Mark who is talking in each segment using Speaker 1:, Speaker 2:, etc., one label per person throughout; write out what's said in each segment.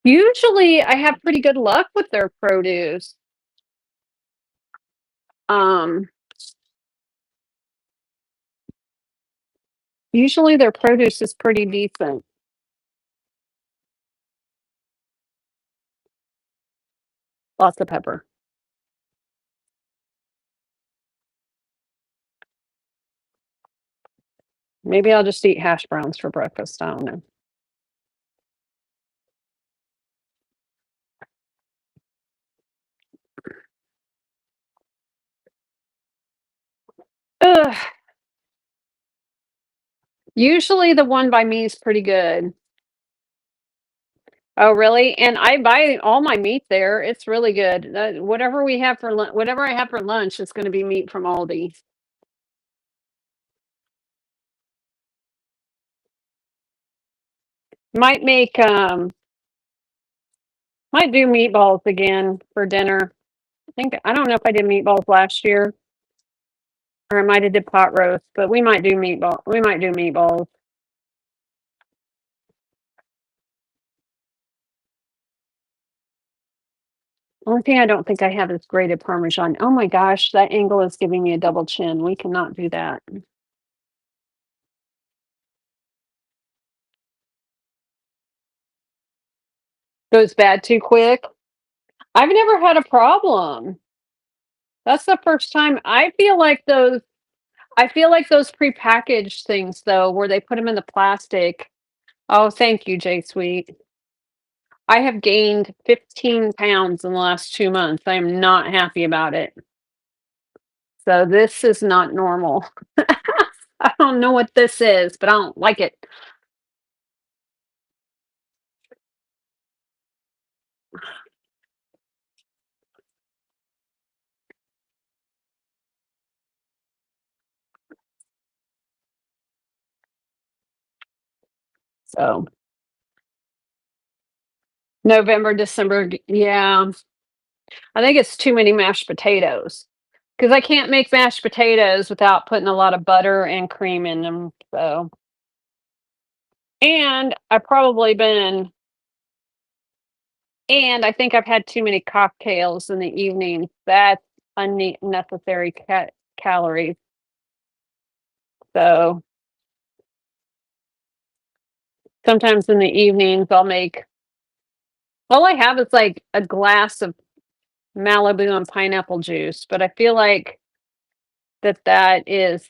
Speaker 1: Usually, I have pretty good luck with their produce. Um, Usually their produce is pretty decent. Lots of pepper. Maybe I'll just eat hash browns for breakfast, I don't know. Ugh, usually the one by me is pretty good. Oh, really? And I buy all my meat there, it's really good. Whatever we have for whatever I have for lunch is gonna be meat from Aldi. Might make, might do meatballs again for dinner. I don't know if I did meatballs last year, or I might have did pot roast, but we might do meatballs. Only thing I don't think I have is grated Parmesan. Oh my gosh, that angle is giving me a double chin. We cannot do that. Goes bad too quick. I've never had a problem. That's the first time. I feel like those prepackaged things though, where they put them in the plastic. Oh, thank you, J Sweet. I have gained 15 pounds in the last 2 months. I am not happy about it. So this is not normal. I don't know what this is, but I don't like it. So November, December, yeah. I think it's too many mashed potatoes because I can't make mashed potatoes without putting a lot of butter and cream in them. So, and I've probably been, and I think I've had too many cocktails in the evening. That's unnecessary calories. So sometimes in the evenings, all I have is like a glass of Malibu and pineapple juice, but I feel like that is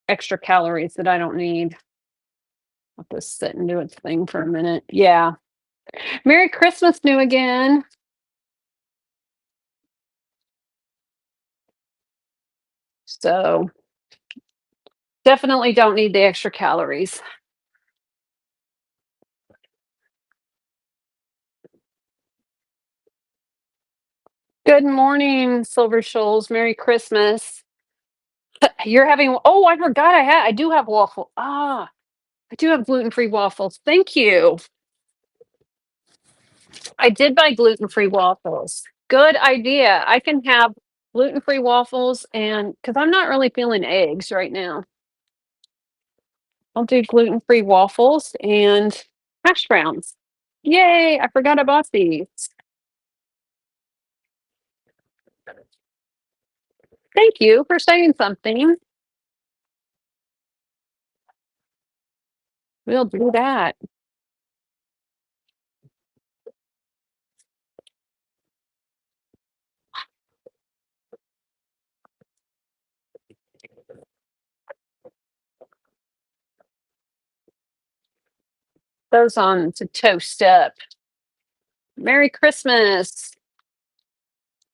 Speaker 1: extra calories that I don't need. Let this sit and do its thing for a minute. Yeah. Merry Christmas, New Again. So definitely don't need the extra calories. Good morning, Silver Shoals. Merry Christmas. You're having, oh, I forgot I do have waffle. Ah, I do have gluten-free waffles. Thank you. I did buy gluten-free waffles. Good idea. I can have gluten-free waffles and because I'm not really feeling eggs right now. I'll do gluten-free waffles and hash browns. Yay, I forgot I bought these. Thank you for saying something. We'll do that. Those on to toast up. Merry Christmas.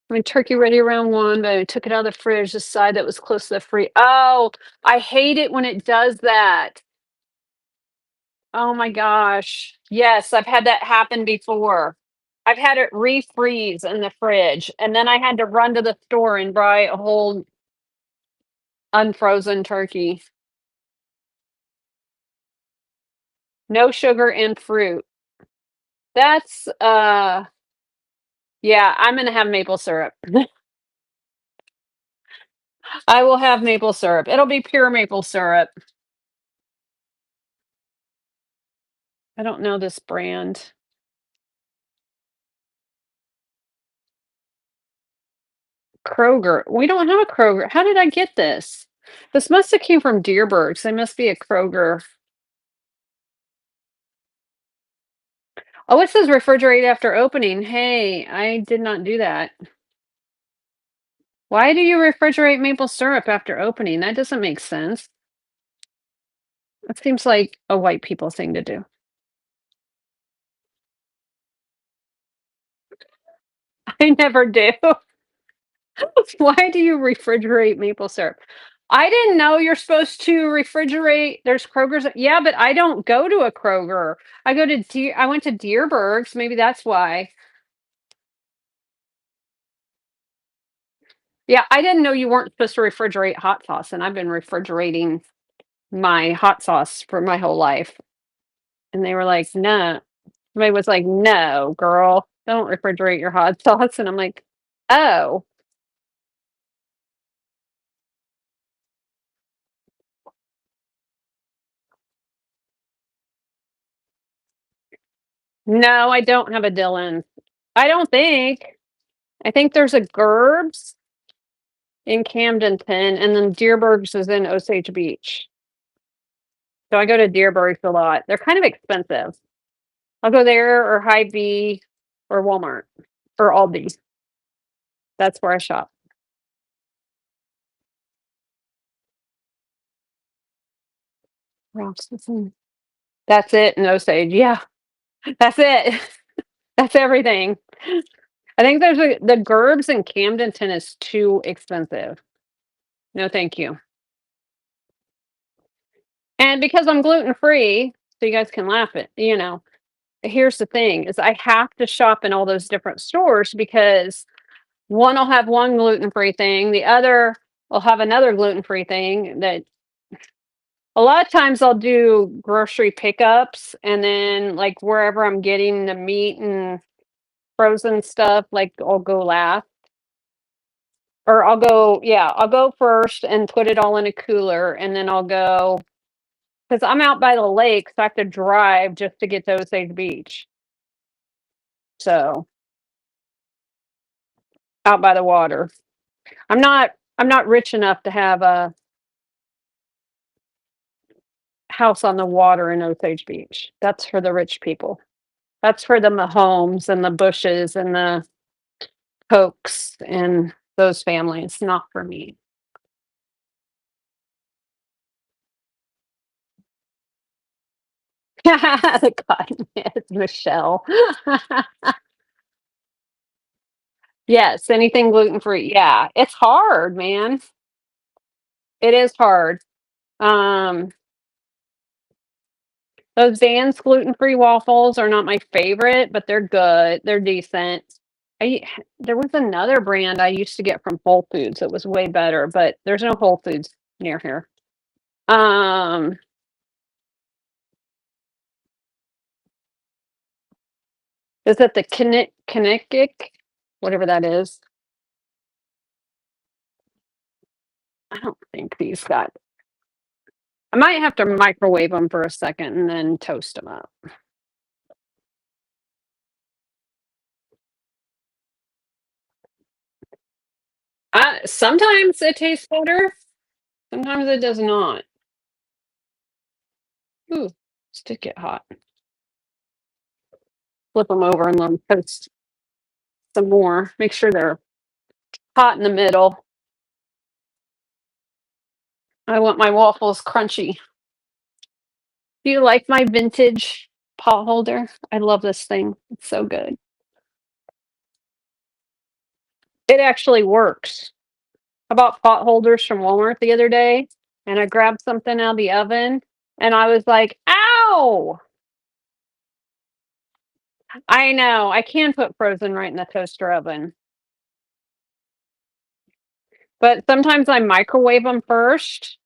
Speaker 1: I mean, turkey ready around 1, but I took it out of the fridge, the side that was close to the free. Oh, I hate it when it does that. Oh my gosh. Yes, I've had that happen before. I've had it refreeze in the fridge, and then I had to run to the store and buy a whole unfrozen turkey. No sugar and fruit. That's yeah, I'm gonna have maple syrup. I will have maple syrup. It'll be pure maple syrup. I don't know this brand. Kroger. We don't have a Kroger. How did I get this? This must have came from Deerbergs. They must be a Kroger. Oh, it says refrigerate after opening. Hey, I did not do that. Why do you refrigerate maple syrup after opening? That doesn't make sense. It seems like a white people thing to do. I never do. Why do you refrigerate maple syrup? I didn't know you're supposed to refrigerate. There's Kroger's. Yeah, but I don't go to a Kroger. I went to Deerbergs. Maybe that's why. Yeah, I didn't know you weren't supposed to refrigerate hot sauce, and I've been refrigerating my hot sauce for my whole life. And they were like, "No." Somebody was like, "No, girl, don't refrigerate your hot sauce." And I'm like, "Oh, no, I don't have a Dillon." I don't think. I think there's a Gerbs in Camdenton, and then Deerbergs is in Osage Beach. So I go to Deerbergs a lot. They're kind of expensive. I'll go there or Hy-Vee or Walmart or Aldi. That's where I shop. Ross. That's it in Osage. Yeah, that's it. That's everything. I think the Gerbs in Camdenton is too expensive. No, thank you. And because I'm gluten free, so you guys can laugh at, here's the thing is I have to shop in all those different stores because one will have one gluten free thing, the other will have another gluten free thing that a lot of times I'll do grocery pickups and then like wherever I'm getting the meat and frozen stuff, like I'll go last. Or I'll go first and put it all in a cooler and then I'll go because I'm out by the lake, so I have to drive just to get to Osage Beach. So out by the water. I'm not rich enough to have a house on the water in Osage Beach. That's for the rich people. That's for the Mahomes and the Bushes and the Cokes and those families, not for me. The cotton head, Michelle. Yes, anything gluten free. Yeah, it's hard, man. It is hard. Um, those Dan's gluten free waffles are not my favorite, but they're good. They're decent. I there was another brand I used to get from Whole Foods that was way better, but there's no Whole Foods near here. Um, is it the Kinnikick? Whatever that is. I don't think these got. I might have to microwave them for a second and then toast them up. Sometimes it tastes better. Sometimes it does not. Ooh, this did get hot. Flip them over and let them toast some more. Make sure they're hot in the middle. I want my waffles crunchy. Do you like my vintage pot holder? I love this thing. It's so good. It actually works. I bought pot holders from Walmart the other day and I grabbed something out of the oven and I was like, ow! I know. I can put frozen right in the toaster oven. But sometimes I microwave them first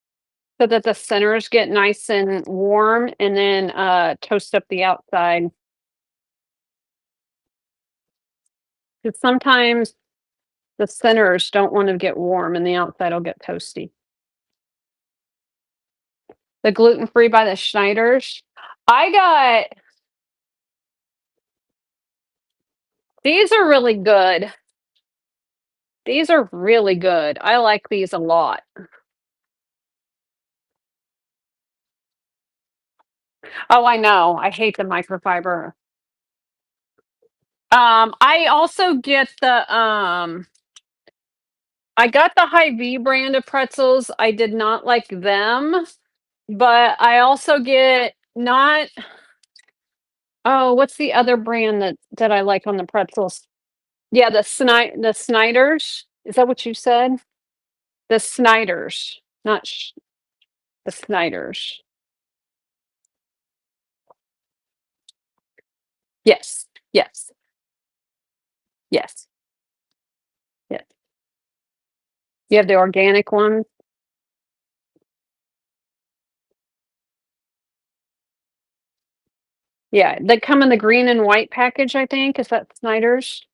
Speaker 1: so that the centers get nice and warm and then toast up the outside. Because sometimes the centers don't want to get warm and the outside will get toasty. The gluten free by the Schneiders. I got These are really good. These are really good. I like these a lot. Oh, I know. I hate the microfiber. I also get I got the Hy-Vee brand of pretzels. I did not like them, but I also get not oh, what's the other brand that I like on the pretzels? Yeah, the Snyder's. Is that what you said? The Snyder's, not the Snyder's. Yes. Yes. Yes. Yes. You have the organic one? Yeah, they come in the green and white package, I think. Is that Snyder's?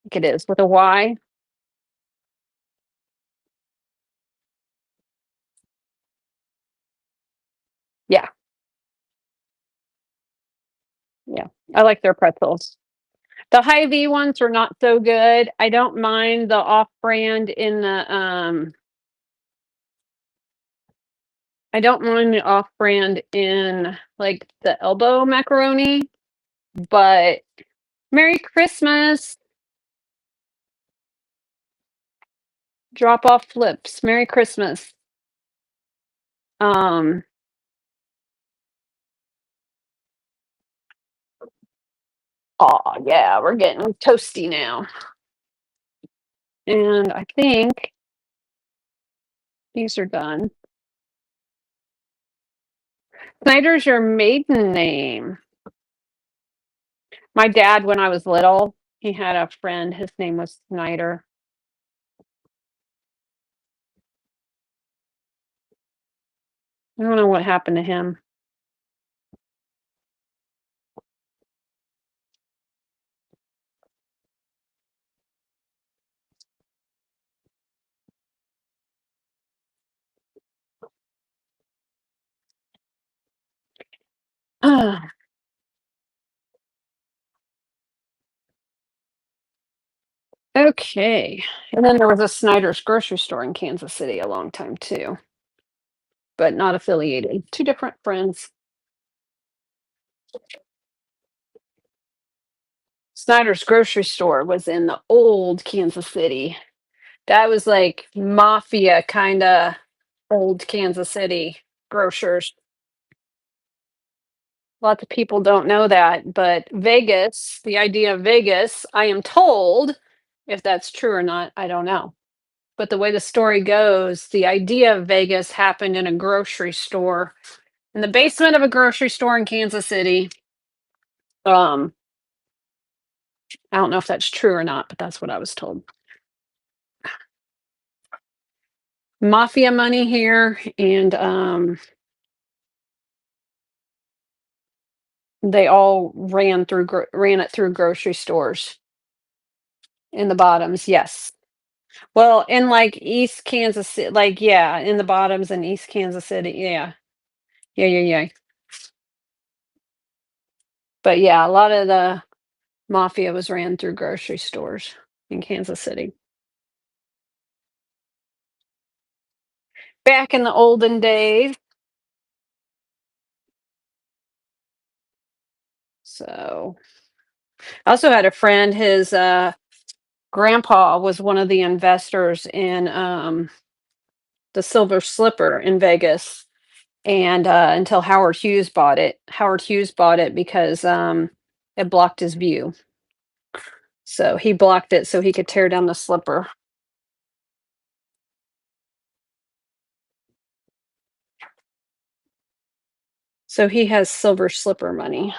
Speaker 1: I think it is with a Y. Yeah, yeah. I like their pretzels. The Hy-Vee ones are not so good. I don't mind the off-brand in the I don't mind the off-brand in like the elbow macaroni, but Merry Christmas. Drop off flips. Merry Christmas. Um oh yeah, we're getting toasty now. And I think these are done. Snyder's your maiden name. My dad, when I was little, he had a friend, his name was Snyder. I don't know what happened to him. Okay. And then there was a Snyder's grocery store in Kansas City a long time too, but not affiliated. Two different friends. Snyder's grocery store was in the old Kansas City. That was like mafia kind of old Kansas City grocers. Lots of people don't know that, but Vegas, the idea of Vegas, I am told, if that's true or not, I don't know. But the way the story goes, the idea of Vegas happened in a grocery store, in the basement of a grocery store in Kansas City. Um, I don't know if that's true or not, but that's what I was told. Mafia money here, and they all ran it through grocery stores in the bottoms. Yes. Well, in like East Kansas City, like yeah, in the bottoms in East Kansas City. Yeah. Yeah, yeah, yeah. But yeah, a lot of the mafia was ran through grocery stores in Kansas City. Back in the olden days. So I also had a friend, his grandpa was one of the investors in the Silver Slipper in Vegas. And until Howard Hughes bought it. Howard Hughes bought it because it blocked his view. So he blocked it so he could tear down the slipper. So he has Silver Slipper money.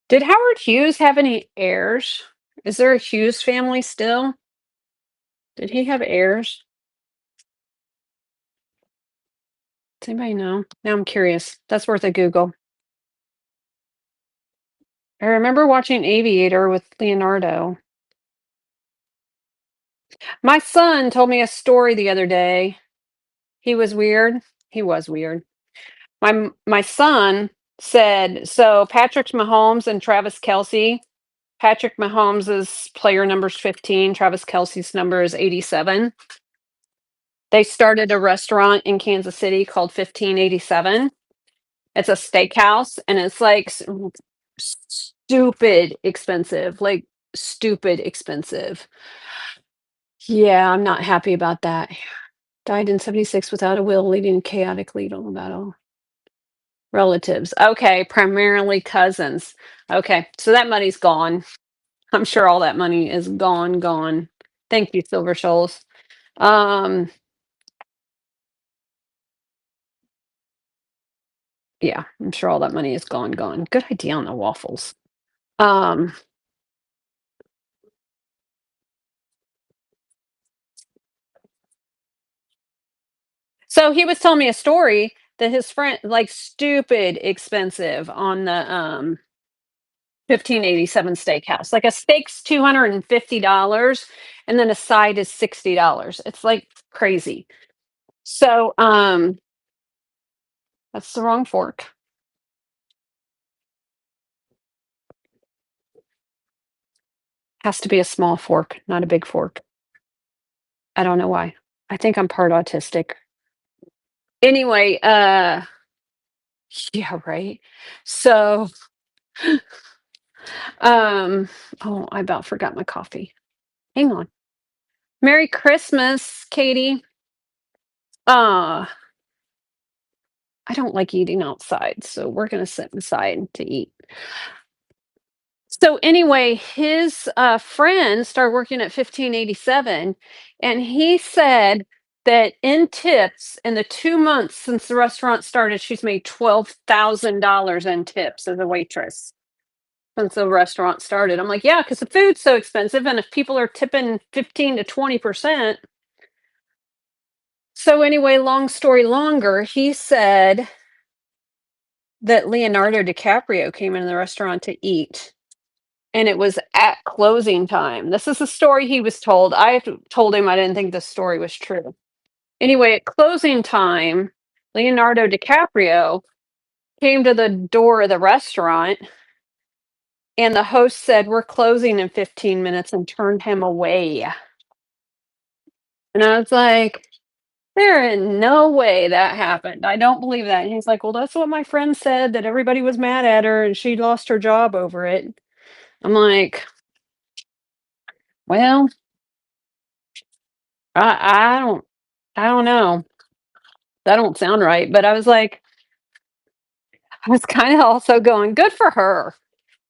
Speaker 1: Did Howard Hughes have any heirs? Is there a Hughes family still? Did he have heirs? Does anybody know? Now I'm curious. That's worth a Google. I remember watching Aviator with Leonardo. My son told me a story the other day. He was weird. He was weird. My son said, so Patrick Mahomes and Travis Kelsey. Patrick Mahomes' player number is 15. Travis Kelsey's number is 87. They started a restaurant in Kansas City called 1587. It's a steakhouse and it's like stupid expensive, like stupid expensive. Yeah, I'm not happy about that. Died in 76 without a will, leading chaotic legal battle. Relatives. Okay, primarily cousins. Okay, so that money's gone. I'm sure all that money is gone, gone. Thank you, Silver Shoals. Um, yeah, I'm sure all that money is gone, gone. Good idea on the waffles. Um, so he was telling me a story that his friend like stupid expensive on the 1587 steakhouse. Like a steak's $250 and then a side is $60. It's like crazy. So that's the wrong fork. Has to be a small fork, not a big fork. I don't know why. I think I'm part autistic. Anyway, yeah, right. So, um, oh, I about forgot my coffee. Hang on. Merry Christmas, Katie. Uh, I don't like eating outside, so we're gonna sit inside to eat. So anyway, his friend started working at 1587, and he said that in tips, in the 2 months since the restaurant started, she's made $12,000 in tips as a waitress since the restaurant started. I'm like, yeah, because the food's so expensive, and if people are tipping 15 to 20%. So anyway, long story longer, he said that Leonardo DiCaprio came in the restaurant to eat and it was at closing time. This is the story he was told. Told him I didn't think the story was true. Anyway, at closing time, Leonardo DiCaprio came to the door of the restaurant and the host said, "We're closing in 15 minutes," and turned him away. And I was like, there in no way that happened. I don't believe that. And he's like, well, that's what my friend said, that everybody was mad at her and she lost her job over it. I'm like, well, I don't I don't know. That don't sound right. But I was like, I was kind of also going, good for her.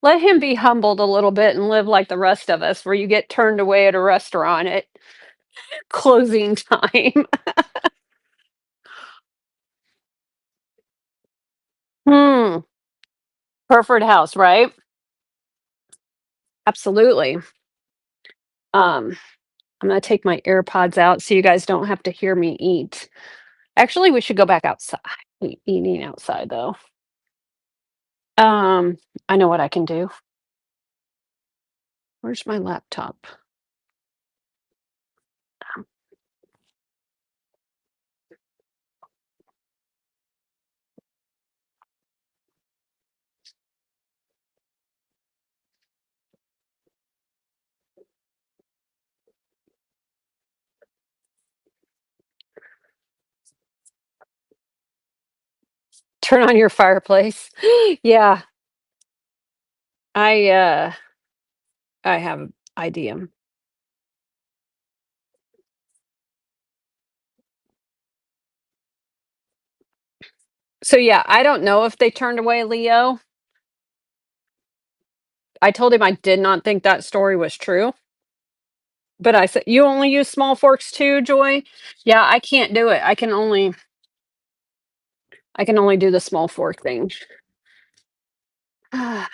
Speaker 1: Let him be humbled a little bit and live like the rest of us, where you get turned away at a restaurant at closing time. Hmm. Hereford House, right? Absolutely. Um, I'm gonna take my AirPods out so you guys don't have to hear me eat. Actually, we should go back outside. Eating outside though. Um, I know what I can do. Where's my laptop? Turn on your fireplace. Yeah, I uh I have an idea. So yeah, I don't know if they turned away Leo. I told him I did not think that story was true. But I said, "You only use small forks too, Joy?" Yeah, I can't do it. I can only do the small fork thing. All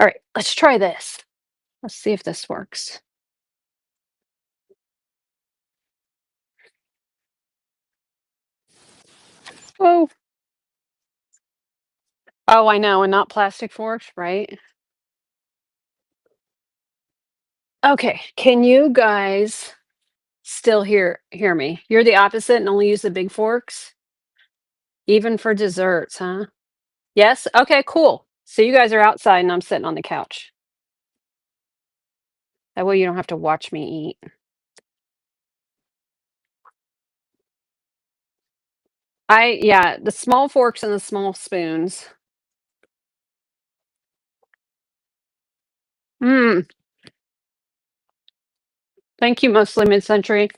Speaker 1: right, let's try this. Let's see if this works. Oh, oh, I know, and not plastic forks, right? Okay, can you guys still hear me? You're the opposite and only use the big forks? Even for desserts, huh? Yes? Okay, cool. So you guys are outside and I'm sitting on the couch. That way you don't have to watch me eat. Yeah, the small forks and the small spoons. Mm, thank you, mostly mid-century.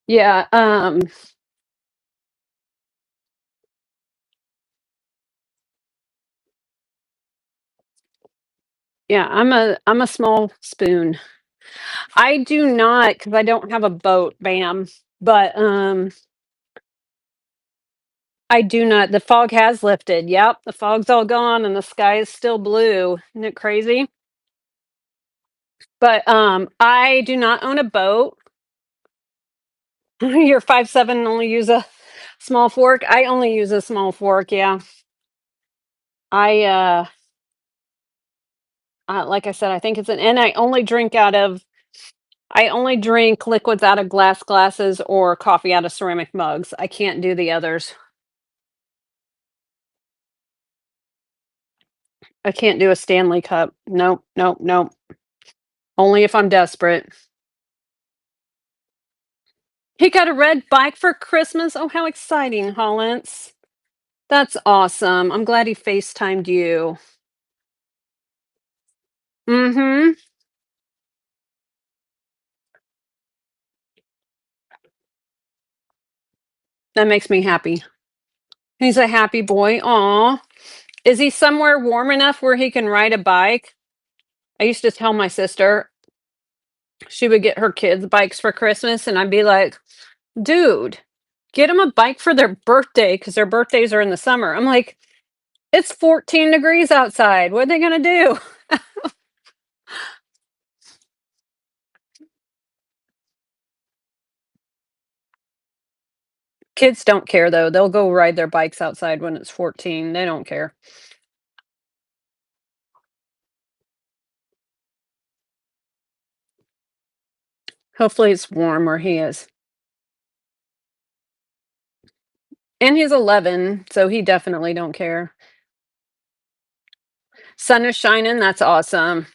Speaker 1: Yeah, yeah, I'm a small spoon. I do not because I don't have a boat, bam. But I do not. The fog has lifted. Yep, the fog's all gone and the sky is still blue. Isn't it crazy? But I do not own a boat. You're 5'7" and only use a small fork. I only use a small fork. Yeah, I like I said, I think it's and I only drink liquids out of glass glasses or coffee out of ceramic mugs. I can't do the others. I can't do a Stanley cup. Nope, nope, nope. Only if I'm desperate. He got a red bike for Christmas. Oh, how exciting, Hollins. That's awesome. I'm glad he FaceTimed you. Mm-hmm. That makes me happy. He's a happy boy. Aw. Is he somewhere warm enough where he can ride a bike? I used to tell my sister she would get her kids bikes for Christmas, and I'd be like, dude, get them a bike for their birthday because their birthdays are in the summer. I'm like, it's 14 degrees outside. What are they going to do? Kids don't care though. They'll go ride their bikes outside when it's 14. They don't care. Hopefully it's warm where he is. And he's 11, so he definitely don't care. Sun is shining. That's awesome.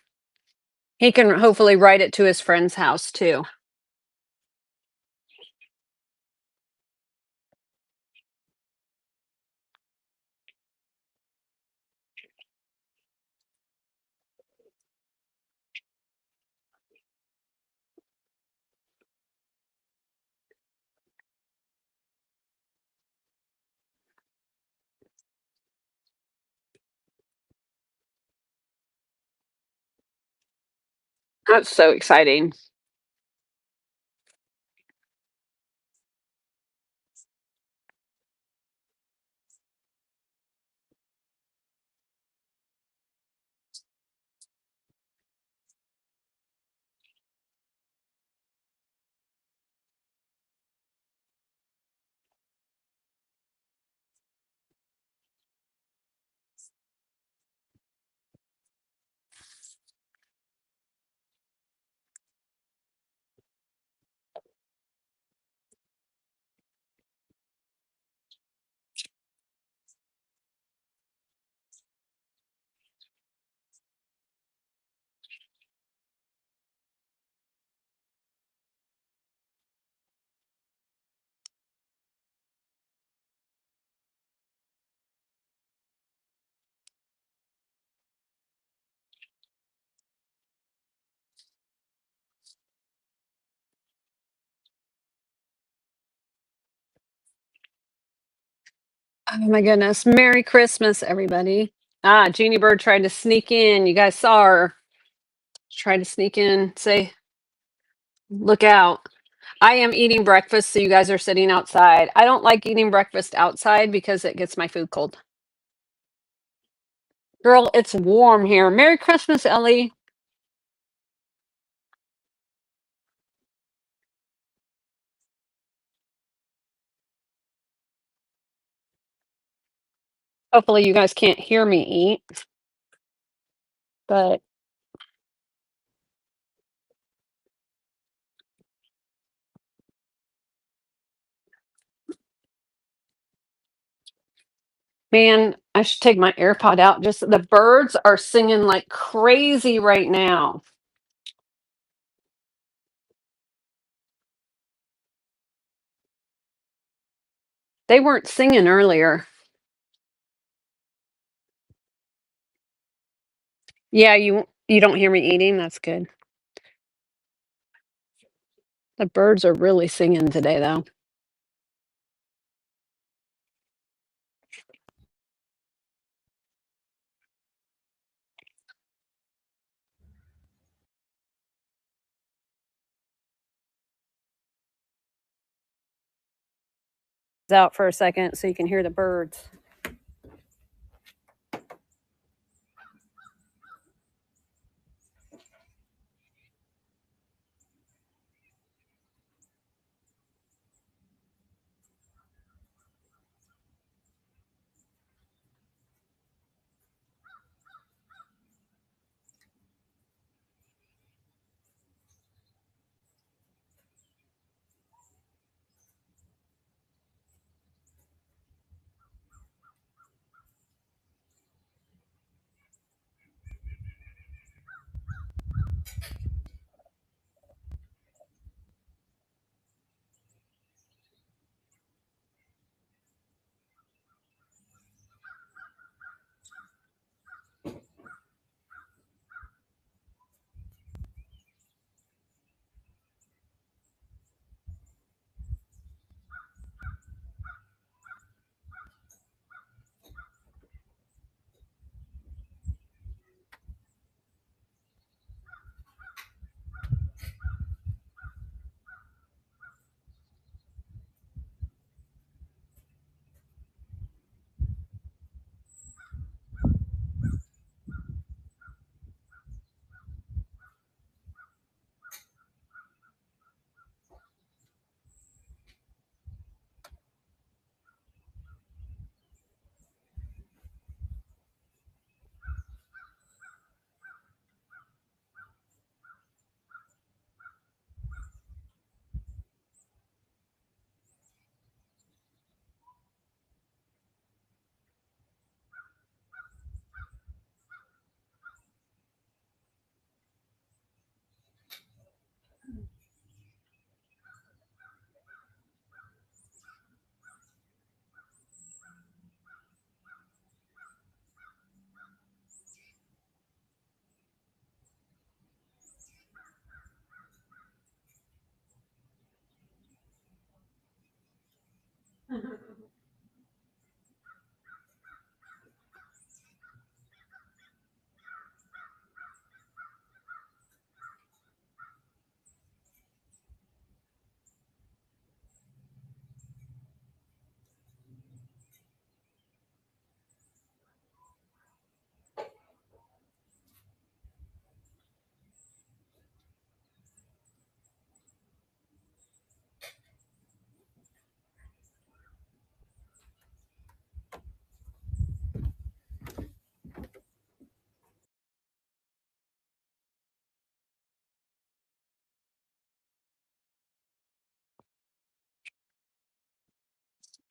Speaker 1: He can hopefully ride it to his friend's house too. That's so exciting. Oh my goodness. Merry Christmas, everybody. Ah, Jeannie Bird tried to sneak in. You guys saw her. Tried to sneak in. Say, look out. I am eating breakfast, so you guys are sitting outside. I don't like eating breakfast outside because it gets my food cold. Girl, it's warm here. Merry Christmas, Ellie. Hopefully, you guys can't hear me eat, but Man, I should take my AirPod out. Just the birds are singing like crazy right now. They weren't singing earlier. Yeah, you don't hear me eating? That's good. The birds are really singing today though. Out for a second so you can hear the birds.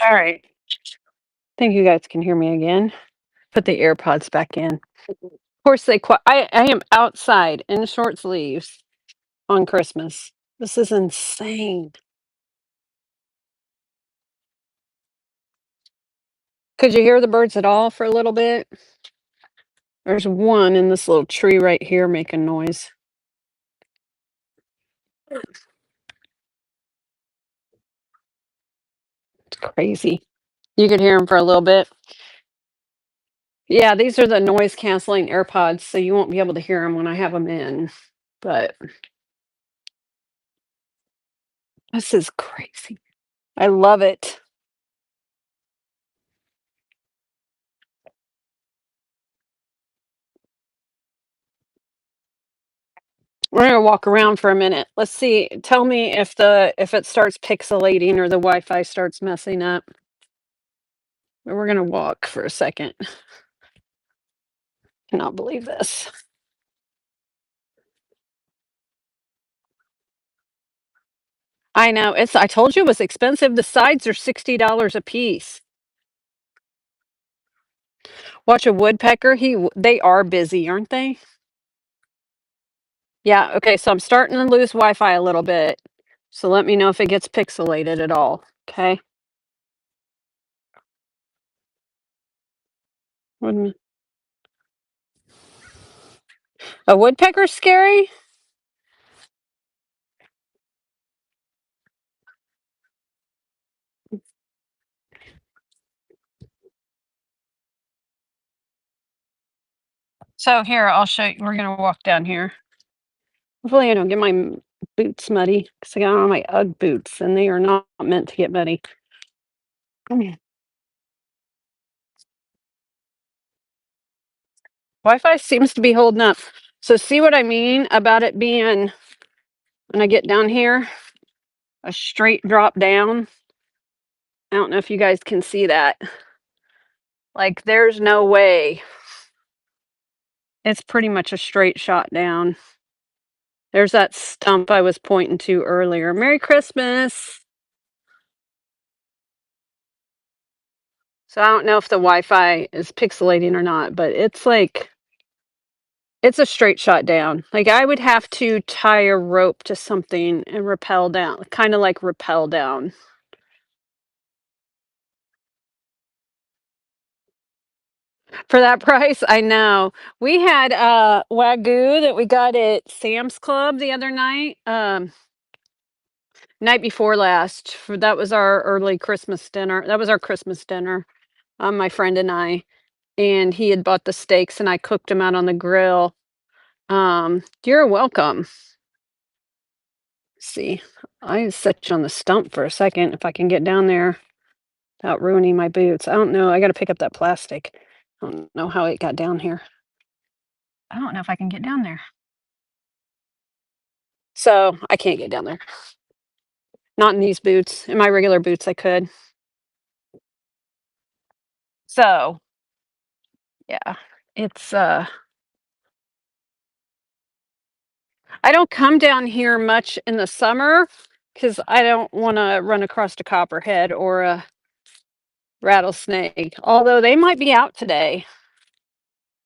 Speaker 1: All right. Think you guys can hear me again. Put the AirPods back in. Of course I am outside in short sleeves on Christmas. This is insane. Could you hear the birds at all for a little bit? There's one in this little tree right here making noise. It's crazy. You could hear them for a little bit. Yeah, these are the noise canceling AirPods, so you won't be able to hear them when I have them in. But this is crazy. I love it. We're gonna walk around for a minute. Let's see. Tell me if it starts pixelating or the Wi-Fi starts messing up. But we're gonna walk for a second. Cannot believe this. I know. I told you it was expensive. The sides are $60 a piece. Watch a woodpecker. They are busy, aren't they? Yeah. Okay. So I'm starting to lose Wi-Fi a little bit. So let me know if it gets pixelated at all. Okay. Wouldn't- A woodpecker scary? So here, I'll show you. We're gonna walk down here. Hopefully, I don't get my boots muddy because I got on my UGG boots, and they are not meant to get muddy. Mm. Wi-Fi seems to be holding up. So see what I mean about it being when I get down here, a straight drop down. I don't know if you guys can see that. Like, there's no way. It's pretty much a straight shot down. There's that stump I was pointing to earlier. Merry Christmas. So I don't know if the Wi-Fi is pixelating or not, but it's like it's a straight shot down. Like I would have to tie a rope to something and rappel down, kind of like rappel down. For that price, I know. We had Wagyu that we got at Sam's Club the other night. Night before last. That was our early Christmas dinner. That was our Christmas dinner. My friend and I, and he had bought the steaks, and I cooked them out on the grill. You're welcome. See, I set you on the stump for a second. If I can get down there without ruining my boots, I don't know. I got to pick up that plastic. I don't know how it got down here. I don't know if I can get down there. So I can't get down there. Not in these boots. In my regular boots, I could. So yeah, it's I don't come down here much in the summer because I don't want to run across a copperhead or a rattlesnake. Although they might be out today.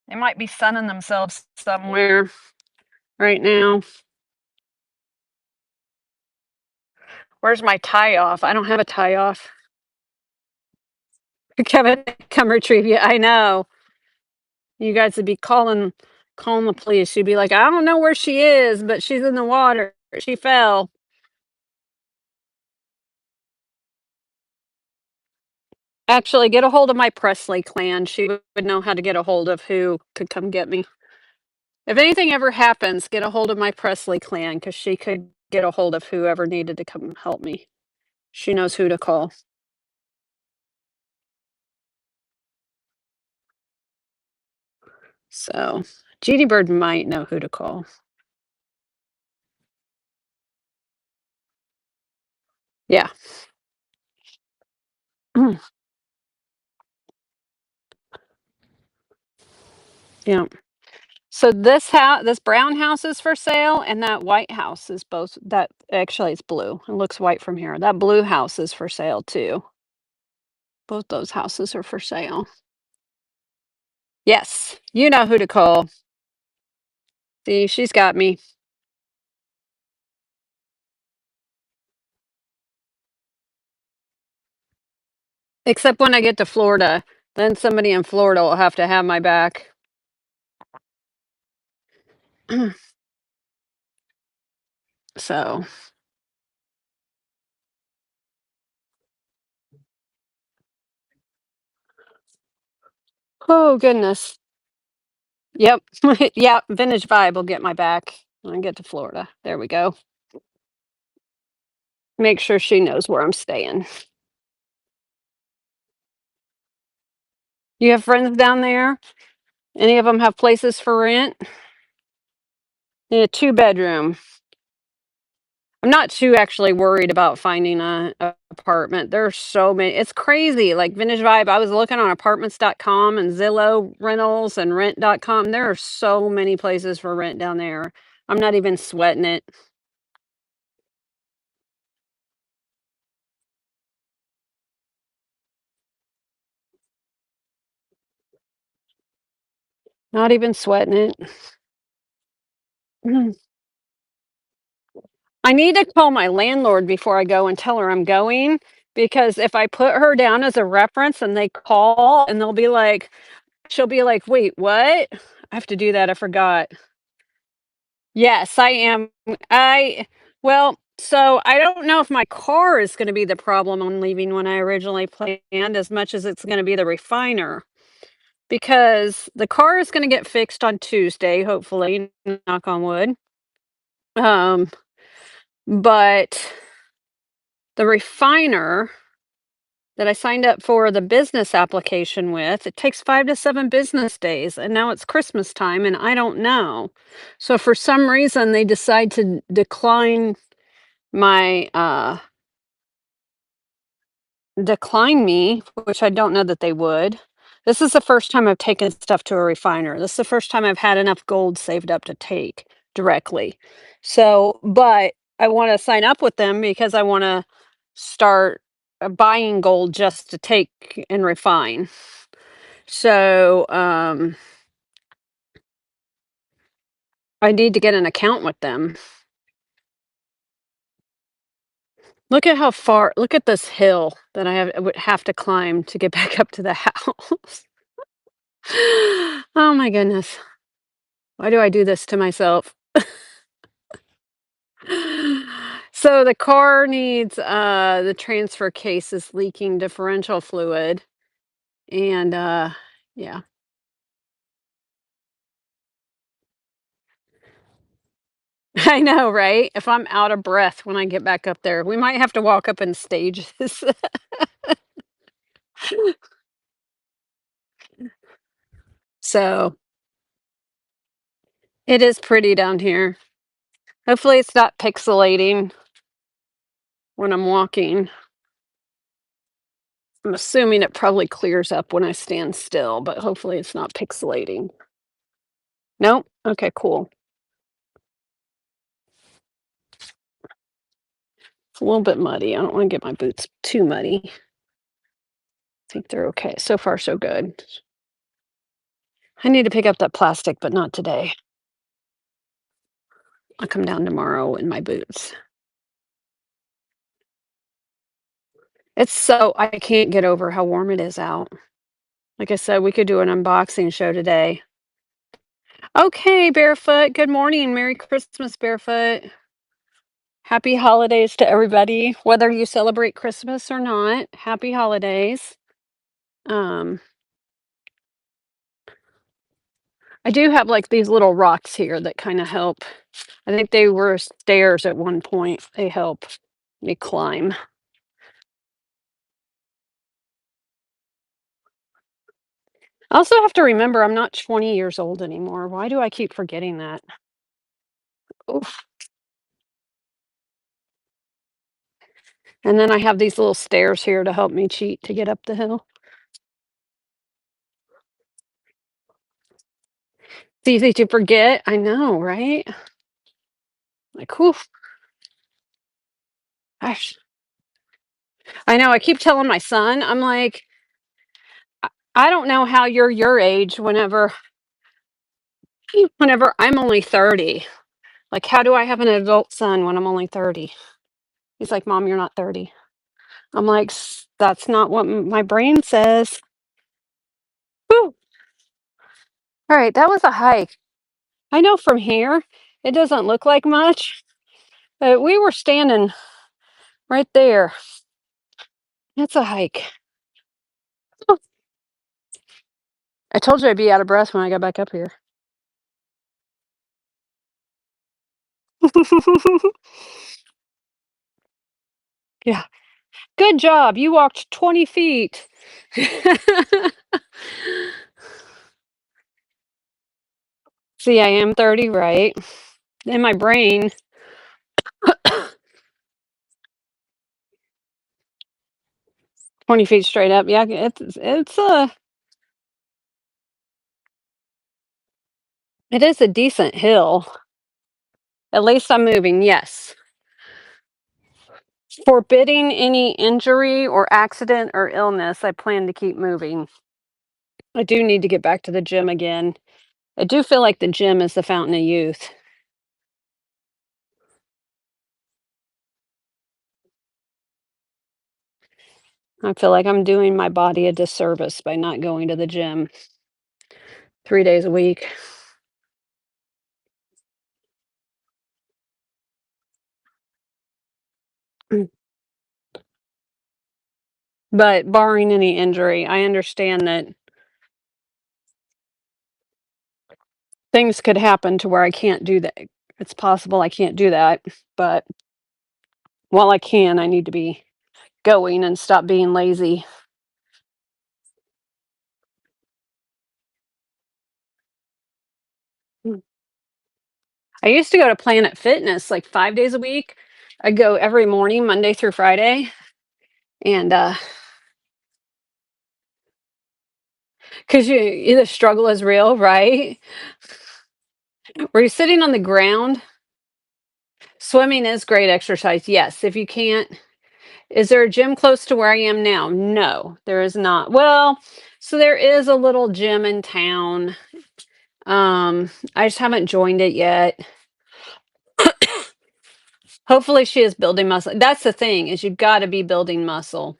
Speaker 1: They might be sunning themselves somewhere right now. Where's my tie off? I don't have a tie off. Kevin, come retrieve you. I know. You guys would be calling the police. You'd be like, I don't know where she is, but she's in the water. She fell. Actually, get a hold of my Presley clan. She would know how to get a hold of who could come get me. If anything ever happens, get a hold of my Presley clan because she could get a hold of whoever needed to come help me. She knows who to call. So, Judy Bird might know who to call. Yeah. Yeah. So this brown house is for sale, and that white house is both. That actually it's blue. It looks white from here. That blue house is for sale too. Both those houses are for sale. Yes, you know who to call. See, she's got me. Except when I get to Florida, then somebody in Florida will have to have my back. So, oh goodness. Yep. Yep. Vintage Vibe will get my back when I get to Florida. There we go. Make sure she knows where I'm staying. You have friends down there? Any of them have places for rent? Yeah, 2 bedroom. I'm not too actually worried about finding a apartment. There's so many. It's crazy. Like Vintage Vibe, I was looking on apartments.com and Zillow rentals and rent.com. There are so many places for rent down there. I'm not even sweating it. Not even sweating it. Mm. I need to call my landlord before I go and tell her I'm going, because if I put her down as a reference and they call and they'll be like, she'll be like, "Wait, what?" I have to do that, I forgot. Yes, I am. Well, so I don't know if my car is gonna be the problem on leaving when I originally planned as much as it's gonna be the refiner, because the car is gonna get fixed on Tuesday, hopefully, knock on wood. Um, but the refiner that I signed up for the business application with, it takes 5 to 7 business days, and now it's Christmas time, and I don't know. So, for some reason, they decide to decline my, decline me, which I don't know that they would. This is the first time I've taken stuff to a refiner. This is the first time I've had enough gold saved up to take directly. So, but I wanna sign up with them because I wanna start, buying gold just to take and refine. So, I need to get an account with them. Look at this hill that I would have to climb to get back up to the house. Oh my goodness. Why do I do this to myself? So the car needs, the transfer case is leaking differential fluid, and, yeah. I know, right? If I'm out of breath when I get back up there, we might have to walk up in stages. So, it is pretty down here. Hopefully, it's not pixelating when I'm walking. I'm assuming it probably clears up when I stand still, but hopefully it's not pixelating. Nope? Okay, cool. It's a little bit muddy. I don't wanna get my boots too muddy. I think they're okay. So far, so good. I need to pick up that plastic, but not today. I'll come down tomorrow in my boots. I can't get over how warm it is out. Like I said, we could do an unboxing show today. Okay, Barefoot, good morning. Merry Christmas, Barefoot. Happy holidays to everybody, whether you celebrate Christmas or not. Happy holidays. Um, I do have like these little rocks here that kind of help. I think they were stairs at one point. They help me climb. I also have to remember I'm not 20 years old anymore. Why do I keep forgetting that? Oof. And then I have these little stairs here to help me cheat to get up the hill. It's easy to forget. I know, right? Like, oof. Gosh. I know. I keep telling my son, I'm like, I don't know how you're your age whenever I'm only 30. Like, how do I have an adult son when I'm only 30? He's like, Mom, you're not 30. I'm like, That's not what my brain says." Whew. All right, that was a hike. I know from here, it doesn't look like much, but we were standing right there. It's a hike. Oh, I told you I'd be out of breath when I got back up here. Yeah. Good job. You walked 20 feet. See, I am 30, right? In my brain, 20 feet straight up. Yeah, it is a decent hill. At least I'm moving, yes. Forbidding any injury or accident or illness, I plan to keep moving. I do need to get back to the gym again. I do feel like the gym is the fountain of youth. I feel like I'm doing my body a disservice by not going to the gym 3 days a week. Mm. But barring any injury, I understand that things could happen to where I can't do that. It's possible I can't do that, but while I can, I need to be going and stop being lazy. Mm. I used to go to Planet Fitness like 5 days a week. I go every morning, Monday through Friday, and, 'cause the struggle is real, right? Were you sitting on the ground? Swimming is great exercise, yes, if you can't. Is there a gym close to where I am now? No, there is not. Well, so there is a little gym in town. I just haven't joined it yet. Hopefully she is building muscle. That's the thing, is you've gotta be building muscle.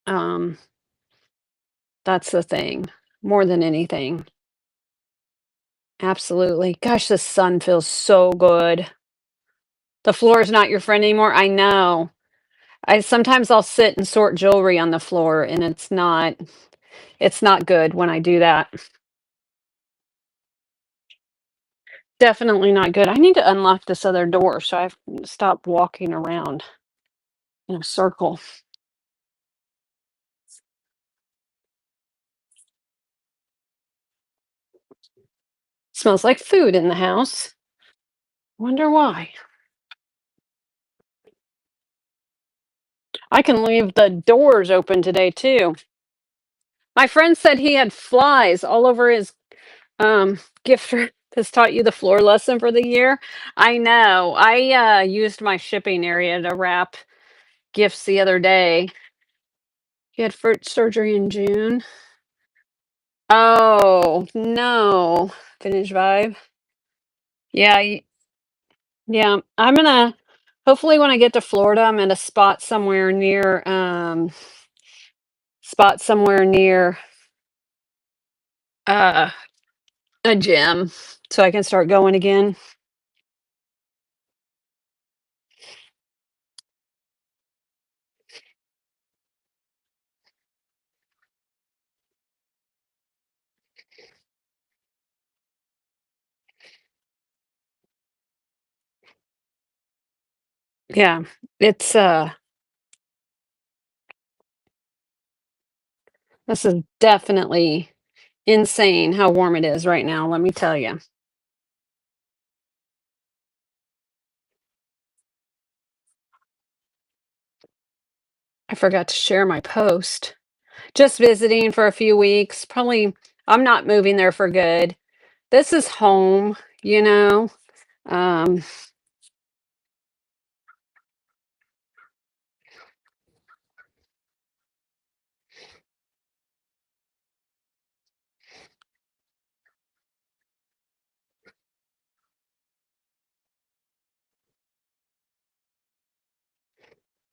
Speaker 1: Um, that's the thing, more than anything. Absolutely. Gosh, the sun feels so good. The floor is not your friend anymore. I know. I sometimes I'll sit and sort jewelry on the floor, and it's not good when I do that. Definitely not good. I need to unlock this other door so I stop walking around in a circle. Smells like food in the house. Wonder why. I can leave the doors open today too. My friend said he had flies all over his gifter has taught you the floor lesson for the year. I know. I used my shipping area to wrap gifts the other day. He had foot surgery in June. Oh, no. Vintage vibe. Yeah, yeah. I'm gonna hopefully when I get to Florida, I'm at a spot somewhere near uh a gym so I can start going again. Yeah. It's this is definitely insane how warm it is right now, let me tell you. I forgot to share my post. Just visiting for a few weeks. Probably I'm not moving there for good. This is home, you know. Um,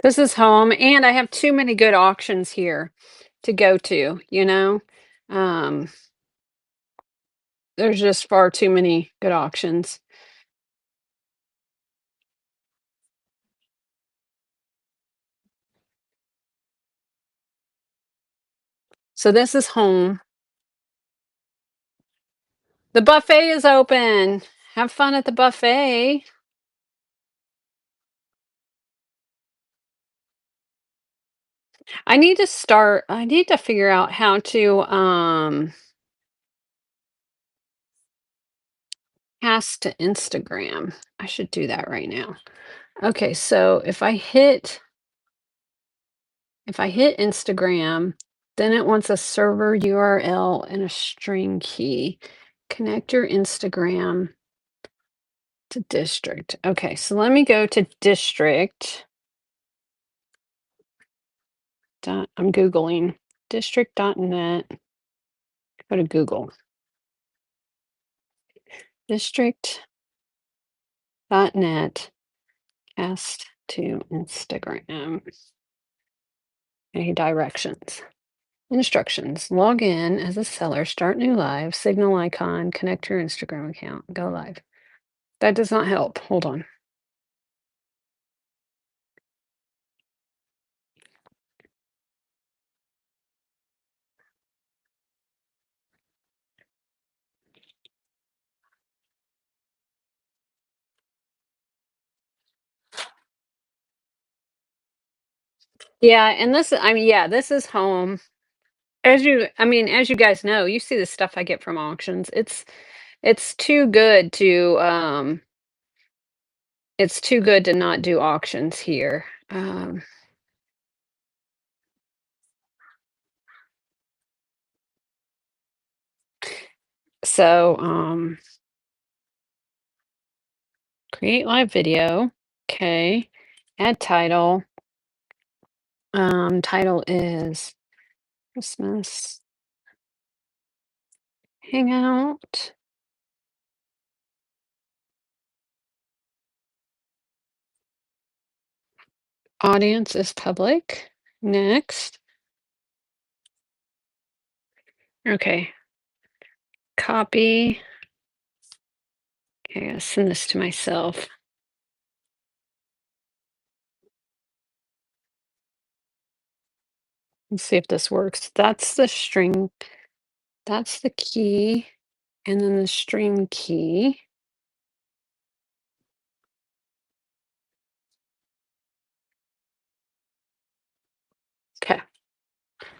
Speaker 1: this is home, and I have too many good auctions here to go to, you know. Um, there's just far too many good auctions. So this is home. The buffet is open. Have fun at the buffet. I need to figure out how to cast to Instagram. I should do that right now. Okay, so if I hit Instagram, then it wants a server URL and a string key. Connect your Instagram to district. Okay, so let me go to district. I'm Googling district.net. Go to Google. District.net cast to Instagram. Okay, directions. Instructions. Log in as a seller, start new live, signal icon, connect your Instagram account, go live. That does not help. Hold on. Yeah, and this is home. As you guys know, you see the stuff I get from auctions. It's too good to not do auctions here. So create live video. Okay. Add title. Title is Christmas Hangout. Audience is public. Next. Okay. Copy. Okay, I'll send this to myself. Let's see if this works. That's the string. That's the key. And then the string key. Okay.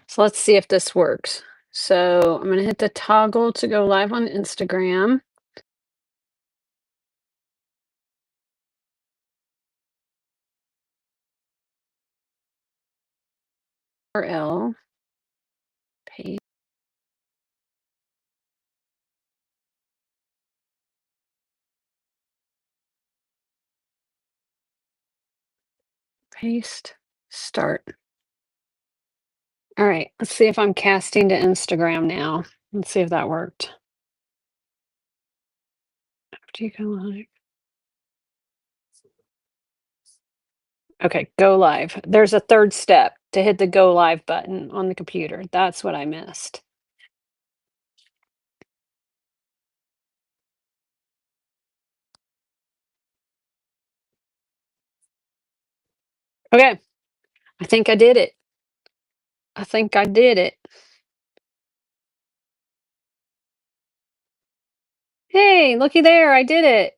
Speaker 1: So let's see if this works. So I'm going to hit the toggle to go live on Instagram. URL. Paste. Paste. Start. All right. Let's see if I'm casting to Instagram now. Let's see if that worked. After you go live. Okay, go live. There's a third step to hit the go live button on the computer. That's what I missed. Okay. I think I did it. I think I did it. Hey, looky there. I did it.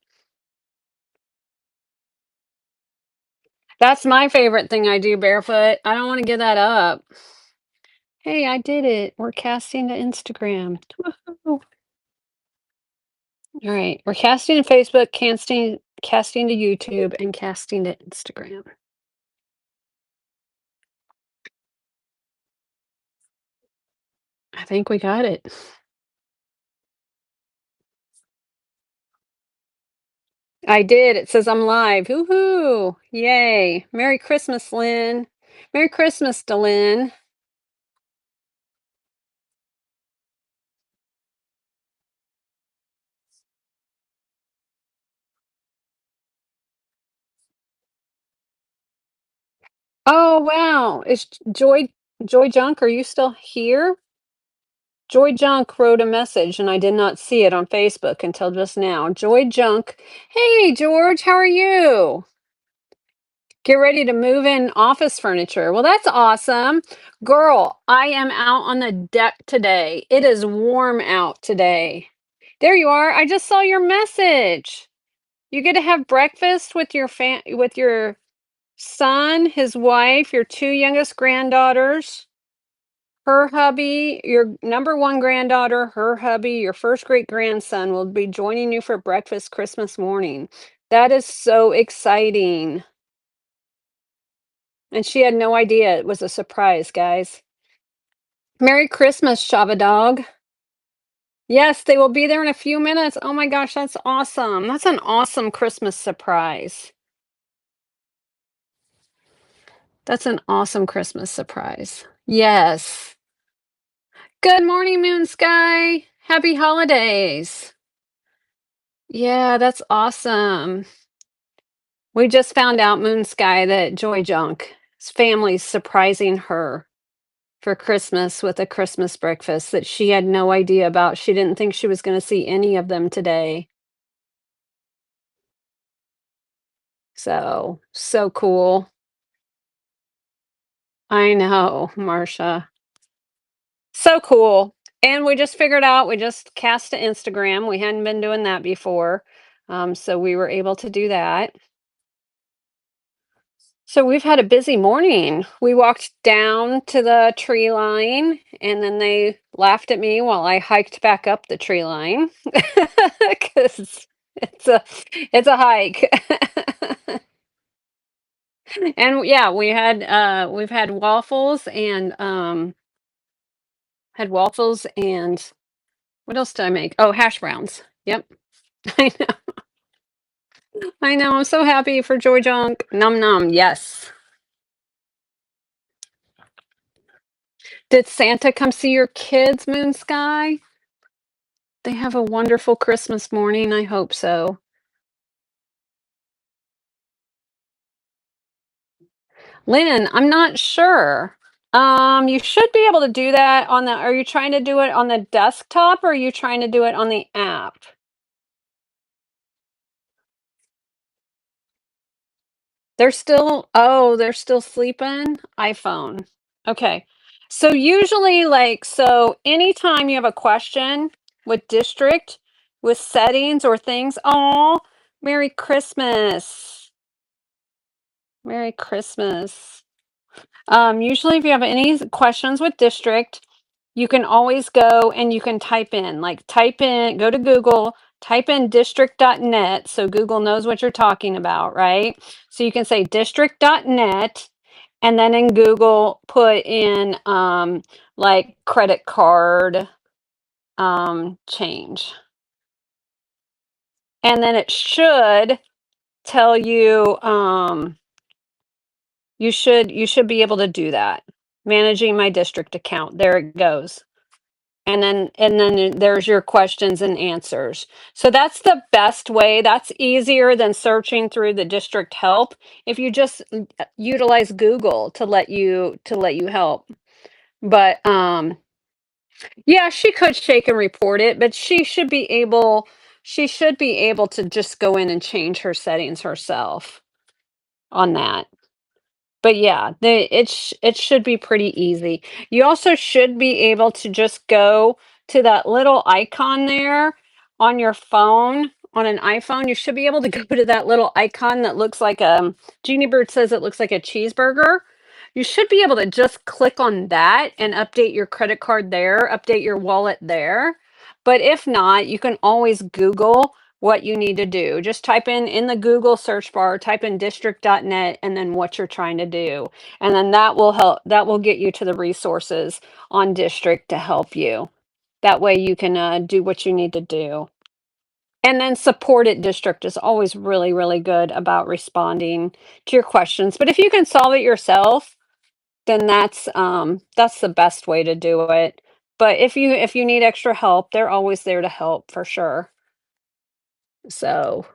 Speaker 1: That's my favorite thing I do barefoot. I don't want to give that up. Hey, I did it. We're casting to Instagram. Woohoo. All right. We're casting to Facebook, casting to YouTube, and casting to Instagram. I think we got it. I did. It says I'm live. Woohoo! Yay! Merry Christmas, Lynn. Merry Christmas to Lynn. Oh wow! Is Joy Junk? Are you still here? Joy Junk wrote a message, and I did not see it on Facebook until just now. Joy Junk. Hey, George, how are you? Get ready to move in office furniture. Well, that's awesome. Girl, I am out on the deck today. It is warm out today. There you are. I just saw your message. You get to have breakfast with your son, his wife, your two youngest granddaughters, her hubby, your number one granddaughter, her hubby, your first great grandson will be joining you for breakfast Christmas morning. That is so exciting. And she had no idea it was a surprise, guys. Merry Christmas, Shava Dog. Yes, they will be there in a few minutes. Oh my gosh, that's awesome. That's an awesome Christmas surprise. That's an awesome Christmas surprise. Yes. Good morning, Moon Sky. Happy holidays. Yeah, that's awesome. We just found out, Moon Sky, that Joy Junk's family's surprising her for Christmas with a Christmas breakfast that she had no idea about. She didn't think she was gonna see any of them today. So, so cool. I know, Marsha. So cool. And we just figured out we just cast to Instagram. We hadn't been doing that before. So we were able to do that. So we've had a busy morning. We walked down to the tree line and then they laughed at me while I hiked back up the tree line because it's a it's a hike. And yeah, we've had waffles and what else did I make? Oh, hash browns. Yep. I know. I know. I'm so happy for Joy Junk. Num num. Yes. Did Santa come see your kids, Moon Sky? They have a wonderful Christmas morning. I hope so. Lynn, I'm not sure. You should be able to do that on the. Are you trying to do it on the desktop or are you trying to do it on the app? They're still sleeping? iPhone. Okay. So usually so anytime you have a question with district, with settings or things, oh, Merry Christmas. Merry Christmas. Usually if you have any questions with district, you can always go and you can go to Google, type in district.net so Google knows what you're talking about, right? So you can say district.net and then in Google put in like credit card change. And then it should tell you you should be able to do that. Managing my district account. There it goes. And then there's your questions and answers. So that's the best way. That's easier than searching through the district help if you just utilize Google to let you help. But yeah, she could shake and report it, but she should be able to just go in and change her settings herself on that. But yeah, it should be pretty easy. You also should be able to just go to that little icon there on your phone, on an iPhone. You should be able to go to that little icon that looks like Jeannie Bird says it looks like a cheeseburger. You should be able to just click on that and update your credit card there, update your wallet there. But if not, you can always Google what you need to do. Just type in the Google search bar, type in district.net and then what you're trying to do. And then that will get you to the resources on district to help you. That way you can do what you need to do. And then support at district is always really, really good about responding to your questions. But if you can solve it yourself, then that's the best way to do it. But if you need extra help, they're always there to help for sure. So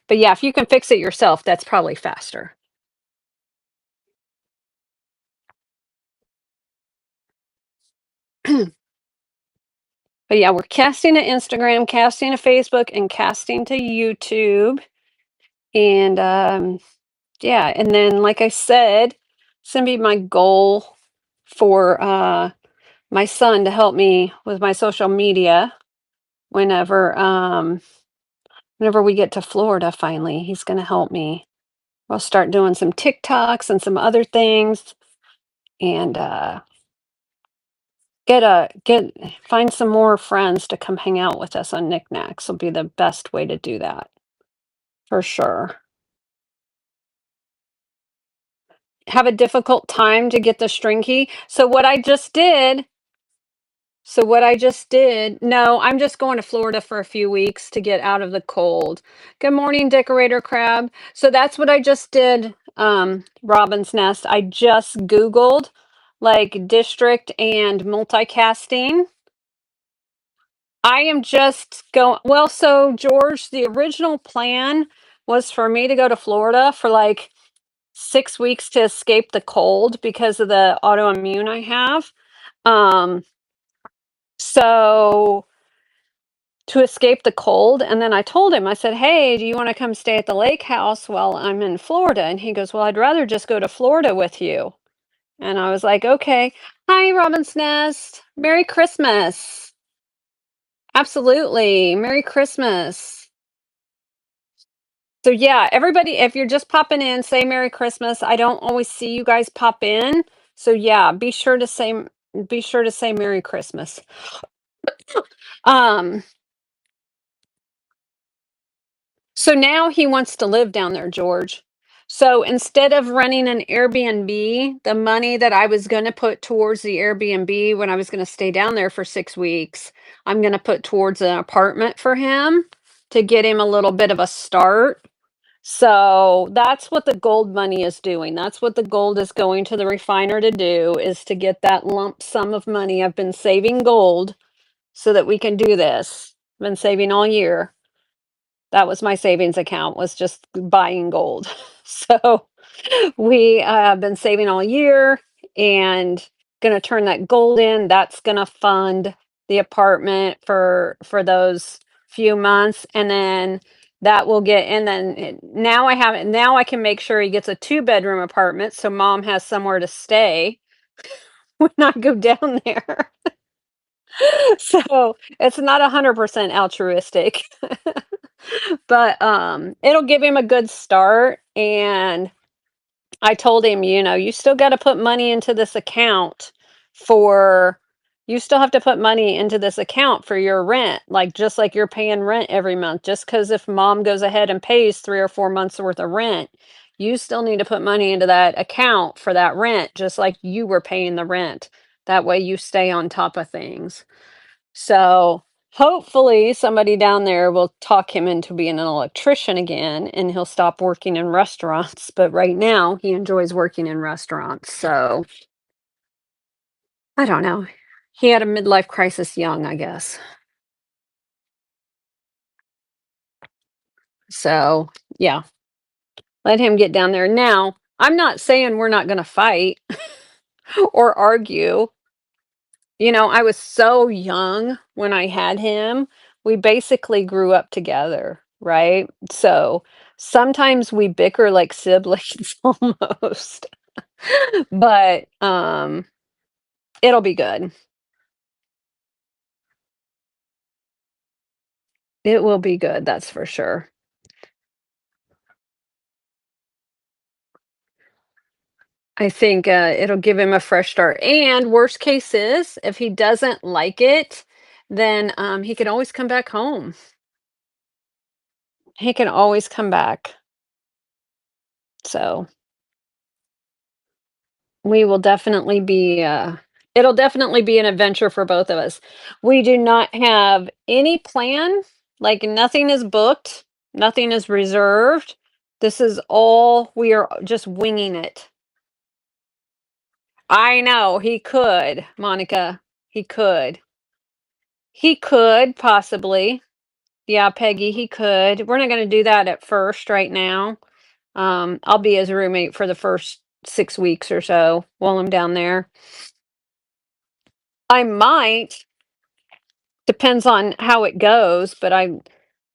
Speaker 1: but yeah, if you can fix it yourself, that's probably faster. But yeah, we're casting to Instagram, casting to Facebook, and casting to YouTube. And yeah, and then like I said, it's gonna be my goal for my son to help me with my social media whenever whenever we get to Florida finally. He's gonna help me. I'll start doing some TikToks and some other things and get find some more friends to come hang out with us on Knickknacks will be the best way to do that, for sure. Have a difficult time to get the string key? No, I'm just going to Florida for a few weeks to get out of the cold. Good morning, Decorator Crab. So that's what I just did, Robin's Nest. I just Googled, like, district and multicasting. I am just going. Well, so George, the original plan was for me to go to Florida for like 6 weeks to escape the cold because of the autoimmune I have. Um, so to escape the cold. And then I told him, I said, "Hey, do you want to come stay at the lake house while I'm in Florida?" And he goes, "Well, I'd rather just go to Florida with you." And I was like, "Okay." Hi, Robin's Nest. Merry Christmas. Absolutely. Merry Christmas. So yeah, everybody, if you're just popping in, say Merry Christmas. I don't always see you guys pop in. So yeah, be sure to say Merry Christmas. Um, so now he wants to live down there, George. So instead of renting an Airbnb, the money that I was going to put towards the Airbnb when I was going to stay down there for 6 weeks, I'm going to put towards an apartment for him to get him a little bit of a start. So that's what the gold money is doing. That's what the gold is going to the refiner to do, is to get that lump sum of money. I've been saving gold so that we can do this. I've been saving all year. That was my savings account, was just buying gold. So we have been saving all year and going to turn that gold in. That's going to fund the apartment for those few months, and then that will get, and then now I have it. Now I can make sure he gets a 2-bedroom apartment so mom has somewhere to stay when I go down there. So it's not 100% altruistic. But it'll give him a good start. And I told him, you still got to put money into this account for, you still have to put money into this account for your rent, like just like you're paying rent every month. Just because if mom goes ahead and pays 3 or 4 months worth of rent, you still need to put money into that account for that rent, just like you were paying the rent. That way you stay on top of things. So hopefully somebody down there will talk him into being an electrician again and he'll stop working in restaurants. But right now he enjoys working in restaurants. So I don't know. He had a midlife crisis young, I guess. So yeah, let him get down there. Now, I'm not saying we're not going to fight or argue. I was so young when I had him. We basically grew up together, right? So sometimes we bicker like siblings almost. But it'll be good. It will be good, that's for sure. I think it'll give him a fresh start. And worst case is, if he doesn't like it, then he can always come back home. He can always come back. So we will definitely be it'll definitely be an adventure for both of us. We do not have any plan, like nothing is booked, nothing is reserved. This is all, we are just winging it. I know he could, Monica. He could. He could possibly. Yeah, Peggy, he could. We're not going to do that at first right now. I'll be his roommate for the first 6 weeks or so while I'm down there. I might, depends on how it goes, but I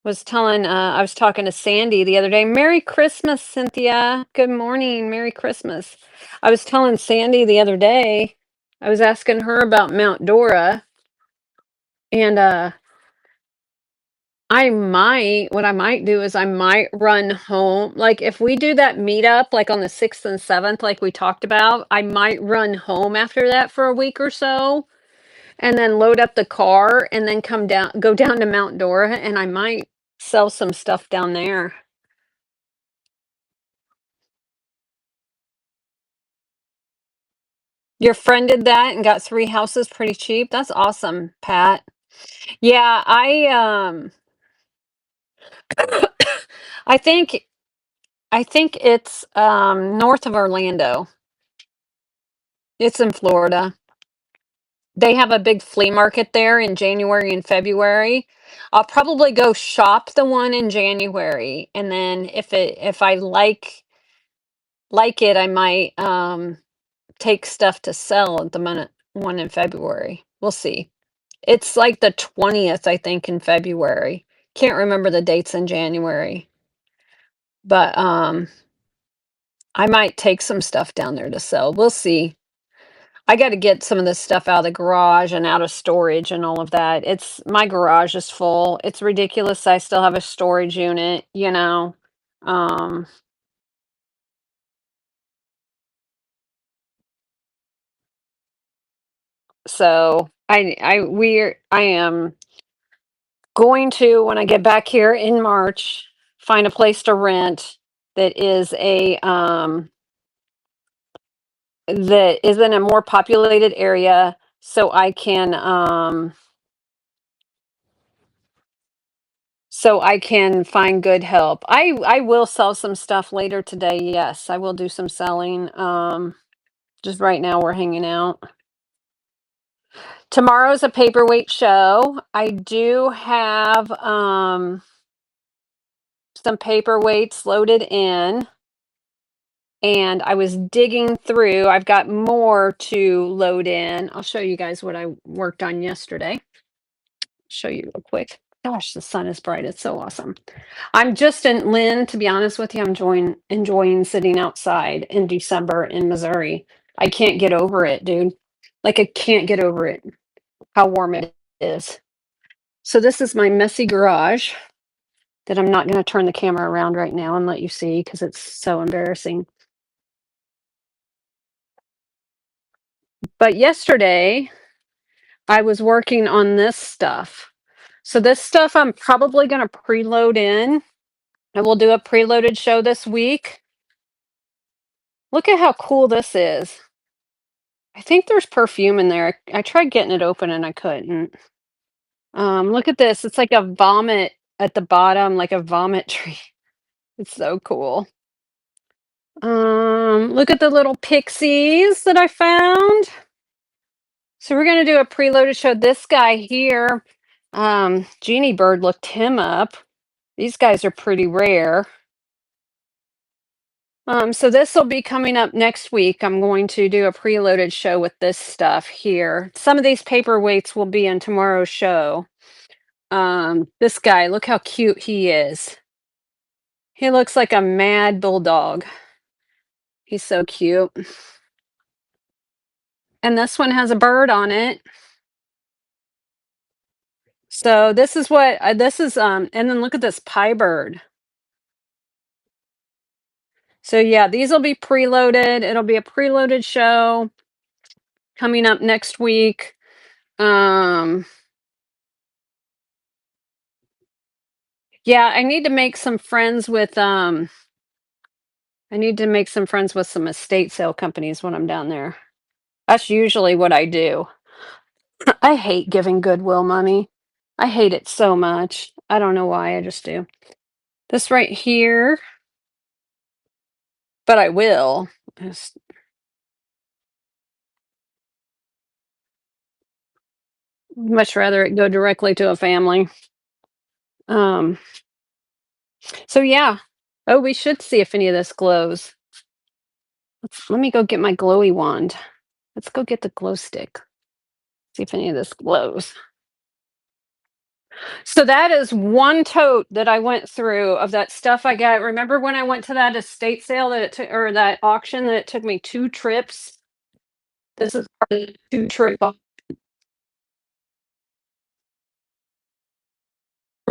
Speaker 1: was talking to Sandy the other day. Merry Christmas, Cynthia. Good morning. Merry Christmas. I was telling Sandy the other day, I was asking her about Mount Dora, and what I might do is I might run home. Like if we do that meetup like on the 6th and 7th, like we talked about, I might run home after that for a week or so and then load up the car and then go down to Mount Dora, and I might sell some stuff down there. Your friend did that and got 3 houses pretty cheap. That's awesome, Pat. Yeah, I think it's north of Orlando. It's in Florida. They have a big flea market there in January and February. I'll probably go shop the one in January, and then if I like it, I might take stuff to sell at the one in February. We'll see. It's like the 20th, I think, in February. Can't remember the dates in January, but I might take some stuff down there to sell. We'll see. I got to get some of this stuff out of the garage and out of storage and all of that. It's my garage is full. It's ridiculous. I still have a storage unit, you know. Um, so I am going to, when I get back here in March, find a place to rent that is a that is in a more populated area so I can find good help. I will sell some stuff later today. Yes, I will do some selling. Just right now we're hanging out. Tomorrow's a paperweight show. I do have some paperweights loaded in, and I was digging through. I've got more to load in. I'll show you guys what I worked on yesterday. Show you real quick. Gosh, the sun is bright. It's so awesome. I'm just in Lynn, to be honest with you, I'm enjoying sitting outside in December in Missouri. I can't get over it, dude. Like I can't get over it, how warm it is. So this is my messy garage that I'm not going to turn the camera around right now and let you see because it's so embarrassing. But yesterday I was working on this stuff. So this stuff I'm probably going to preload in. I will do a preloaded show this week. Look at how cool this is. I think there's perfume in there. I tried getting it open and I couldn't. Look at this. It's like a vomit at the bottom, like a vomit tree. It's so cool. Look at the little pixies that I found. So we're gonna do a preloaded show. This guy here, Genie Bird looked him up. These guys are pretty rare. So this will be coming up next week. I'm going to do a preloaded show with this stuff here. Some of these paperweights will be in tomorrow's show. This guy, look how cute he is. He looks like a mad bulldog. He's so cute. And this one has a bird on it. So this is what this is and then look at this pie bird. So yeah, these will be preloaded. It'll be a preloaded show coming up next week. Yeah, I need to make some friends with some estate sale companies when I'm down there. That's usually what I do. I hate giving Goodwill money. I hate it so much. I don't know why, I just do. This right here, but I will. Just much rather it go directly to a family. Um, so yeah. Oh, we should see if any of this glows. Let me go get my glowy wand. Let's go get the glow stick. See if any of this glows. So that is one tote that I went through of that stuff I got. Remember when I went to that estate sale that it took, or that auction that it took me 2 trips? This is part of the 2 trip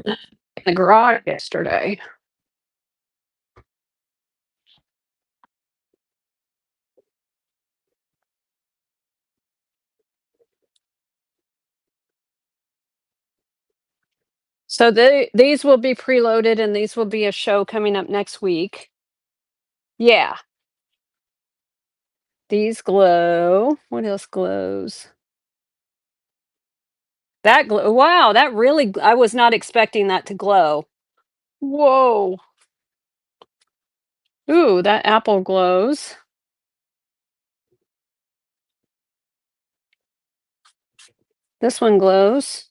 Speaker 1: in the garage yesterday. So these will be preloaded and these will be a show coming up next week. Yeah. These glow. What else glows? That glow. Wow, that really, I was not expecting that to glow. Whoa. Ooh, that apple glows. This one glows.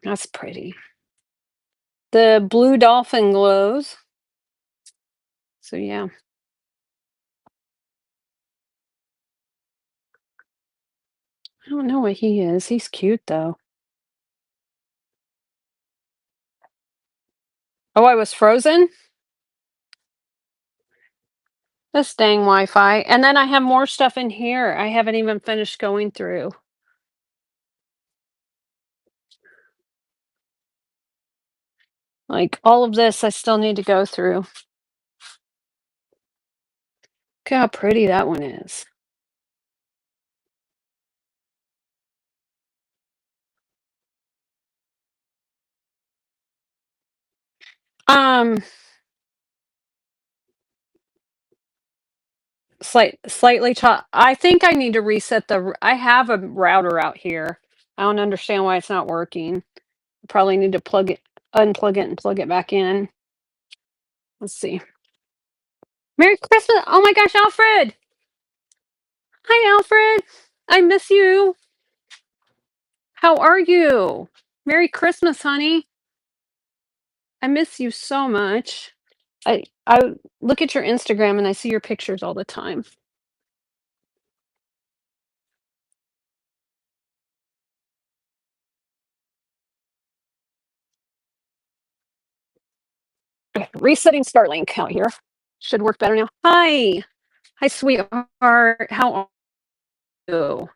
Speaker 1: That's pretty. The blue dolphin glows. So yeah. I don't know what he is. He's cute though. Oh, I was frozen? This dang Wi-Fi. And then I have more stuff in here I haven't even finished going through. Like all of this I still need to go through. Look at how pretty that one is. Um, slightly I think I need to reset I have a router out here. I don't understand why it's not working. Probably need to unplug it and plug it back in. Let's see. Merry Christmas. Oh my gosh, Alfred. Hi, Alfred. I miss you. How are you? Merry Christmas, honey. I miss you so much. I look at your Instagram and I see your pictures all the time. Okay, resetting Starlink out here. Should work better now. Hi. Hi, sweetheart. How are you?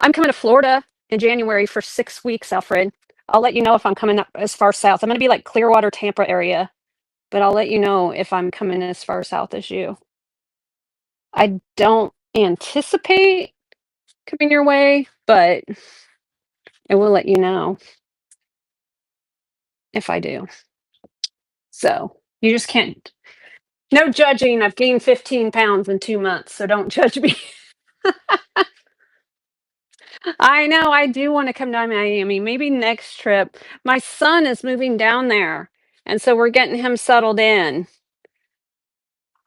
Speaker 1: I'm coming to Florida in January for 6 weeks, Alfred. I'll let you know if I'm coming up as far south. I'm going to be like Clearwater, Tampa area, but I'll let you know if I'm coming as far south as you. I don't anticipate coming your way, but I will let you know if I do. So you just can't, no judging. I've gained 15 pounds in 2 months, so don't judge me. I know I do want to come down to Miami. Maybe next trip. My son is moving down there, and so we're getting him settled in.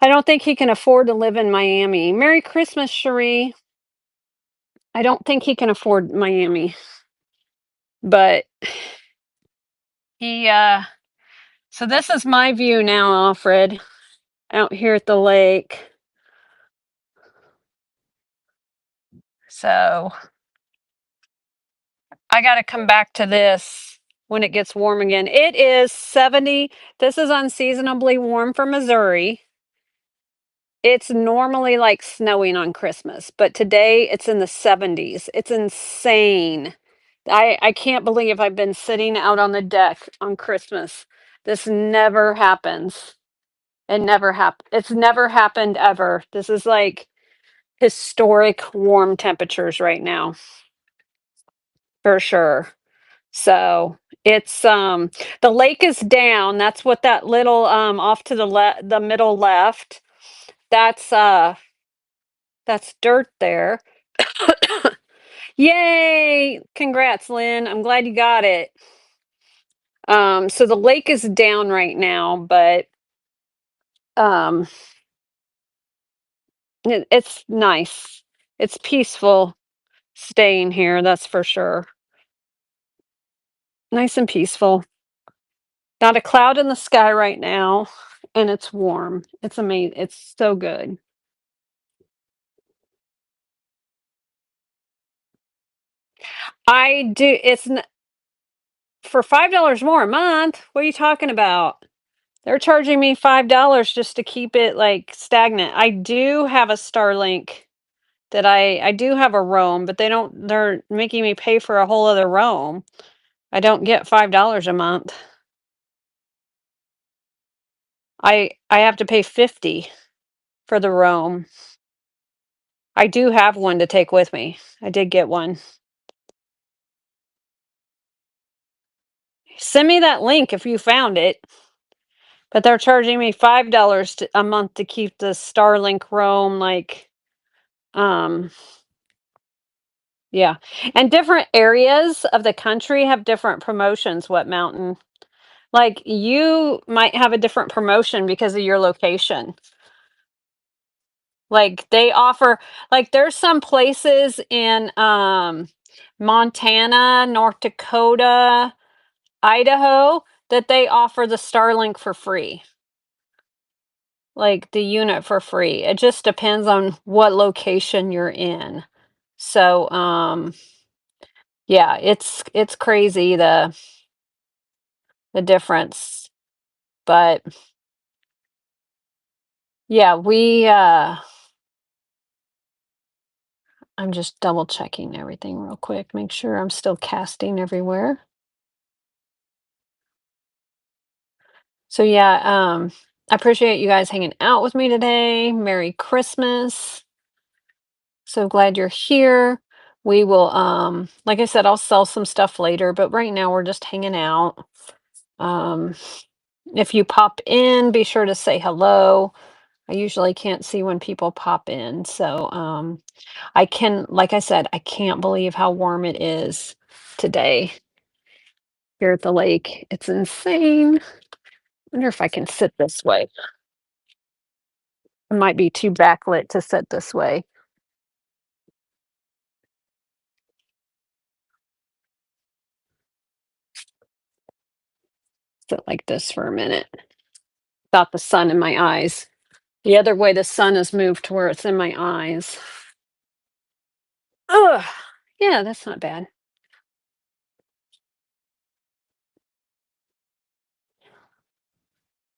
Speaker 1: I don't think he can afford to live in Miami. Merry Christmas, Cherie. I don't think he can afford Miami, but he so this is my view now, Alfred, out here at the lake. So I got to come back to this when it gets warm again. It is 70. This is unseasonably warm for Missouri. It's normally like snowing on Christmas, but today it's in the 70s. It's insane. I can't believe I've been sitting out on the deck on Christmas. This never happens. It's never happened ever. This is like historic warm temperatures right now. For sure. So, it's the lake is down. That's what that little off to the middle left. That's that's dirt there. Yay! Congrats, Lynn. I'm glad you got it. So the lake is down right now, but um, it's nice. It's peaceful staying here, that's for sure. Nice and peaceful. Not a cloud in the sky right now, and it's warm. It's amazing. It's so good. I do. For $5 more a month. What are you talking about? They're charging me $5 just to keep it like stagnant. I do have a Starlink that I do have a roam, but they're making me pay for a whole other roam. I don't get $5 a month. I have to pay 50 for the roam. I do have one to take with me. I did get one. Send me that link if you found it. But they're charging me $5 a month to keep the Starlink roam like um yeah. And different areas of the country have different promotions. What mountain? Like you might have a different promotion because of your location. Like, they offer like, there's some places in, Montana, North Dakota, Idaho, that they offer the Starlink for free, like, the unit for free. It just depends on what location you're in. So, yeah, it's crazy the difference, but yeah, I'm just double checking everything real quick, make sure I'm still casting everywhere. So yeah, I appreciate you guys hanging out with me today. Merry Christmas. So glad you're here. We will, like I said, I'll sell some stuff later, but right now we're just hanging out. Um, if you pop in, be sure to say hello. I usually can't see when people pop in. So, I can, like I said, I can't believe how warm it is today here at the lake. It's insane. Wonder if I can sit this way. It might be too backlit to sit this way. Sit like this for a minute. Without the sun in my eyes. The other way the sun is moved to where it's in my eyes. Ugh. Yeah, that's not bad.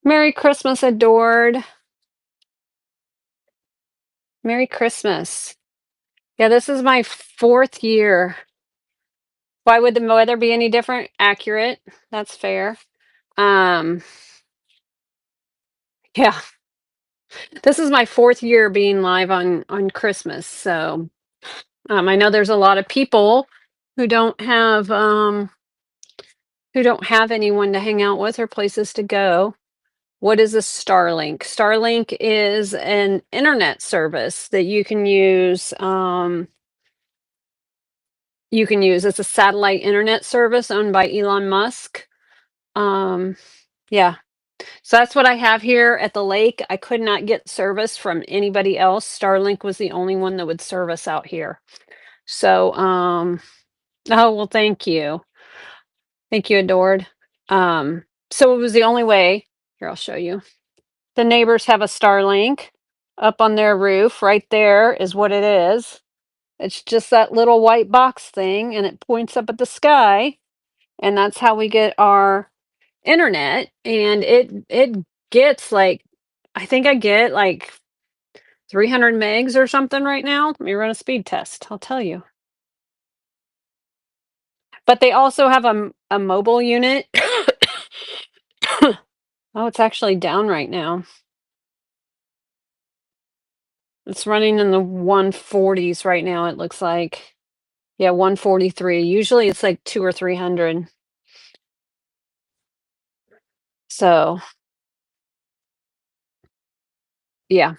Speaker 1: Merry Christmas, adored. Merry Christmas. Yeah, this is my fourth year. Why would the weather be any different? Accurate. That's fair. Um, yeah, this is my fourth year being live on Christmas. So I know there's a lot of people who don't have anyone to hang out with or places to go. What is a Starlink? Starlink is an internet service that you can use. It's a satellite internet service owned by Elon Musk. Um, yeah, so that's what I have here at the lake. I could not get service from anybody else. Starlink was the only one that would service out here. So, oh well, thank you, adored. So it was the only way. Here, I'll show you. The neighbors have a Starlink up on their roof. Right there is what it is. It's just that little white box thing, and it points up at the sky, and that's how we get our internet. And it gets like, I think I get like 300 megs or something right now. Let me run a speed test. I'll tell you. But they also have a mobile unit. Oh, it's actually down right now. It's running in the 140s right now, it looks like. Yeah, 143. Usually it's like 2 or 300. So, yeah,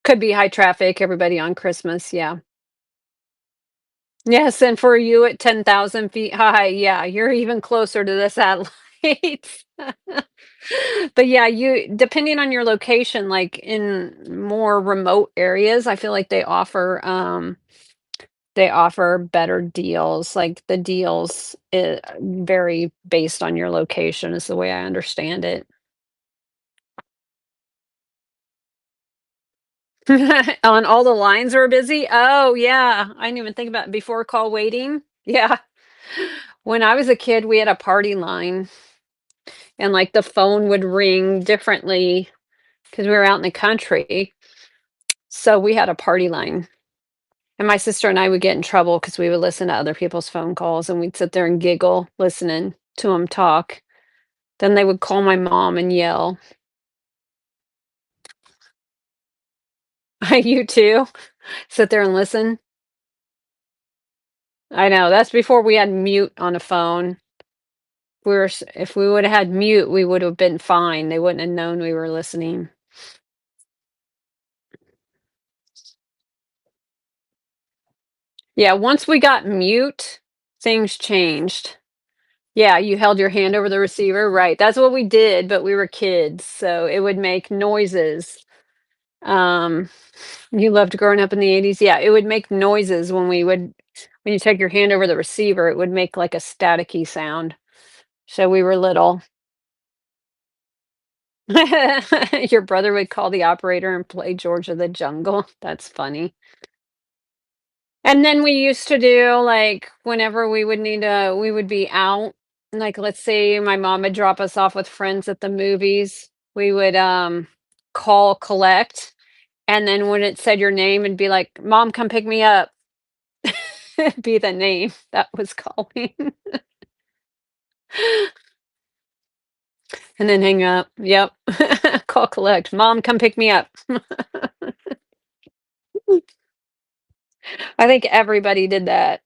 Speaker 1: could be high traffic, everybody on Christmas, yeah. Yes, and for you at 10,000 feet high, yeah, you're even closer to the satellites. But yeah, you depending on your location, like in more remote areas, I feel like they offer better deals. Like the deals vary based on your location, is the way I understand it. On all the lines are busy? Oh, yeah. I didn't even think about before call waiting. Yeah. When I was a kid, we had a party line, and like the phone would ring differently because we were out in the country. So we had a party line. And my sister and I would get in trouble because we would listen to other people's phone calls, and we'd sit there and giggle listening to them talk. Then they would call my mom and yell. You too? Sit there and listen? I know, that's before we had mute on a phone. If we would have had mute, we would have been fine. They wouldn't have known we were listening. Yeah, once we got mute, things changed. Yeah, you held your hand over the receiver, right, that's what we did, but we were kids, so it would make noises. Um, you loved growing up in the 80s? Yeah, it would make noises when you take your hand over the receiver, it would make like a staticky sound. So we were little. Your brother would call the operator and play George of the Jungle. That's funny. And then we used to do like whenever we would be out, like let's say my mom would drop us off with friends at the movies, we would call collect, and then when it said your name and be like, "Mom, come pick me up." Be the name that was calling. And then hang up. Yep. Call collect. Mom, come pick me up. I think everybody did that.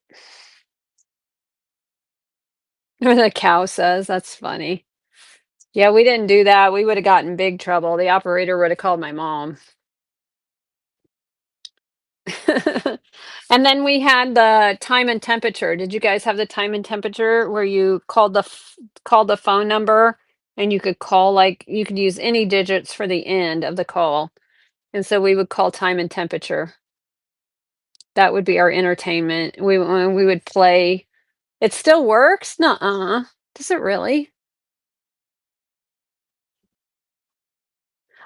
Speaker 1: Or the cow says, that's funny. Yeah, we didn't do that. We would have gotten in big trouble. The operator would have called my mom. And then we had the time and temperature. Did you guys have the time and temperature where you called the phone number and you could call like you could use any digits for the end of the call. And so we would call time and temperature. That would be our entertainment. We would play. It still works? Nuh-uh. Does it really?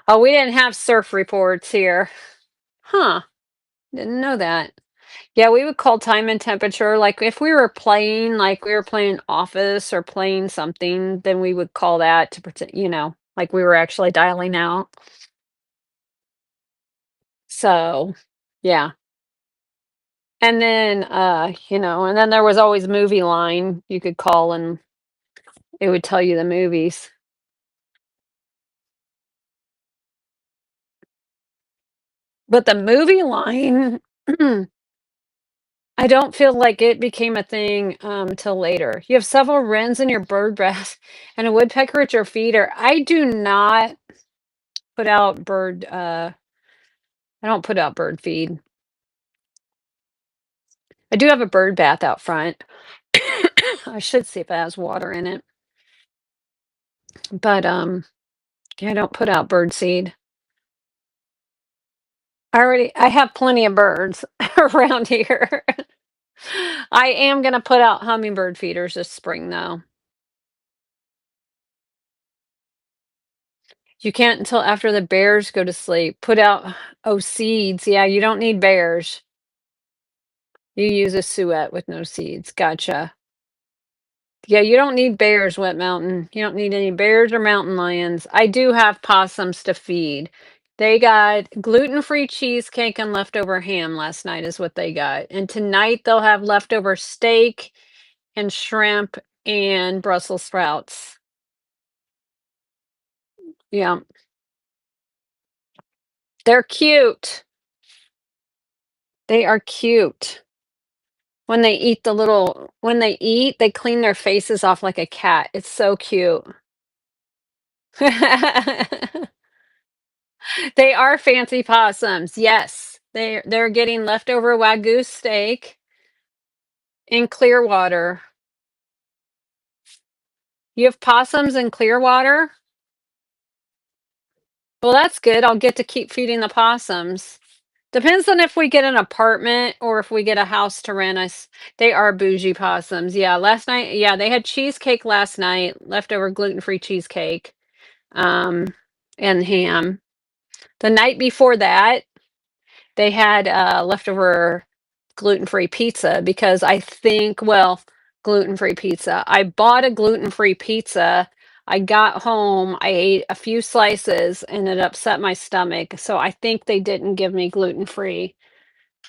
Speaker 1: Oh, we didn't have surf reports here. Huh. Didn't know that. Yeah, we would call time and temperature. Like if we were playing, like we were playing Office or playing something, then we would call that to pretend, like we were actually dialing out. So, yeah. And then and then there was always movie line you could call and it would tell you the movies. But the movie line I don't feel like it became a thing, till later. You have several wrens in your bird bath and a woodpecker at your feeder. I do not put out I don't put out bird feed. I do have a bird bath out front. I should see if it has water in it. But, yeah, I don't put out bird seed. I have plenty of birds around here. I am gonna put out hummingbird feeders this spring, though. You can't until after the bears go to sleep. Put out oh, seeds. Yeah, you don't need bears. You use a suet with no seeds. Gotcha. Yeah, you don't need bears, Wet Mountain. You don't need any bears or mountain lions. I do have possums to feed. They got gluten-free cheesecake and leftover ham last night is what they got. And tonight they'll have leftover steak and shrimp and Brussels sprouts. Yeah. They're cute. They are cute. When they eat, they clean their faces off like a cat. It's so cute. They are fancy possums. Yes. They're getting leftover Wagyu steak in Clearwater. You have possums in Clearwater? Well, that's good. I'll get to keep feeding the possums. Depends on if we get an apartment or if we get a house to rent us. They are bougie possums. Yeah, last night, yeah, they had cheesecake last night, leftover gluten-free cheesecake, um, and ham. The night before that, they had leftover gluten-free pizza because gluten-free pizza. I bought a gluten-free pizza. I got home, I ate a few slices and it upset my stomach. So I think they didn't give me gluten-free.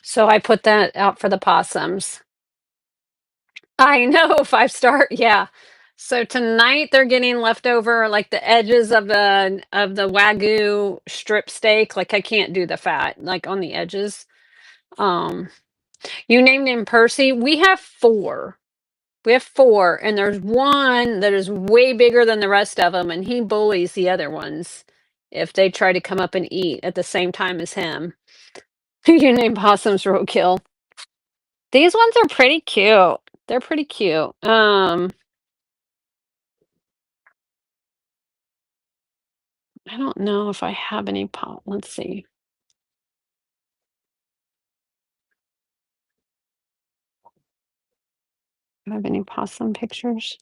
Speaker 1: So I put that out for the possums. I know, 5 star, yeah. So tonight they're getting leftover like the edges of the Wagyu strip steak. Like I can't do the fat, like on the edges. Um, you named him Percy. We have four. We have four, and there's one that is way bigger than the rest of them, and he bullies the other ones if they try to come up and eat at the same time as him. You name possums roadkill. These ones are pretty cute. They're pretty cute. I don't know if I have any let's see. Do I have any possum pictures?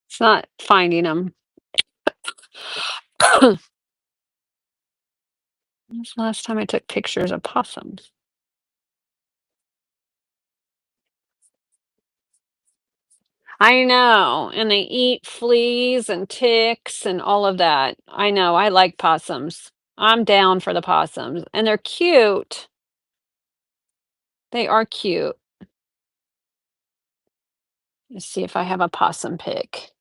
Speaker 1: It's not finding them. When's the last time I took pictures of possums? I know, and they eat fleas and ticks and all of that. I know, I like possums. I'm down for the possums, and they're cute. They are cute. Let's see if I have a possum pic.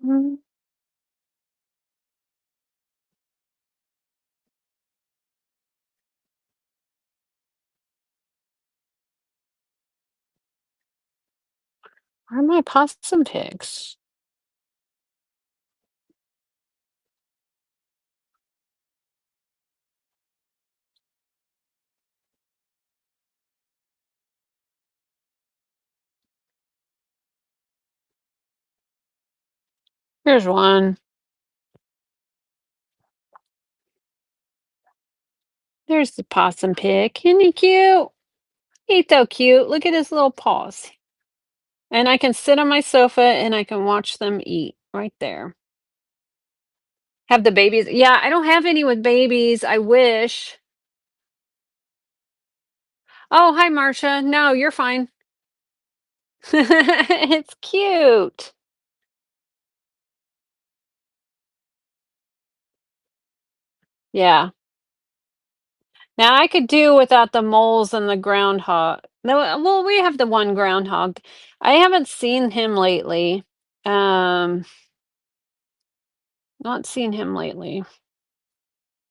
Speaker 1: Mm, where are my possum pics? Here's one. There's the possum pic. Isn't he cute? He's so cute. Look at his little paws. And I can sit on my sofa and I can watch them eat right there. Have the babies. Yeah, I don't have any with babies. I wish. Oh, hi, Marcia. No, you're fine. It's cute. Yeah. Now I could do without the moles and the groundhog. No, well, we have the one groundhog. I haven't seen him lately. Um, not seen him lately.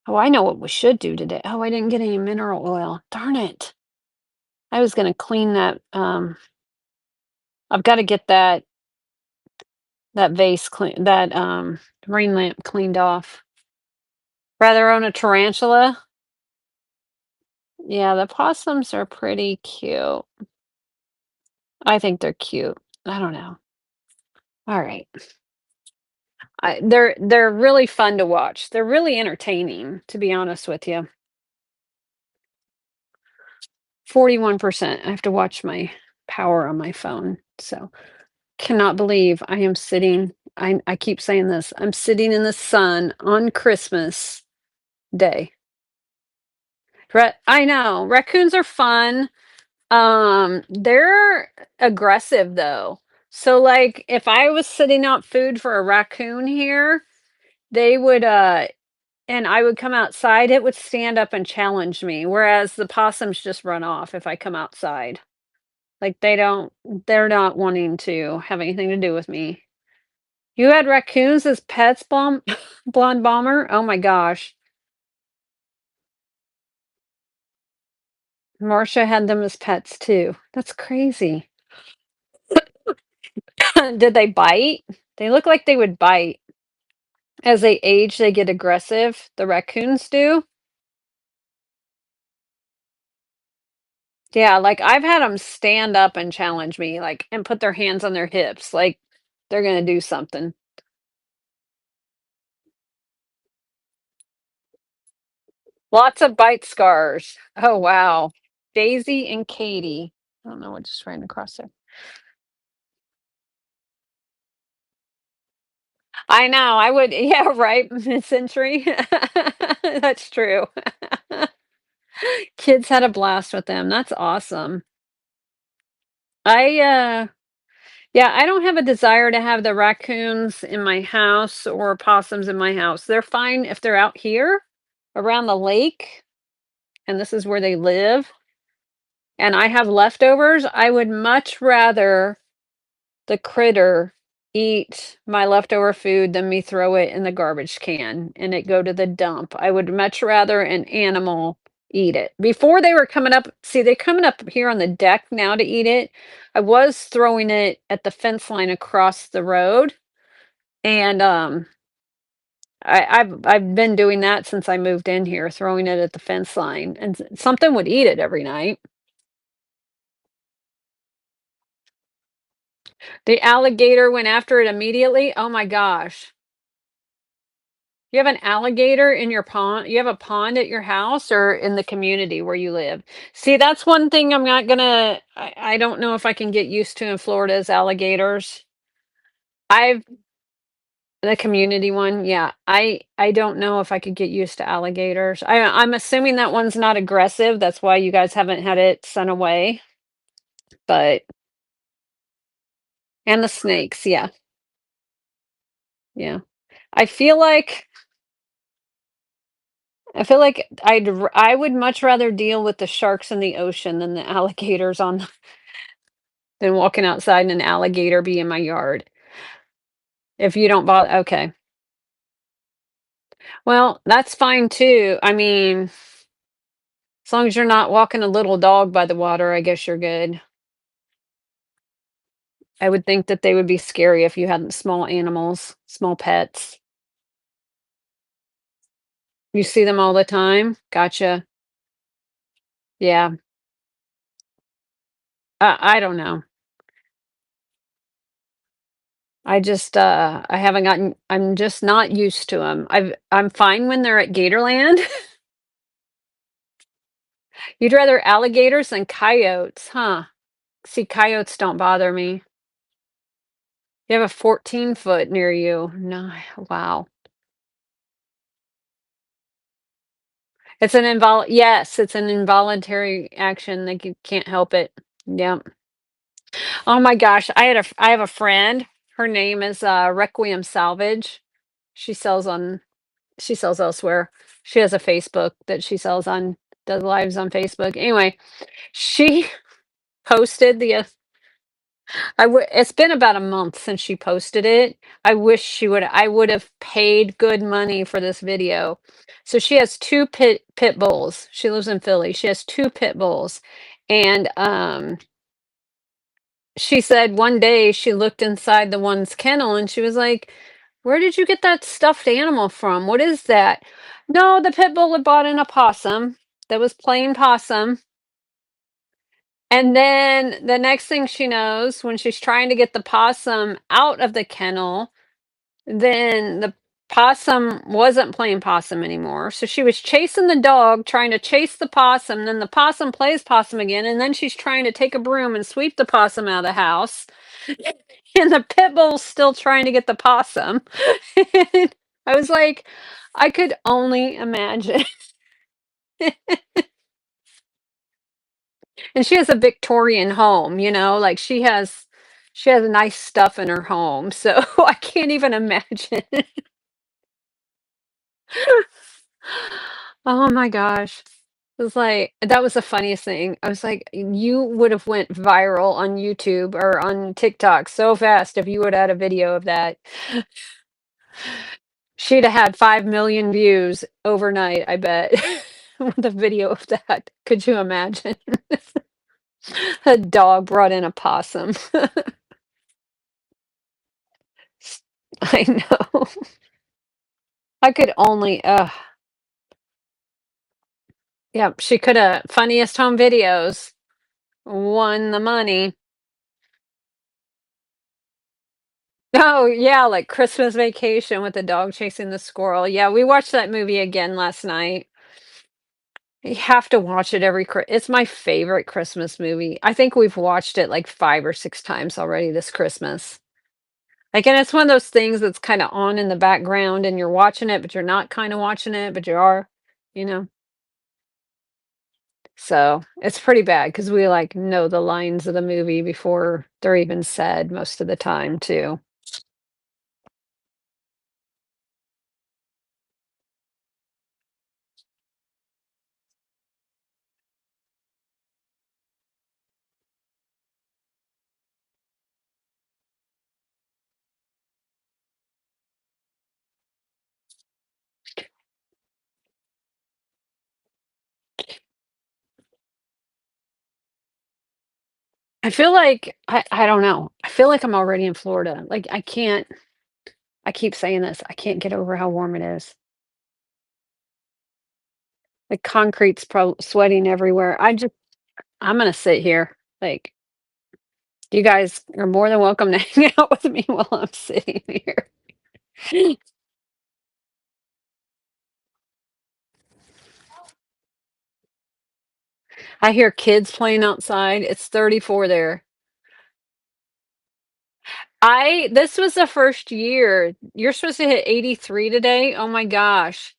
Speaker 1: Oh, I know what we should do today. Oh, I didn't get any mineral oil. Darn it. I was gonna clean that. I've got to get that vase clean, that rain lamp cleaned off. Rather own a tarantula. Yeah, the possums are pretty cute. I think they're cute. I don't know. All right. They're really fun to watch. They're really entertaining, to be honest with you. 41%. I have to watch my power on my phone. So cannot believe I am sitting. I keep saying this. I'm sitting in the sun on Christmas Day. I know. Raccoons are fun. They're aggressive though. So like if I was sitting out food for a raccoon here, they would and I would come outside, it would stand up and challenge me, whereas the possums just run off if I come outside. Like they're not wanting to have anything to do with me. You had raccoons as pets, blonde bomber? Oh my gosh. Marcia had them as pets too. That's crazy. Did they bite? They look like they would bite. As they age, they get aggressive. The raccoons do. Yeah, like I've had them stand up and challenge me, like, and put their hands on their hips, like they're gonna do something. Lots of bite scars. Oh wow. Daisy and Katie. I don't know what just ran across there. I know. I would. Yeah, right. Mid-century. That's true. Kids had a blast with them. That's awesome. I yeah, I don't have a desire to have the raccoons in my house or possums in my house. They're fine if they're out here around the lake and this is where they live and I have leftovers. I would much rather the critter eat my leftover food than me throw it in the garbage can and it go to the dump. I would much rather an animal eat it. Before they were coming up, see, they're coming up here on the deck now to eat it. I was throwing it at the fence line across the road, and I've been doing that since I moved in here, throwing it at the fence line, and something would eat it every night. The alligator went after it immediately. Oh my gosh. You have an alligator in your pond? You have a pond at your house or in the community where you live? See, that's one thing I'm not gonna I don't know if I can get used to in Florida is alligators. I've the community one, yeah. I don't know if I could get used to alligators. I'm assuming that one's not aggressive. That's why you guys haven't had it sent away. But and the snakes, yeah. Yeah. I feel like I would much rather deal with the sharks in the ocean than the alligators on than walking outside and an alligator be in my yard. If you don't bother, okay. Well, that's fine too. I mean, as long as you're not walking a little dog by the water, I guess you're good. I would think that they would be scary if you had small animals, small pets. You see them all the time? Gotcha. Yeah. I don't know. I haven't gotten I'm just not used to them. I'm fine when they're at Gatorland. You'd rather alligators than coyotes, huh? See, coyotes don't bother me. You have a 14-foot near you. No, wow. Yes, it's an involuntary action. Like you can't help it. Yep. Oh my gosh, I have a friend. Her name is Requiem Salvage. She sells on she sells elsewhere. She has a Facebook that she sells on does lives on Facebook. Anyway, she posted it's been about a month since she posted it. I would have paid good money for this video. So she has two pit bulls. She lives in Philly. She has two pit bulls. And she said one day she looked inside the one's kennel and she was like, "Where did you get that stuffed animal from? What is that?" No, the pit bull had bought an opossum that was playing possum. And then the next thing she knows, when she's trying to get the possum out of the kennel, then the possum wasn't playing possum anymore. So she was chasing the dog, trying to chase the possum. Then the possum plays possum again. And then she's trying to take a broom and sweep the possum out of the house. And the pit bull's still trying to get the possum. And I was like, I could only imagine. And she has a Victorian home, like she has nice stuff in her home, so I can't even imagine. Oh my gosh. It was like that was the funniest thing. I was like, you would have went viral on YouTube or on TikTok so fast if you would have had a video of that. She'd have had 5 million views overnight, I bet, with a video of that. Could you imagine? A dog brought in a possum. I know. I could only yep, she coulda funniest home videos, won the money. Oh, yeah, like Christmas Vacation with the dog chasing the squirrel. Yeah, we watched that movie again last night. You have to watch it it's my favorite Christmas movie. I think we've watched it like 5 or 6 times already this Christmas. Like, and it's one of those things that's kinda on in the background and you're watching it, but you're not kinda watching it, but you are, you know? So, it's pretty bad because we, like, know the lines of the movie before they're even said most of the time too. I feel like I don't know. I feel like I'm already in Florida. Like, I keep saying this, I can't get over how warm it is. The concrete's sweating everywhere. I'm gonna sit here. Like, you guys are more than welcome to hang out with me while I'm sitting here. I hear kids playing outside. It's 34 there. I this was the first year. You're supposed to hit 83 today. Oh my gosh.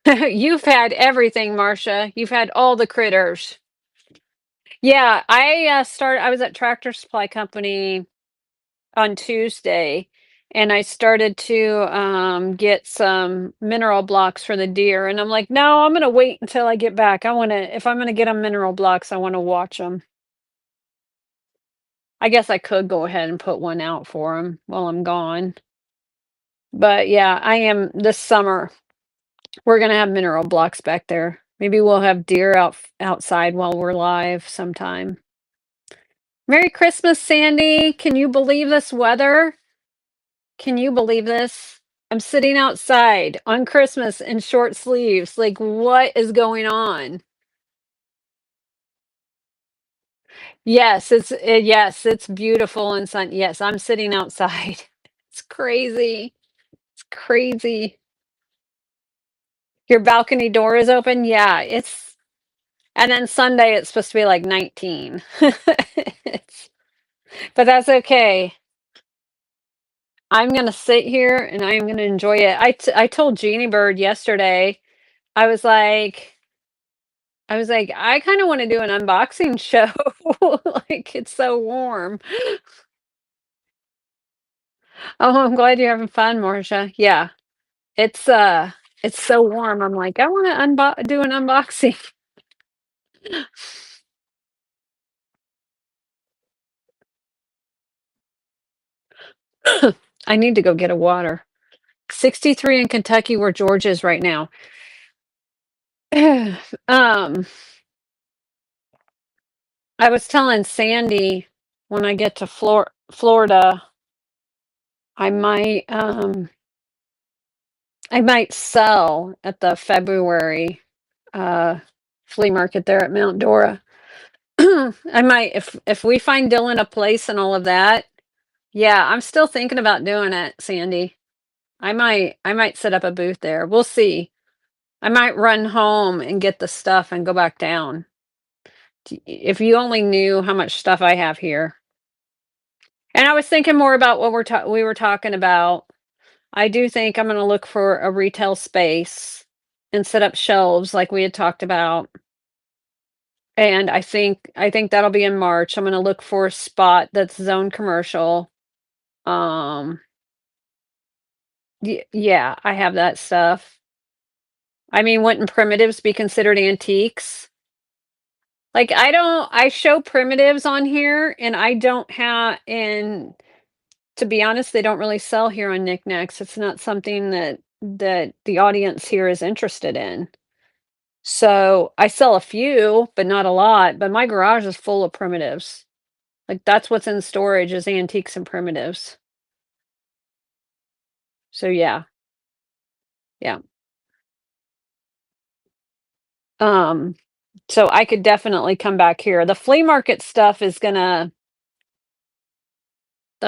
Speaker 1: You've had everything, Marcia. You've had all the critters. Yeah, I was at Tractor Supply Company on Tuesday, and I started to get some mineral blocks for the deer, and I'm like, no, I'm gonna wait until I get back. If I'm gonna get them mineral blocks, I want to watch them. I guess I could go ahead and put one out for them while I'm gone. But yeah, I am this summer. We're gonna have mineral blocks back there. Maybe we'll have deer outside while we're live sometime. Merry Christmas, Sandy. Can you believe this weather? Can you believe this? I'm sitting outside on Christmas in short sleeves. Like, what is going on? Yes, it's beautiful and sun. Yes, I'm sitting outside. It's crazy. It's crazy. Your balcony door is open? Yeah, it's and then Sunday it's supposed to be like 19. It's, but that's okay. I'm gonna sit here and I am gonna enjoy it. I told Jeannie Bird yesterday, I was like, I kind of want to do an unboxing show. Like it's so warm. Oh, I'm glad you're having fun, Marcia. Yeah, it's it's so warm. I'm like, I want to do an unboxing. I need to go get a water. 63 in Kentucky, where George is right now. um, I was telling Sandy when I get to Florida, I might sell at the February uh flea market there at Mount Dora. I might if we find Dylan a place and all of that. Yeah, I'm still thinking about doing it, Sandy. I might set up a booth there. We'll see. I might run home and get the stuff and go back down. If you only knew how much stuff I have here. And I was thinking more about what we were talking about. I do think I'm going to look for a retail space and set up shelves like we had talked about. And I think that'll be in March. I'm going to look for a spot that's zone commercial. Um yeah, I have that stuff. I mean, wouldn't primitives be considered antiques? Like I show primitives on here and I don't have and to be honest, they don't really sell here on Knickknacks. It's not something that the audience here is interested in. So I sell a few, but not a lot. But my garage is full of primitives. Like that's what's in storage is antiques and primitives. So yeah, yeah. Um, so I could definitely come back here. The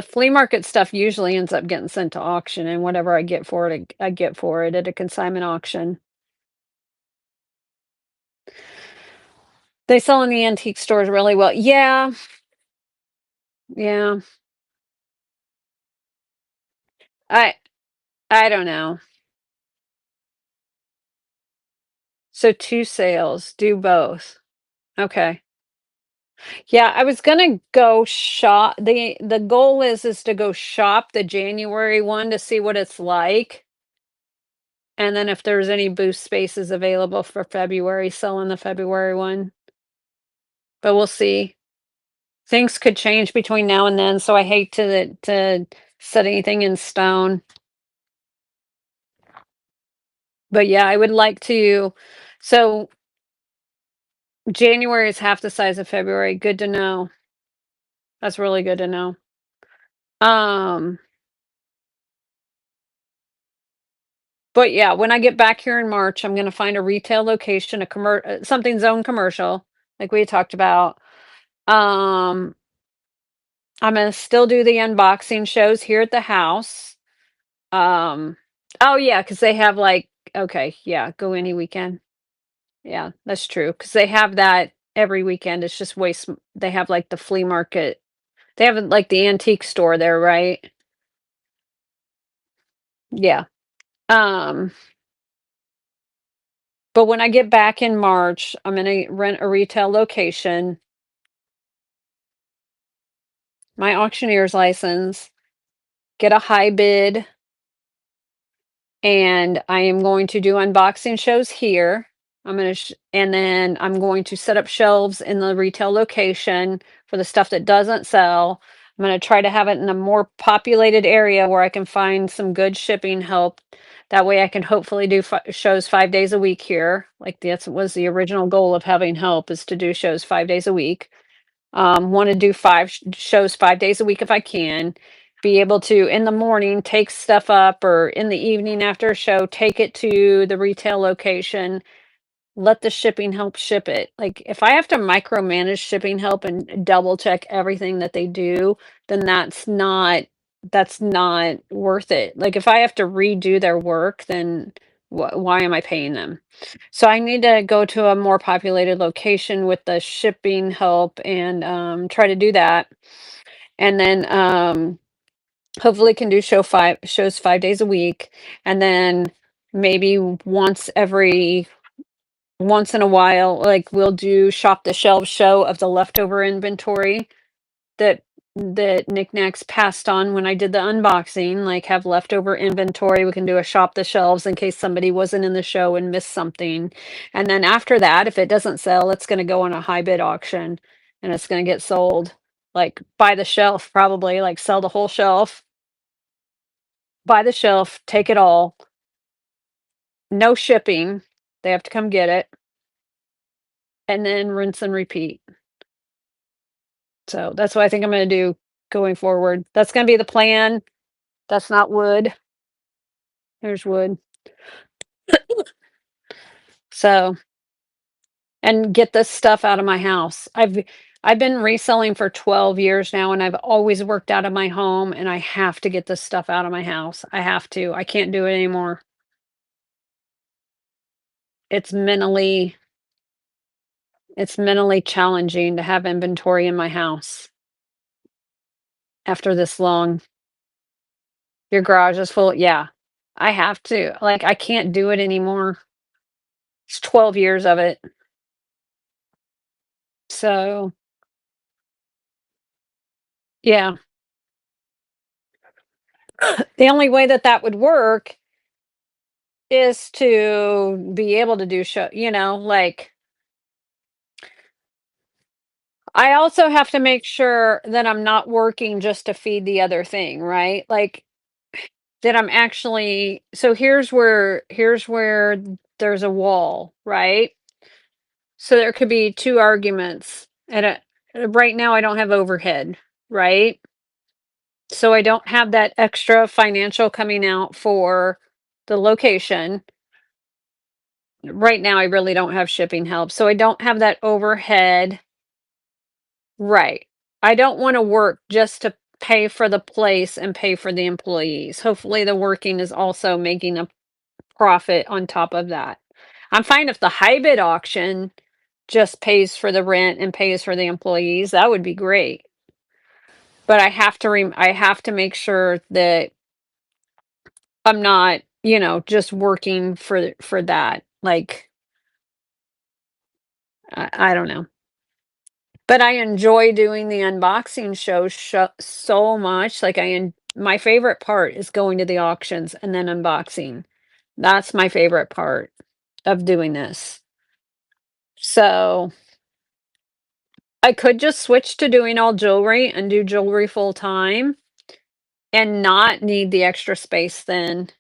Speaker 1: flea market stuff usually ends up getting sent to auction, and whatever I get for it, I get for it at a consignment auction. They sell in the antique stores really well. Yeah, yeah. I I don't know. So 2 sales, do both. Okay. Yeah, I was gonna go shop the goal is to go shop the January one to see what it's like, and then if there's any booth spaces available for February, sell in the February one, but we'll see. Things could change between now and then, so I hate to set anything in stone. But yeah, I would like to so January is half the size of February, good to know. That's really good to know. Um, but yeah, when I get back here in March, I'm gonna find a retail location, something zone commercial, like we talked about. Um, I'm gonna still do the unboxing shows here at the house. Um, oh yeah, because they have like, okay, yeah, go any weekend. Yeah, that's true. Because they have that every weekend. It's just they have like the flea market. They have like the antique store there, right? Yeah. Um, but when I get back in March, I'm gonna rent a retail location, my auctioneer's license, get a high bid, and I am going to do unboxing shows here. And then I'm going to set up shelves in the retail location for the stuff that doesn't sell. I'm going to try to have it in a more populated area where I can find some good shipping help. That way I can hopefully do shows 5 days a week here. Like that was the original goal of having help, is to do shows 5 days a week. Want to do shows 5 days a week if I can. Be able to in the morning take stuff up, or in the evening after a show, take it to the retail location, let the shipping help ship it. Like if I have to micromanage shipping help and double check everything that they do, then that's not worth it. Like if I have to redo their work, then why am I paying them? So I need to go to a more populated location with the shipping help, and try to do that. And then hopefully can do shows 5 days a week. And then maybe once in a while, like we'll do shop the shelves show of the leftover inventory that knickknacks passed on when I did the unboxing, like have leftover inventory. We can do a shop the shelves in case somebody wasn't in the show and missed something. And then after that, if it doesn't sell, it's going to go on a high bid auction, and it's going to get sold like by the shelf, probably like sell the whole shelf, buy the shelf, take it all, no shipping. They have to come get it, and then rinse and repeat. So that's what I think I'm going to do going forward. That's going to be the plan. That's not wood. There's wood. So, and get this stuff out of my house. I've been reselling for 12 years now, and I've always worked out of my home, and I have to get this stuff out of my house. I have to. I can't do it anymore. It's mentally it's mentally challenging to have inventory in my house after this long. Your garage is full. Yeah. I have to. Like I can't do it anymore. It's 12 years of it. So, yeah. The only way that that would work is to be able to do like I also have to make sure that I'm not working just to feed the other thing, right? Like that I'm actually, so here's where there's a wall, right? So there could be two arguments. Right now I don't have overhead, right? So I don't have that extra financial coming out for the location. Right now I really don't have shipping help. So I don't have that overhead. Right. I don't wanna work just to pay for the place and pay for the employees. Hopefully, the working is also making a profit on top of that. I'm fine if the hybrid auction just pays for the rent and pays for the employees, that would be great. But I have to make sure that I'm not, just working for that. Like, I don't know. But I enjoy doing the unboxing shows so much. Like my favorite part is going to the auctions and then unboxing. That's my favorite part of doing this. So I could just switch to doing all jewelry and do jewelry full time and not need the extra space then,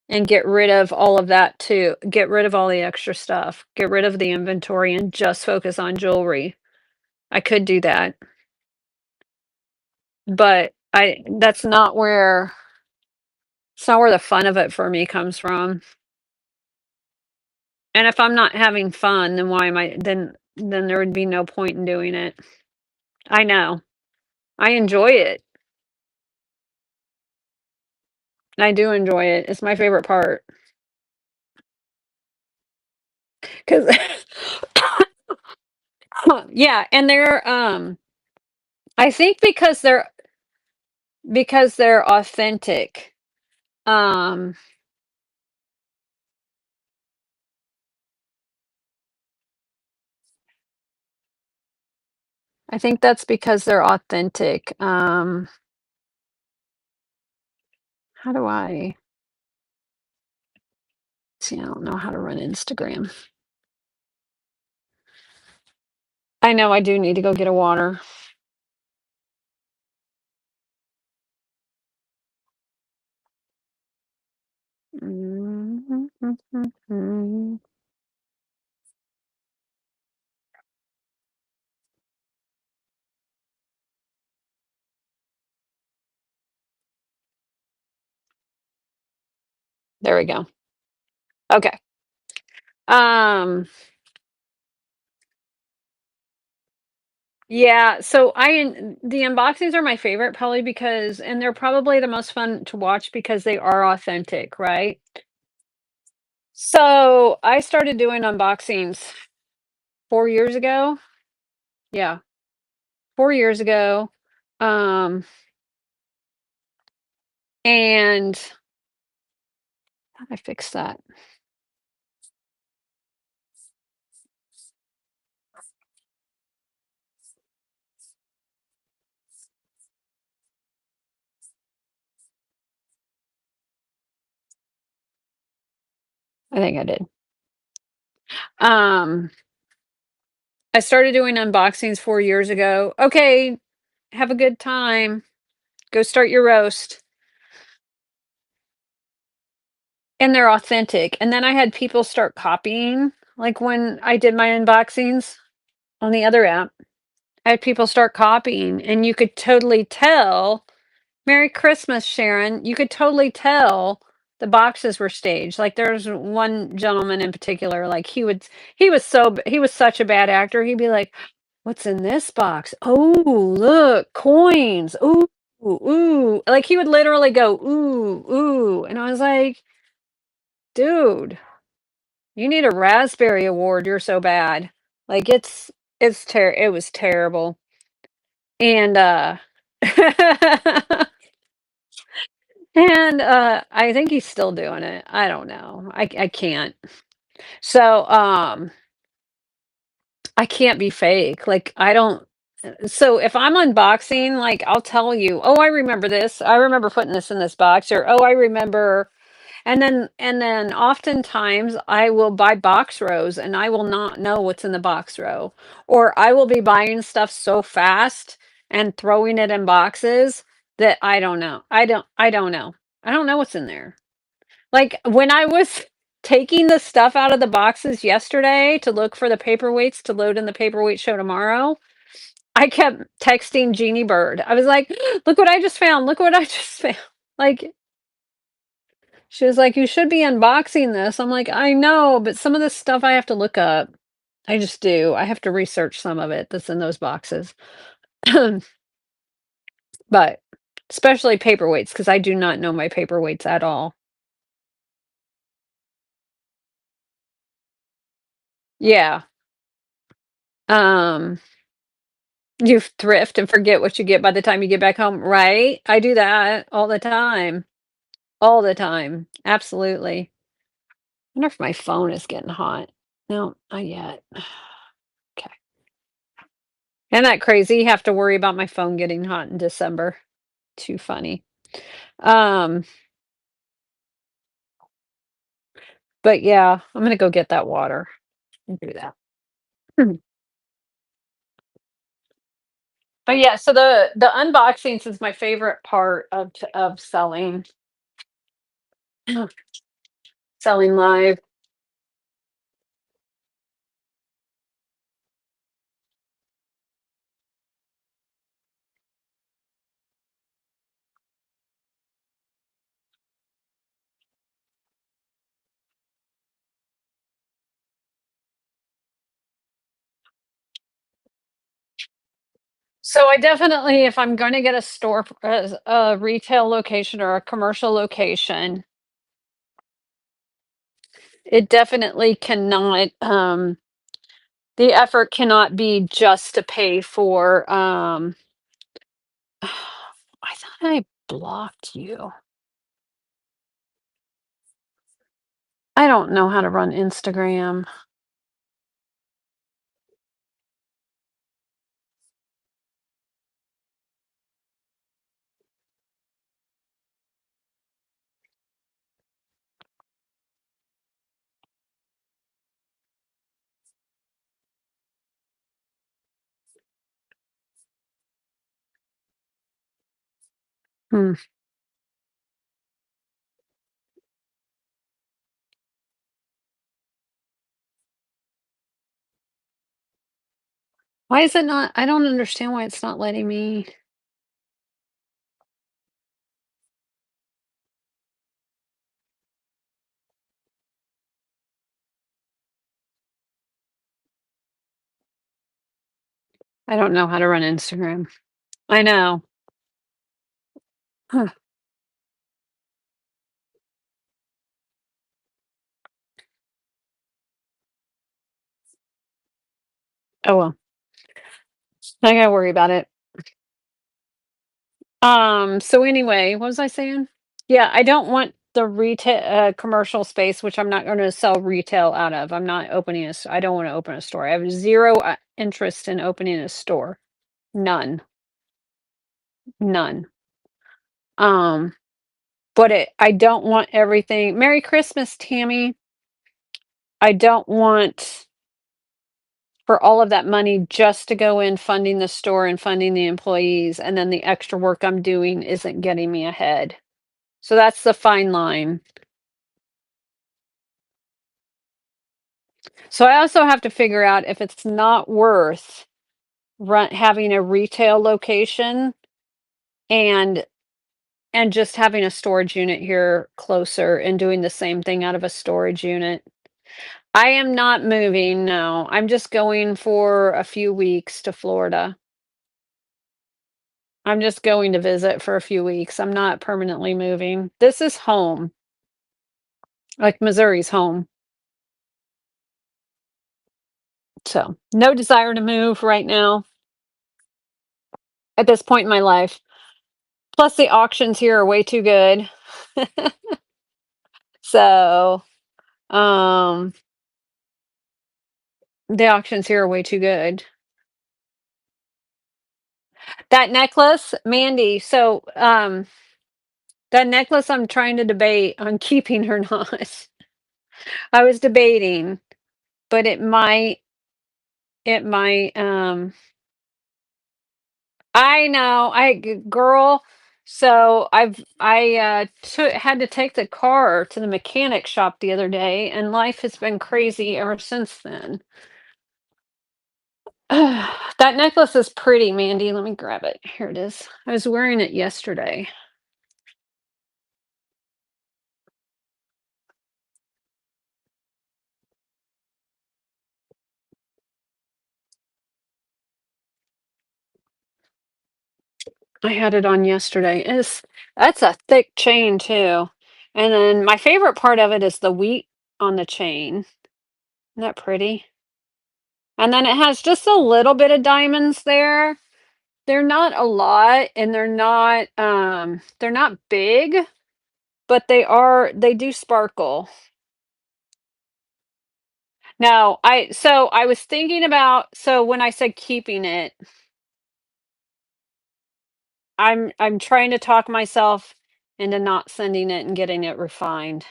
Speaker 1: and get rid of all of that too. Get rid of all the extra stuff. Get rid of the inventory and just focus on jewelry. I could do that. But I that's not where it's not where the fun of it for me comes from. And if I'm not having fun, then why am I then there would be no point in doing it. I know. I enjoy it. I do enjoy it. It's my favorite part. 'Cause yeah, and I think because they're authentic. Um, I think that's because they're authentic. How do I see? I don't know how to run Instagram. I know I do need to go get a water. There we go. Okay. Um, yeah, so the unboxings are my favorite probably because and they're probably the most fun to watch because they are authentic, right? So, I started doing unboxings 4 years ago. Yeah, 4 years ago. Um, and how did I fix that? I think I did. Um, I started doing unboxings 4 years ago. Okay, have a good time. Go start your roast. And they're authentic. And then I had people start copying, like when I did my unboxings on the other app, I had people start copying, and you could totally tell. Merry Christmas, Sharon. You could totally tell the boxes were staged. Like there's one gentleman in particular, like he was such a bad actor. He'd be like, "What's in this box? Oh, look, coins. Ooh, ooh." Like he would literally go, "Ooh, ooh." And I was like, "Dude, you need a raspberry award. You're so bad." Like it was terrible. And and, I think he's still doing it. I don't know. I can't. So, I can't be fake. Like, I don't so if I'm unboxing, like, I'll tell you, "Oh, I remember this. I remember putting this in this box," or, "Oh, I remember." And then oftentimes I will buy box rows and I will not know what's in the box row. Or I will be buying stuff so fast and throwing it in boxes that I don't know. I don't know. I don't know what's in there. Like, when I was taking the stuff out of the boxes yesterday to look for the paperweights to load in the paperweight show tomorrow, I kept texting Jeannie Bird. I was like, "Look what I just found. Look what I just found." Like, she was like, "You should be unboxing this." I'm like, "I know, but some of this stuff I have to look up." I just do. I have to research some of it that's in those boxes. But especially paperweights, because I do not know my paperweights at all. Yeah. Um You thrift and forget what you get by the time you get back home, right? I do that all the time. All the time. Absolutely. Wonder if my phone is getting hot. No, not yet. Okay. Isn't that crazy? You have to worry about my phone getting hot in December. Too funny. Um, but yeah, I'm gonna go get that water and do that. But yeah, so the unboxings is my favorite part of selling live. So I definitely, if I'm going to get a store, a retail location or a commercial location, it definitely cannot. The effort cannot be just to pay for. I thought I blocked you. I don't know how to run Instagram. Hmm. Why is it not? I don't understand why it's not letting me. I don't know how to run Instagram. I know. Huh. Oh well, I gotta worry about it. So anyway, what was I saying? Yeah, I don't want the retail commercial space, which I'm not going to sell retail out of. I'm not opening I don't want to open a store. I have zero interest in opening a store. None. None. Um, but I don't want everything. Merry Christmas, Tammy. I don't want for all of that money just to go in funding the store and funding the employees, and then the extra work I'm doing isn't getting me ahead. So that's the fine line. So I also have to figure out if it's not worth having a retail location and just having a storage unit here closer and doing the same thing out of a storage unit. I am not moving, no. I'm just going for a few weeks to Florida. I'm just going to visit for a few weeks. I'm not permanently moving. This is home. Like Missouri's home. So, no desire to move right now at this point in my life. Plus, the auctions here are way too good. So, um, the auctions here are way too good. That necklace, Mandy, so, that necklace I'm trying to debate on keeping or not. I was debating, but it might, I know, girl, so had to take the car to the mechanic shop the other day, and life has been crazy ever since then. That necklace is pretty, Mandy. Let me grab it. Here it is. I was wearing it yesterday. I had it on yesterday. That's a thick chain too. And then my favorite part of it is the wheat on the chain. Isn't that pretty? And then it has just a little bit of diamonds there. They're not a lot and they're not big, but they do sparkle. Now, I was thinking about so when I said keeping it, I'm trying to talk myself into not sending it and getting it refined.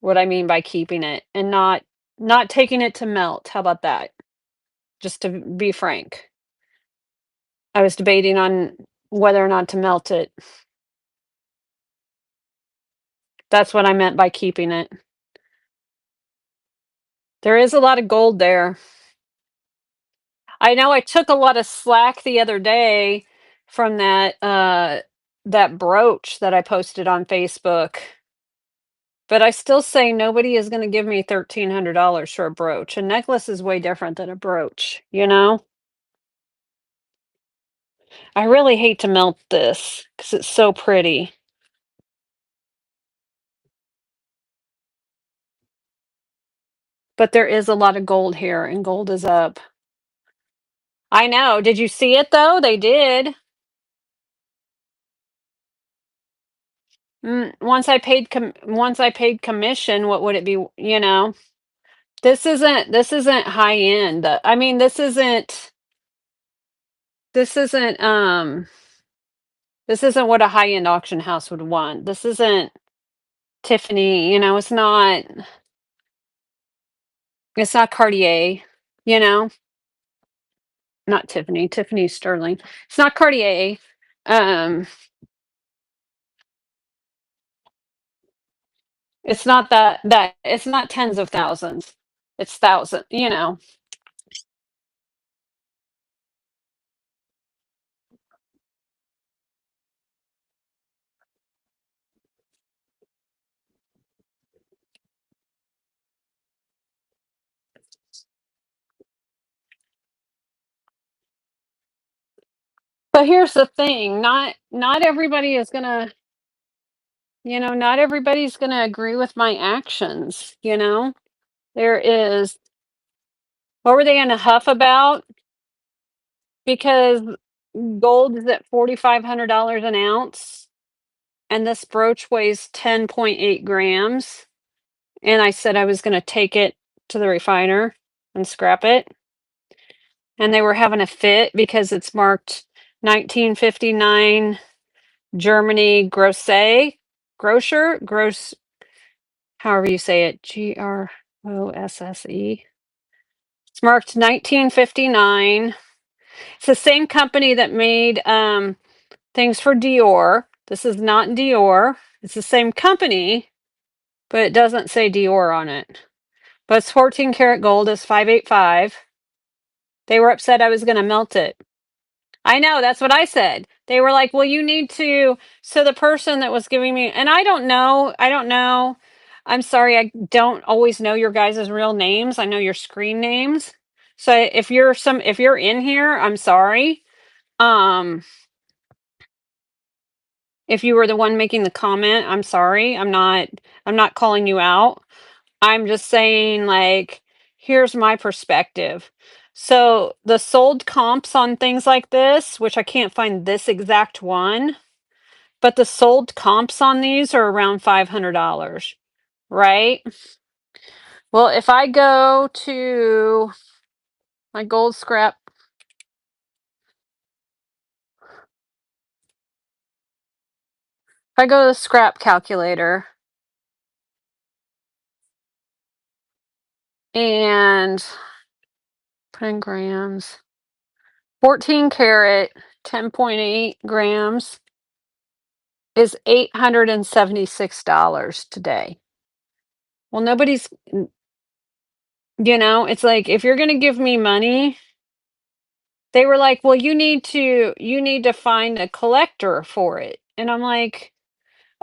Speaker 1: What I mean by keeping it and not taking it to melt. How about that? Just to be frank. I was debating on whether or not to melt it. That's what I meant by keeping it. There is a lot of gold there. I know I took a lot of slack the other day from that brooch that I posted on Facebook. But I still say nobody is gonna give me $1,300 for a brooch. A necklace is way different than a brooch, you know? I really hate to melt this because it's so pretty. But there is a lot of gold here, and gold is up. I know. Did you see it though? They did. Once I paid commission, what would it be? You know, this isn't high end. I mean, this isn't what a high end auction house would want. This isn't Tiffany. You know, it's not Cartier. You know, not Tiffany. Tiffany Sterling. It's not Cartier. Um, it's not that it's not tens of thousands. It's thousand, you know. But here's the thing, not everybody is gonna, not everybody's gonna agree with my actions, you know? There is what were they in a huff about? Because gold is at $4,500 an ounce, and this brooch weighs 10.8 grams. And I said I was gonna take it to the refiner and scrap it. And they were having a fit because it's marked 1959 Germany gross, however you say it, Grosse. It's marked 1959. It's the same company that made things for Dior. This is not Dior. It's the same company, but it doesn't say Dior on it. But it's 14 karat gold, is 585. They were upset I was going to melt it. I know, that's what I said. They were like, "Well, you need to." So the person that was giving me, and I don't know. I'm sorry, I don't always know your guys' real names. I know your screen names. So if you're in here, I'm sorry. Um, if you were the one making the comment, I'm sorry. I'm not calling you out. I'm just saying, like, here's my perspective. So the sold comps on things like this, which I can't find this exact one, but the sold comps on these are around $500, right? Well, if I go to my gold scrap, if I go to the scrap calculator and put in grams, 14 karat, 10.8 grams is $876 today. Well, it's like, if you're going to give me money, they were like, "Well, you need to find a collector for it." And I'm like,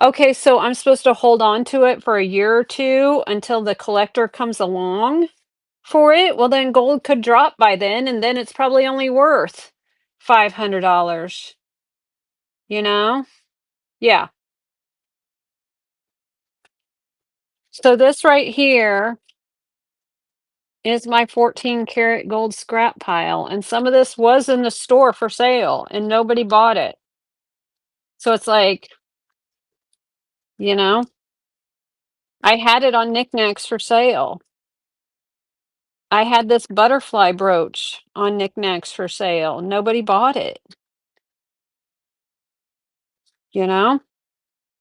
Speaker 1: "Okay, so I'm supposed to hold on to it for a year or two until the collector comes along for it? Well, then gold could drop by then, and then it's probably only worth $500, you know?" Yeah. So this right here is my 14 karat gold scrap pile, and some of this was in the store for sale and nobody bought it. So it's like, you know, I had it on knickknacks for sale. I had this butterfly brooch on knickknacks for sale. Nobody bought it, you know?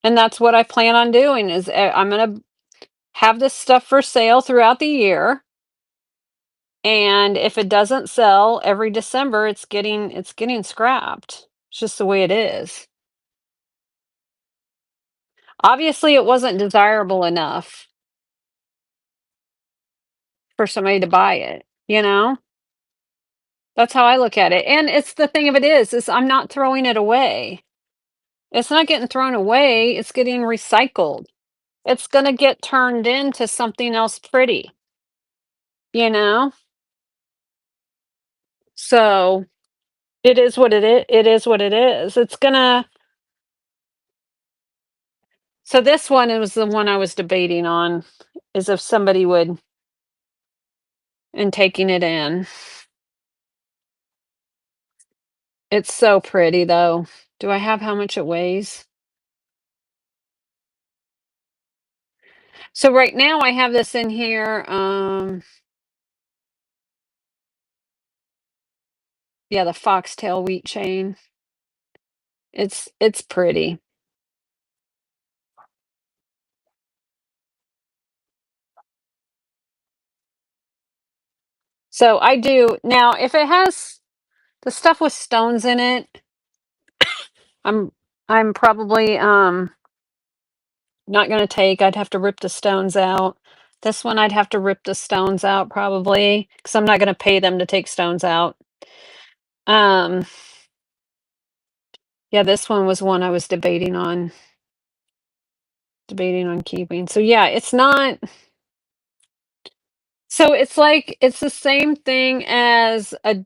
Speaker 1: And that's what I plan on doing is I'm going to have this stuff for sale throughout the year. And if it doesn't sell every December, it's getting scrapped. It's just the way it is. Obviously, it wasn't desirable enough for somebody to buy it, you know? That's how I look at it. And it's the thing of it is I'm not throwing it away. It's not getting thrown away, it's getting recycled. It's gonna get turned into something else pretty, you know? So, It is what it is what it is. It's gonna so this one, it was the one I was debating on, is if somebody would and taking it in. It's so pretty though. Do I have how much it weighs? So right now I have this in here, yeah, the foxtail wheat chain. It's pretty. So I do now if it has the stuff with stones in it, I'm I'm probably not gonna take. I'd have to rip the stones out. This one I'd have to rip the stones out probably because I'm not gonna pay them to take stones out. Um yeah, this one was one I was debating on keeping. So yeah, it's not so it's like it's the same thing as a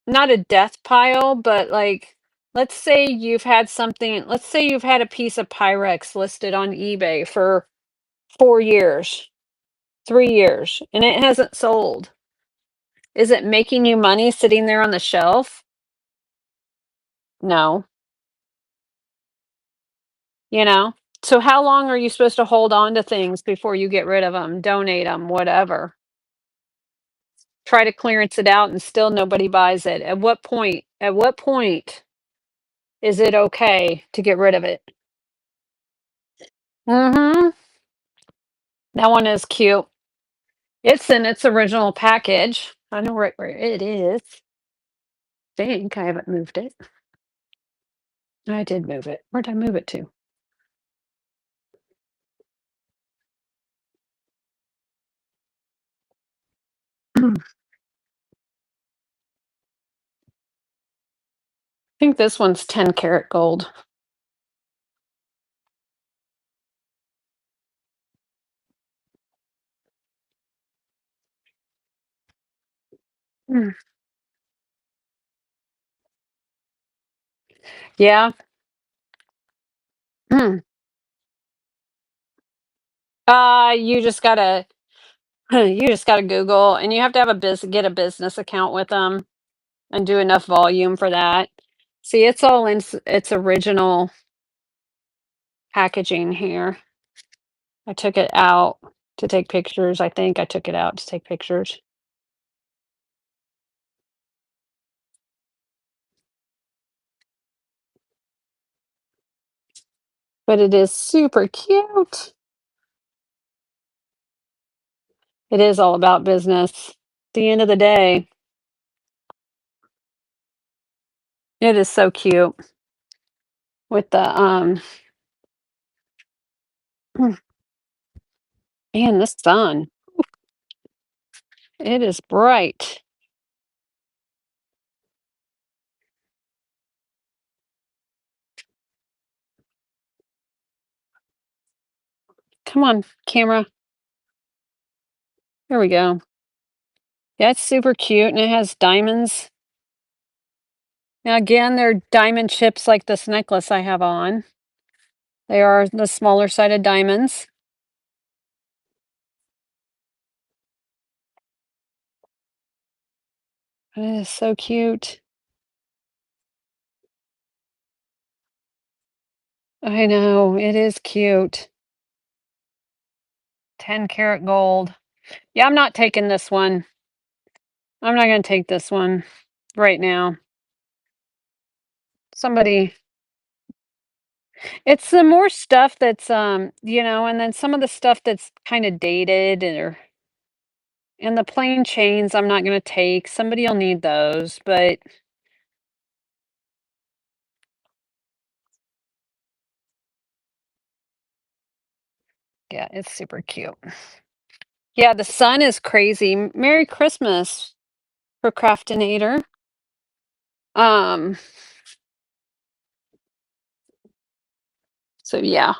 Speaker 1: not a death pile, but like let's say you've had a piece of Pyrex listed on eBay for 4 years, 3 years, and it hasn't sold. Is it making you money sitting there on the shelf? No, you know? So how long are you supposed to hold on to things before you get rid of them, donate them, whatever? Try to clearance it out and still nobody buys it. At what point is it okay to get rid of it? Mhm. That one is cute. It's in its original package. I know right where it is. Think I haven't moved it. I did move it. Where'd I move it to? I think this one's 10 karat gold. Mm. Yeah. Mm. You just gotta you just gotta Google, and you have to have get a business account with them and do enough volume for that. See, it's all in its original packaging here. I took it out to take pictures. I think I took it out to take pictures. But it is super cute. It is all about business. At the end of the day, it is so cute with the and the sun. It is bright. Come on, camera. There we go. Yeah, it's super cute and it has diamonds. Now again, they're diamond chips like this necklace I have on. They are the smaller sided diamonds. It is so cute. I know, it is cute. 10 karat gold. Yeah, I'm not taking this one. I'm not going to take this one right now. Somebody it's the more stuff that's and then some of the stuff that's kind of dated and the plain chains I'm not going to take. Somebody'll need those, but yeah, it's super cute. Yeah, the sun is crazy. Merry Christmas, procrastinator. Um, so yeah,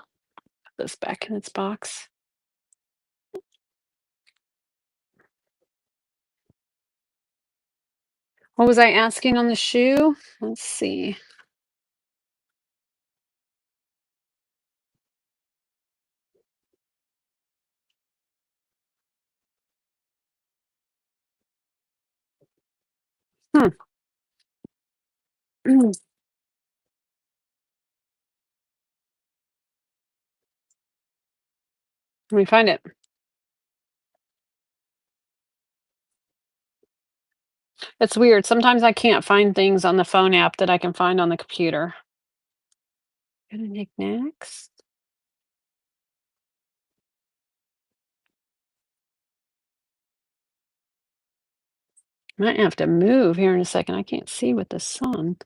Speaker 1: put this back in its box. What was I asking on the shoe? Let's see. Hmm. Let me find it. It's weird. Sometimes I can't find things on the phone app that I can find on the computer. Go to knickknacks. Might have to move here in a second. I can't see with the sun.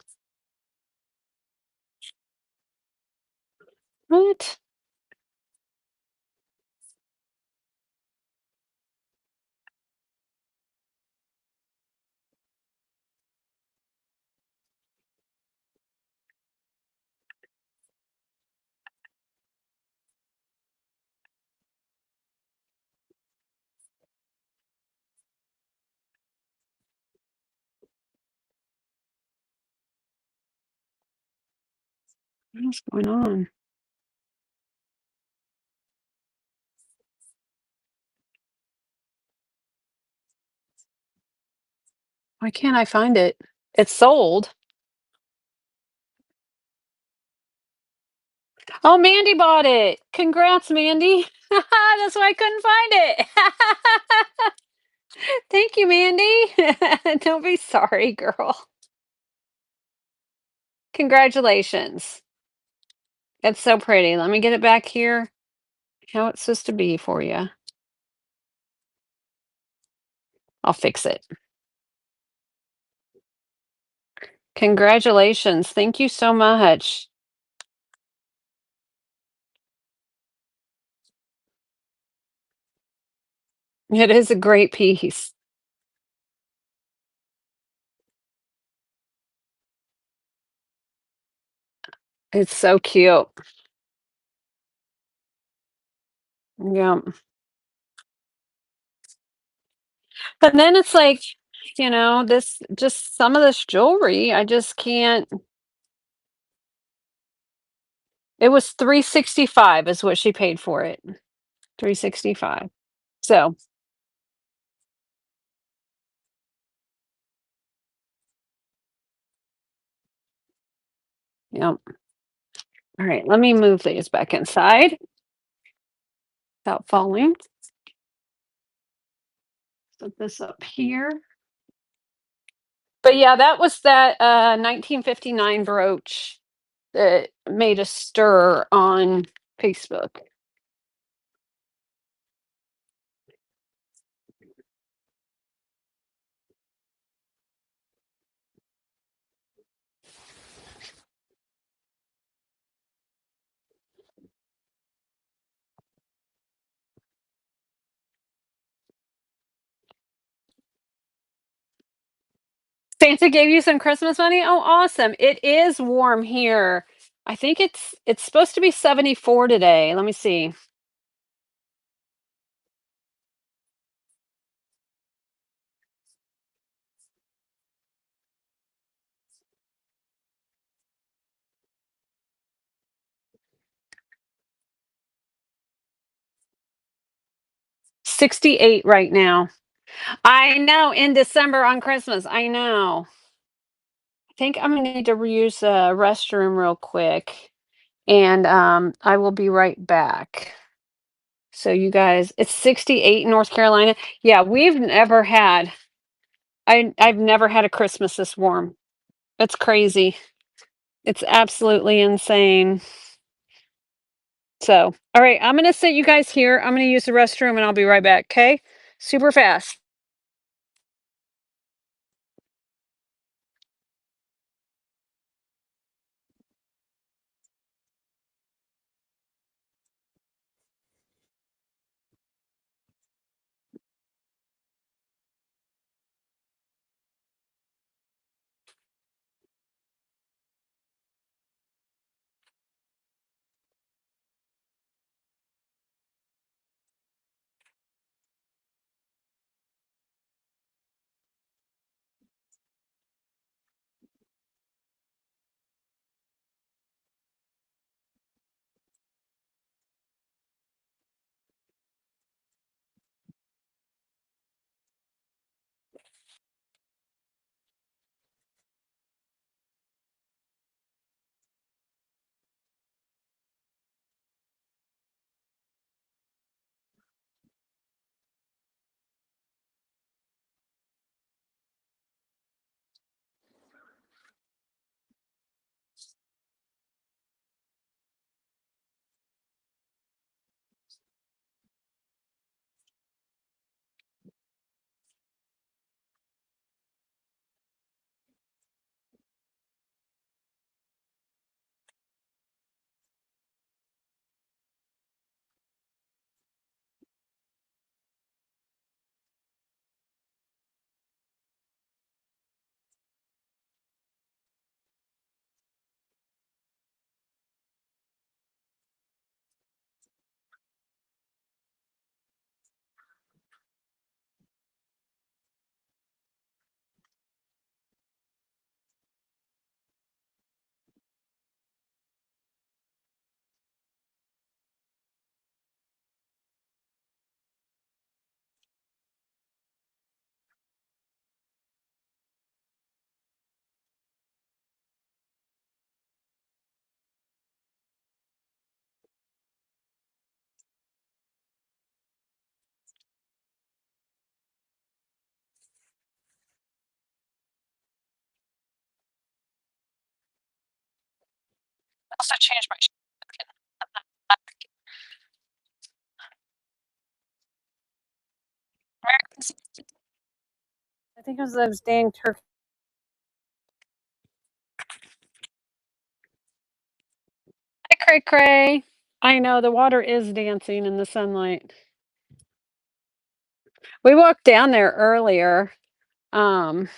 Speaker 1: What? What's going on? Why can't I find it? It's sold. Oh, Mandy bought it. Congrats, Mandy. That's why I couldn't find it. Thank you, Mandy. Don't be sorry, girl. Congratulations. It's so pretty. Let me get it back here. How it's supposed to be for you. I'll fix it. Congratulations. Thank you so much. It is a great piece. It's so cute. Yeah. And then it's like, this just some of this jewelry, I just can't. It was 365 is what she paid for it. 365. So, yeah. All right, let me move these back inside without falling. Put this up here. But yeah, that was that 1959 brooch that made a stir on Facebook. Santa gave you some Christmas money? Oh, awesome. It is warm here. I think it's supposed to be 74 today. Let me see. 68 right now. I know, in December on Christmas. I know. I think I'm gonna need to reuse the restroom real quick, and I will be right back. So you guys, it's 68 in North Carolina. Yeah, I've never had a Christmas this warm. It's crazy. It's absolutely insane. So, all right, I'm gonna sit you guys here. I'm gonna use the restroom and I'll be right back. Okay, super fast. Also changed my I think it was those dang turkey. Hi, Cray Cray. I know the water is dancing in the sunlight. We walked down there earlier. Um,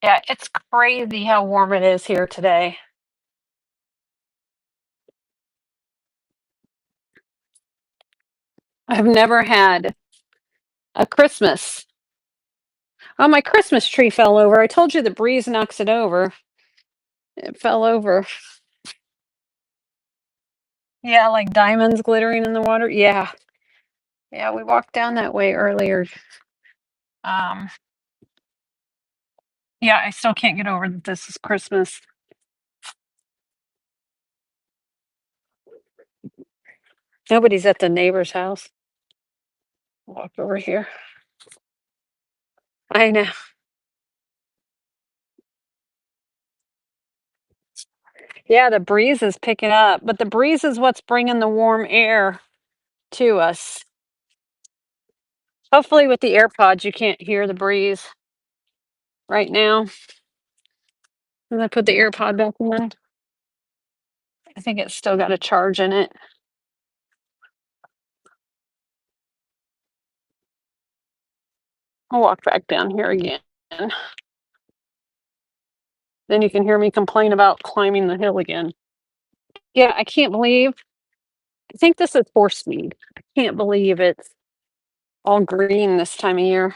Speaker 1: yeah, it's crazy how warm it is here today. I've never had a Christmas. Oh, my Christmas tree fell over. I told you the breeze knocks it over. It fell over. Yeah, like diamonds glittering in the water. Yeah. Yeah, we walked down that way earlier. Um, yeah, I still can't get over that this is Christmas. Nobody's at the neighbor's house. Walk over here. I know. Yeah, the breeze is picking up, but the breeze is what's bringing the warm air to us. Hopefully, with the AirPods, you can't hear the breeze right now. And I put the AirPod back in. I think it's still got a charge in it. I'll walk back down here again. Then you can hear me complain about climbing the hill again. Yeah, I can't believe. I think this is horseweed. I can't believe it's all green this time of year.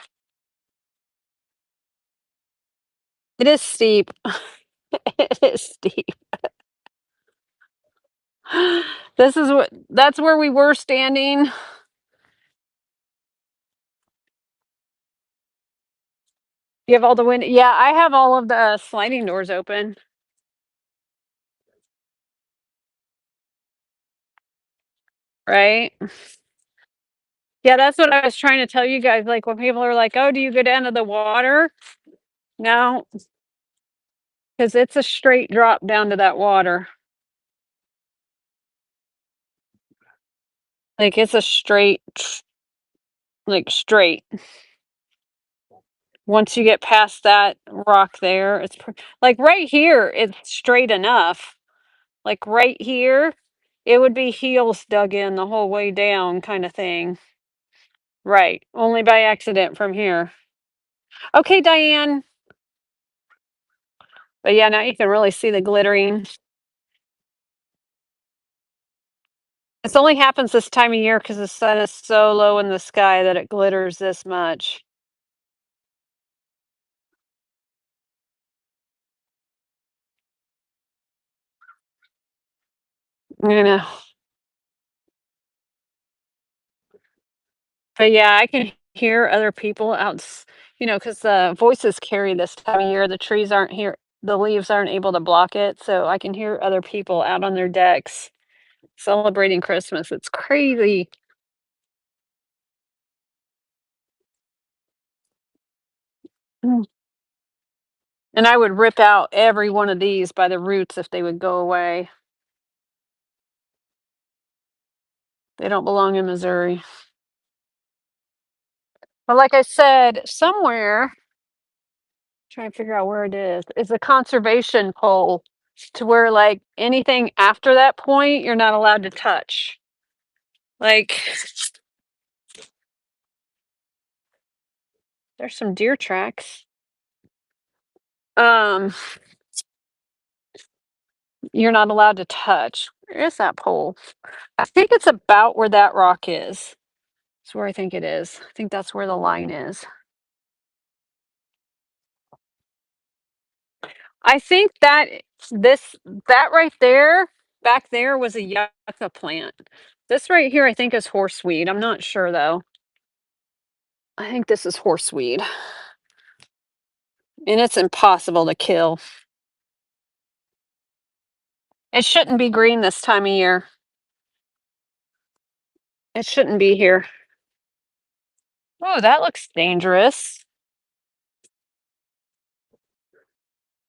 Speaker 1: It is steep. It is steep. This is what that's where we were standing. You have all the wind. Yeah, I have all of the sliding doors open. Right? Yeah, that's what I was trying to tell you guys. Like when people are like, "Oh, do you go down to the water?" No, because it's a straight drop down to that water. Like it's a straight, like straight. Once you get past that rock there, like right here, it's straight enough. Like right here, it would be heels dug in the whole way down, kind of thing. Right. Only by accident from here. Okay, Diane. But yeah, now you can really see the glittering. This only happens this time of year because the sun is so low in the sky that it glitters this much. You know. But yeah, I can hear other people out, because the voices carry this time of year. The trees aren't here, the leaves aren't able to block it. So I can hear other people out on their decks celebrating Christmas. It's crazy. Mm. And I would rip out every one of these by the roots if they would go away. They don't belong in Missouri. But like I said, somewhere, trying to figure out where it is a conservation pole to where like anything after that point you're not allowed to touch. Like there's some deer tracks. Um, you're not allowed to touch. Where is that pole? I think it's about where that rock is. That's where I think it is. I think that's where the line is. I think this that right there, back there was a yucca plant. This right here, I think is horseweed. I'm not sure though. I think this is horseweed. And it's impossible to kill. It shouldn't be green this time of year. It shouldn't be here. Oh, that looks dangerous.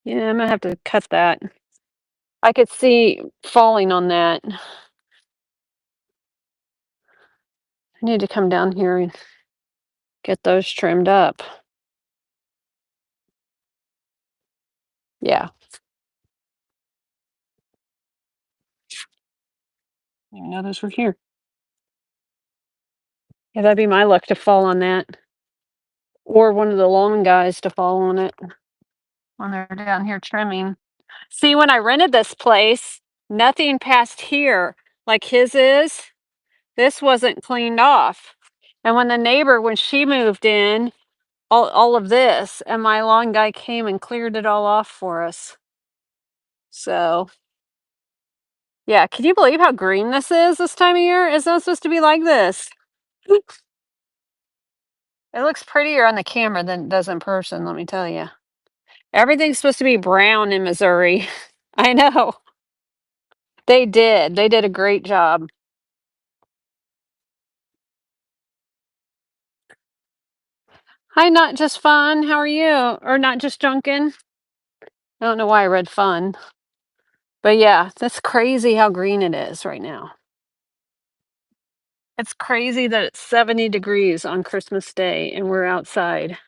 Speaker 1: Yeah, I'm gonna have to cut that. I could see falling on that. I need to come down here and get those trimmed up. Yeah. I didn't know those were here. Yeah, that'd be my luck to fall on that. Or one of the lawn guys to fall on it when they're down here trimming. See, when I rented this place, nothing past here like his is. This wasn't cleaned off. And when the neighbor, when she moved in, all of this, and my lawn guy came and cleared it all off for us. So, yeah, can you believe how green this is this time of year? It's not supposed to be like this. It looks prettier on the camera than it does in person, let me tell you. Everything's supposed to be brown in Missouri. I know. They did. They did a great job. Hi, not just fun. How are you? Or not just Junkin? I don't know why I read fun. But yeah, that's crazy how green it is right now. It's crazy that it's 70 degrees on Christmas Day and we're outside.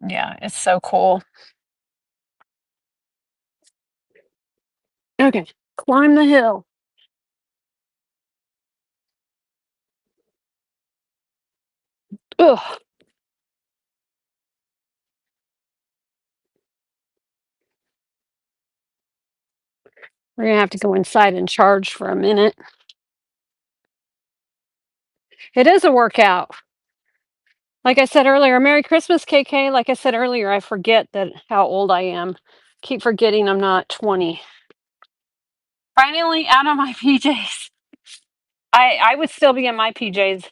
Speaker 1: Yeah, it's so cool. Okay, climb the hill. Ugh. We're gonna have to go inside and charge for a minute. It is a workout. Like I said earlier, Merry Christmas, KK. Like I said earlier, I forget that how old I am. Keep forgetting I'm not 20. Finally out of my PJs. I would still be in my PJs.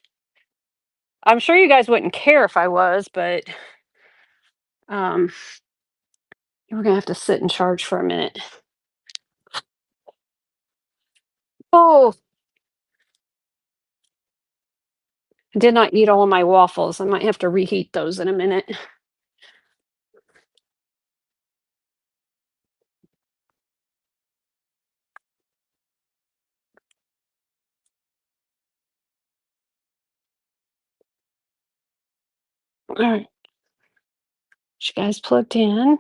Speaker 1: I'm sure you guys wouldn't care if I was, but um we're gonna have to sit and charge for a minute. Oh, I did not eat all of my waffles. I might have to reheat those in a minute. All right. You guys plugged in.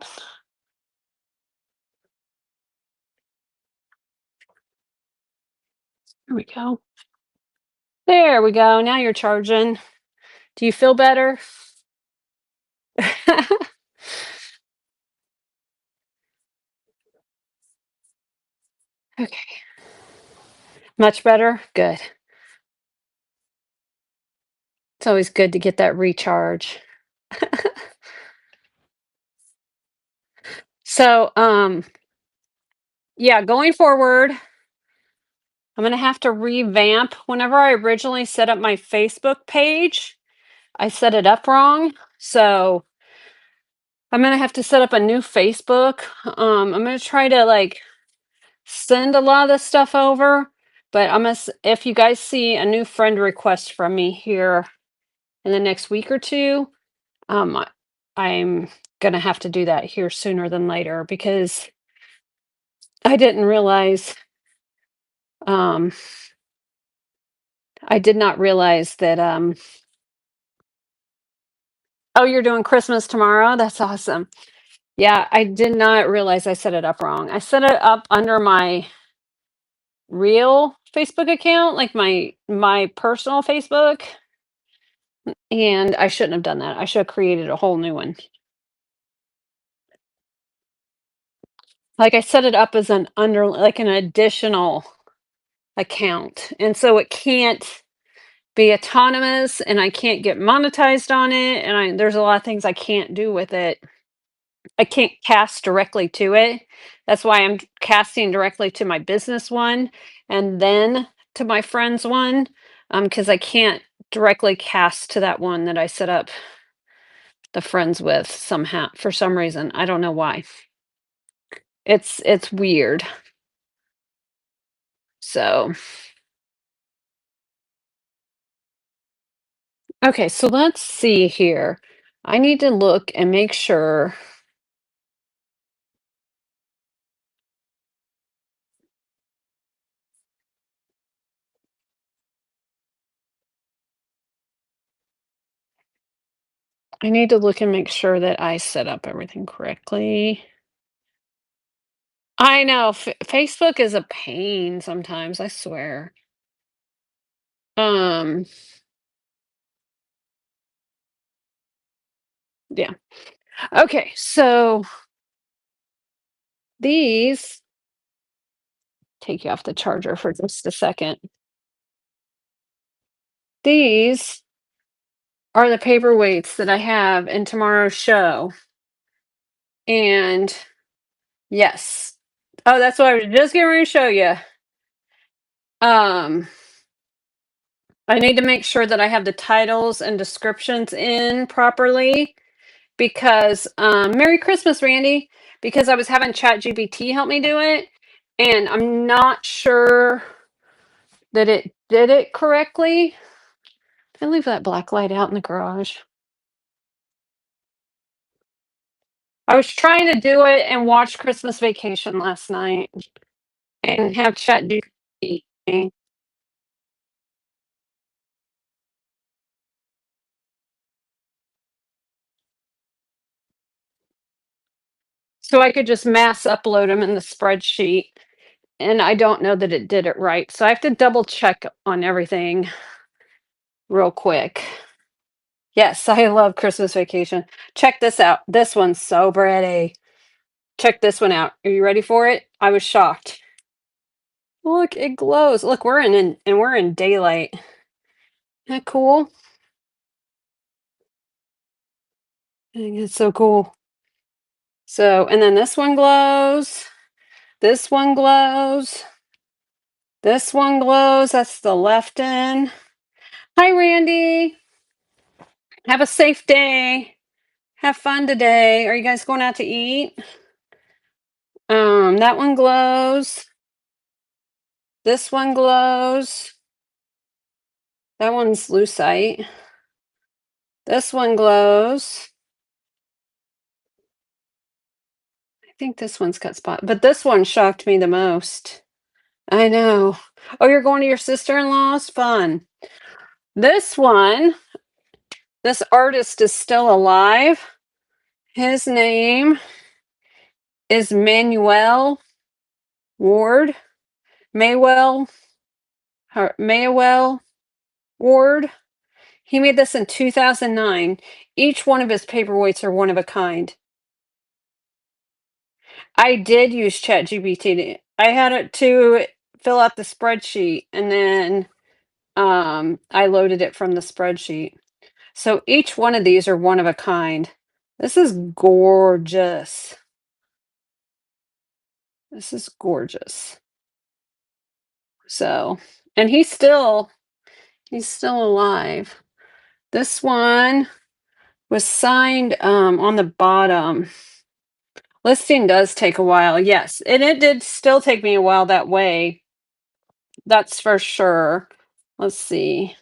Speaker 1: There we go. There we go. Now you're charging. Do you feel better? Okay. Much better? Good. It's always good to get that recharge. So, yeah, going forward, I'm gonna have to revamp. Whenever I originally set up my Facebook page, I set it up wrong. So I'm gonna have to set up a new Facebook. I'm gonna try to like send a lot of this stuff over, but if you guys see a new friend request from me here in the next week or two, I'm gonna have to do that here sooner than later because I didn't realize um I did not realize that oh, you're doing Christmas tomorrow? That's awesome. Yeah, I did not realize I set it up wrong. I set it up under my real Facebook account, like my personal Facebook, and I shouldn't have done that. I should have created a whole new one. Like I set it up as an additional account. And so it can't be autonomous and I can't get monetized on it and there's a lot of things I can't do with it. I can't cast directly to it. That's why I'm casting directly to my business one and then to my friend's one because I can't directly cast to that one that I set up the friends with somehow for some reason. I don't know why. It's weird. So, okay, so let's see here. I need to look and make sure. I need to look and make sure that I set up everything correctly. I know Facebook is a pain sometimes, I swear. Um, yeah. Okay, so these take you off the charger for just a second. These are the paperweights that I have in tomorrow's show. And yes. Oh, that's what I was just getting ready to show you. Um, I need to make sure that I have the titles and descriptions in properly because Merry Christmas, Randy. Because I was having ChatGPT help me do it, and I'm not sure that it did it correctly. I leave that black light out in the garage. I was trying to do it and watch Christmas Vacation last night and have ChatGPT. So I could just mass upload them in the spreadsheet. And I don't know that it did it right. So I have to double check on everything real quick. Yes, I love Christmas Vacation. Check this out. This one's so pretty. Check this one out. Are you ready for it? I was shocked. Look, it glows. Look, we're in daylight. Isn't that cool? I think it's so cool. So, and then this one glows. This one glows. This one glows. That's the left end. Hi, Randy. Have a safe day. Have fun today. Are you guys going out to eat? That one glows. This one glows. That one's lucite. This one glows. I think this one's got spot, but this one shocked me the most. I know. Oh, you're going to your sister-in-law's? Fun. This one, this artist is still alive. His name is Manuel Ward. Maywell. Maywell Ward. He made this in 2009. Each one of his paperweights are one of a kind. I did use ChatGPT. I had it to fill out the spreadsheet and then I loaded it from the spreadsheet. So each one of these are one of a kind. This is gorgeous. This is gorgeous. So, and he's still alive. This one was signed on the bottom. Listing does take a while, yes. And it did still take me a while that way. That's for sure. Let's see.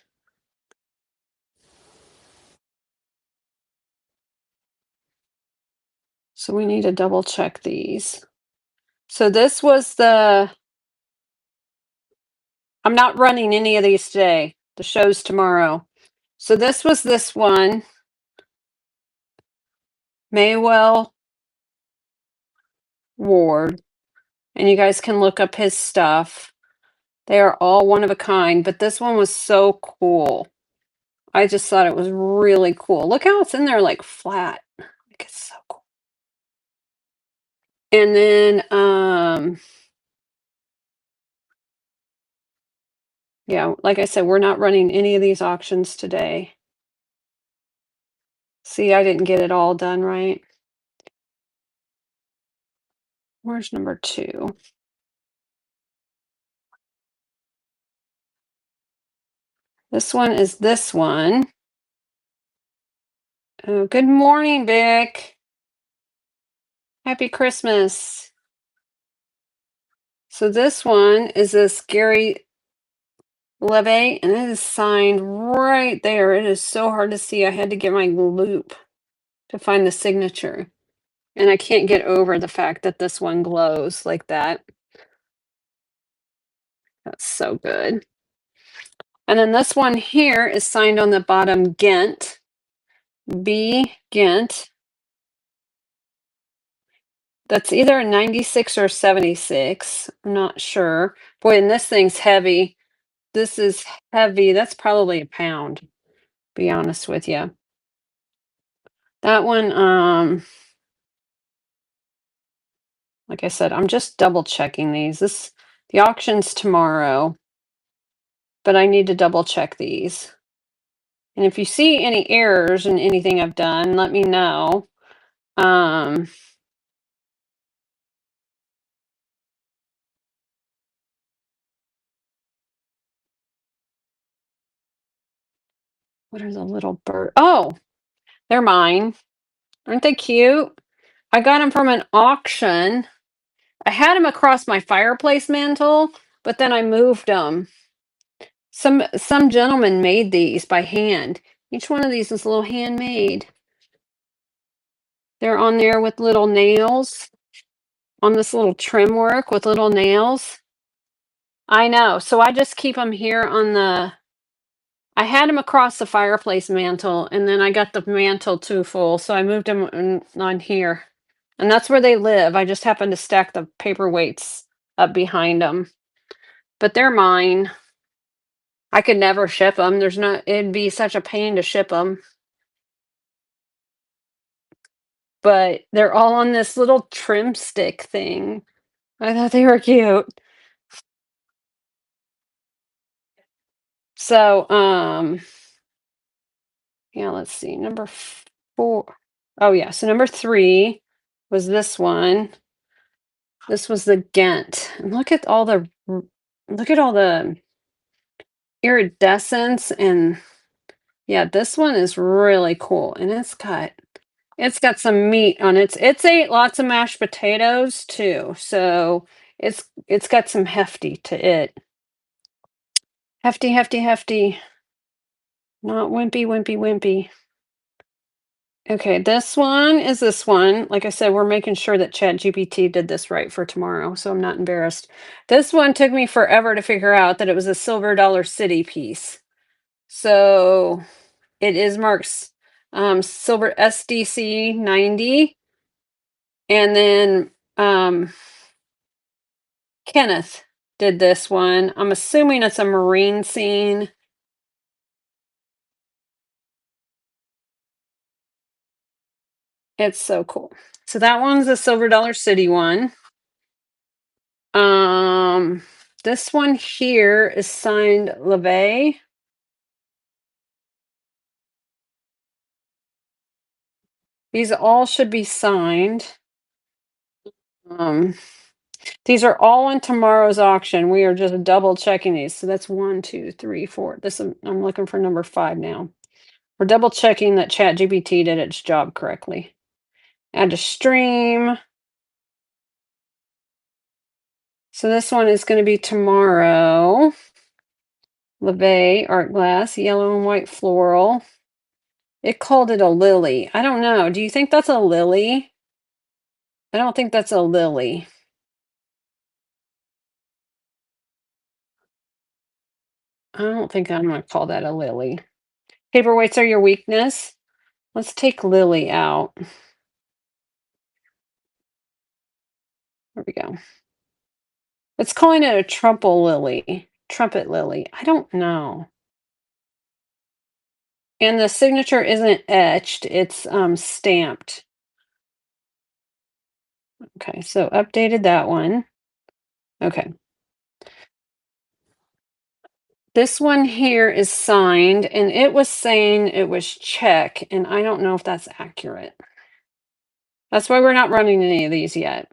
Speaker 1: So we need to double check these. So this was I'm not running any of these today. The show's tomorrow. So this was this one. Maywell Ward. And you guys can look up his stuff. They are all one of a kind, but this one was so cool. I just thought it was really cool. Look how it's in there like flat. Like it's so cool. And then yeah, like I said, we're not running any of these auctions today. See, I didn't get it all done right. Where's number 2? This one is this one. Oh, good morning, Vic. Happy Christmas. So this one is this Gary Levy, and it is signed right there. It is so hard to see. I had to get my loop to find the signature. And I can't get over the fact that this one glows like that. That's so good. And then this one here is signed on the bottom, Ghent. B. Ghent. That's either a 96 or 76. I'm not sure. Boy, and this thing's heavy. This is heavy. That's probably a pound, be honest with you. That one, like I said, I'm just double checking these. The auction's tomorrow, but I need to double check these. And if you see any errors in anything I've done, let me know. What are the little bird? Oh, they're mine. Aren't they cute? I got them from an auction. I had them across my fireplace mantle, but then I moved them. Some gentleman made these by hand. Each one of these is a little handmade. They're on there with little nails, on this little trim work with little nails. I know. So I just keep them here on the. I had them across the fireplace mantle, and then I got the mantle too full, so I moved them on here. And that's where they live. I just happened to stack the paperweights up behind them. But they're mine. I could never ship them. It'd be such a pain to ship them. But they're all on this little trim stick thing. I thought they were cute. So, yeah, let's see. Number 4. Oh, yeah. So number 3 was this one. This was the Ghent. And look at all the iridescence, and yeah, this one is really cool, and it's got some meat on it. It's ate lots of mashed potatoes too, so it's got some hefty to it. Hefty, hefty, hefty. Not wimpy, wimpy, wimpy. Okay, this one is this one. Like I said, we're making sure that ChatGPT did this right for tomorrow, so I'm not embarrassed. This one took me forever to figure out that it was a Silver Dollar City piece. So it is marked silver SDC 90. And then Kenneth did this one. I'm assuming it's a marine scene. It's so cool. So that one's a Silver Dollar City one. This one here is signed LeVay. These all should be signed. These are all in tomorrow's auction. We are just double checking these. So that's 1, 2, 3, 4. I'm looking for number 5 now. We're double checking that ChatGPT did its job correctly. Add to stream. So this one is going to be tomorrow. LeVay art glass, yellow and white floral. It called it a lily. I don't know. Do you think that's a lily? I don't think that's a lily. I don't think I'm going to call that a lily. Paperweights are your weakness. Let's take lily out. There we go. It's calling it a trumpet lily. I don't know. And the signature isn't etched, it's stamped. Okay, so updated that one. Okay. This one here is signed, and it was saying it was check, and I don't know if that's accurate. That's why we're not running any of these yet.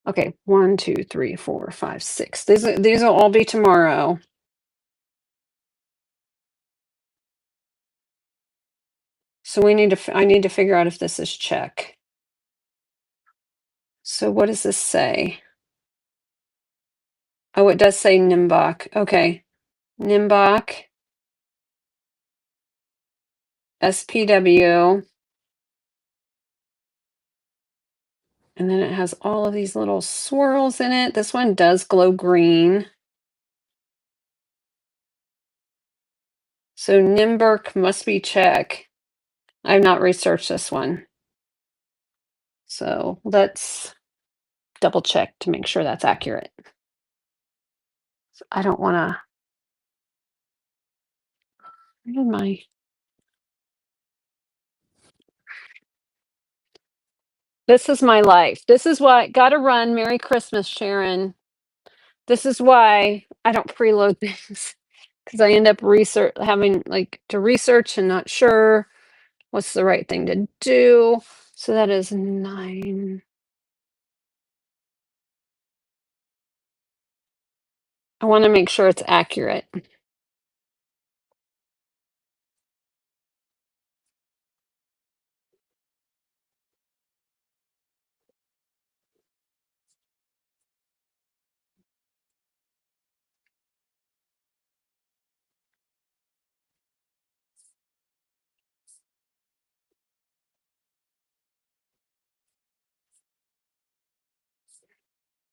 Speaker 1: Okay, 1, 2, 3, 4, 5, 6. These will all be tomorrow. So we need to, I need to figure out if this is check. So what does this say? Oh, it does say Nimbach. Okay. Nimbach, SPW. And then it has all of these little swirls in it. This one does glow green. So Nimburg must be check. I've not researched this one. So let's double check to make sure that's accurate. I don't want to. Where did my. This is my life. This is why gotta run. Merry Christmas, Sharon. This is why I don't preload things because I end up having like to research and not sure what's the right thing to do. So that is 9. I want to make sure it's accurate.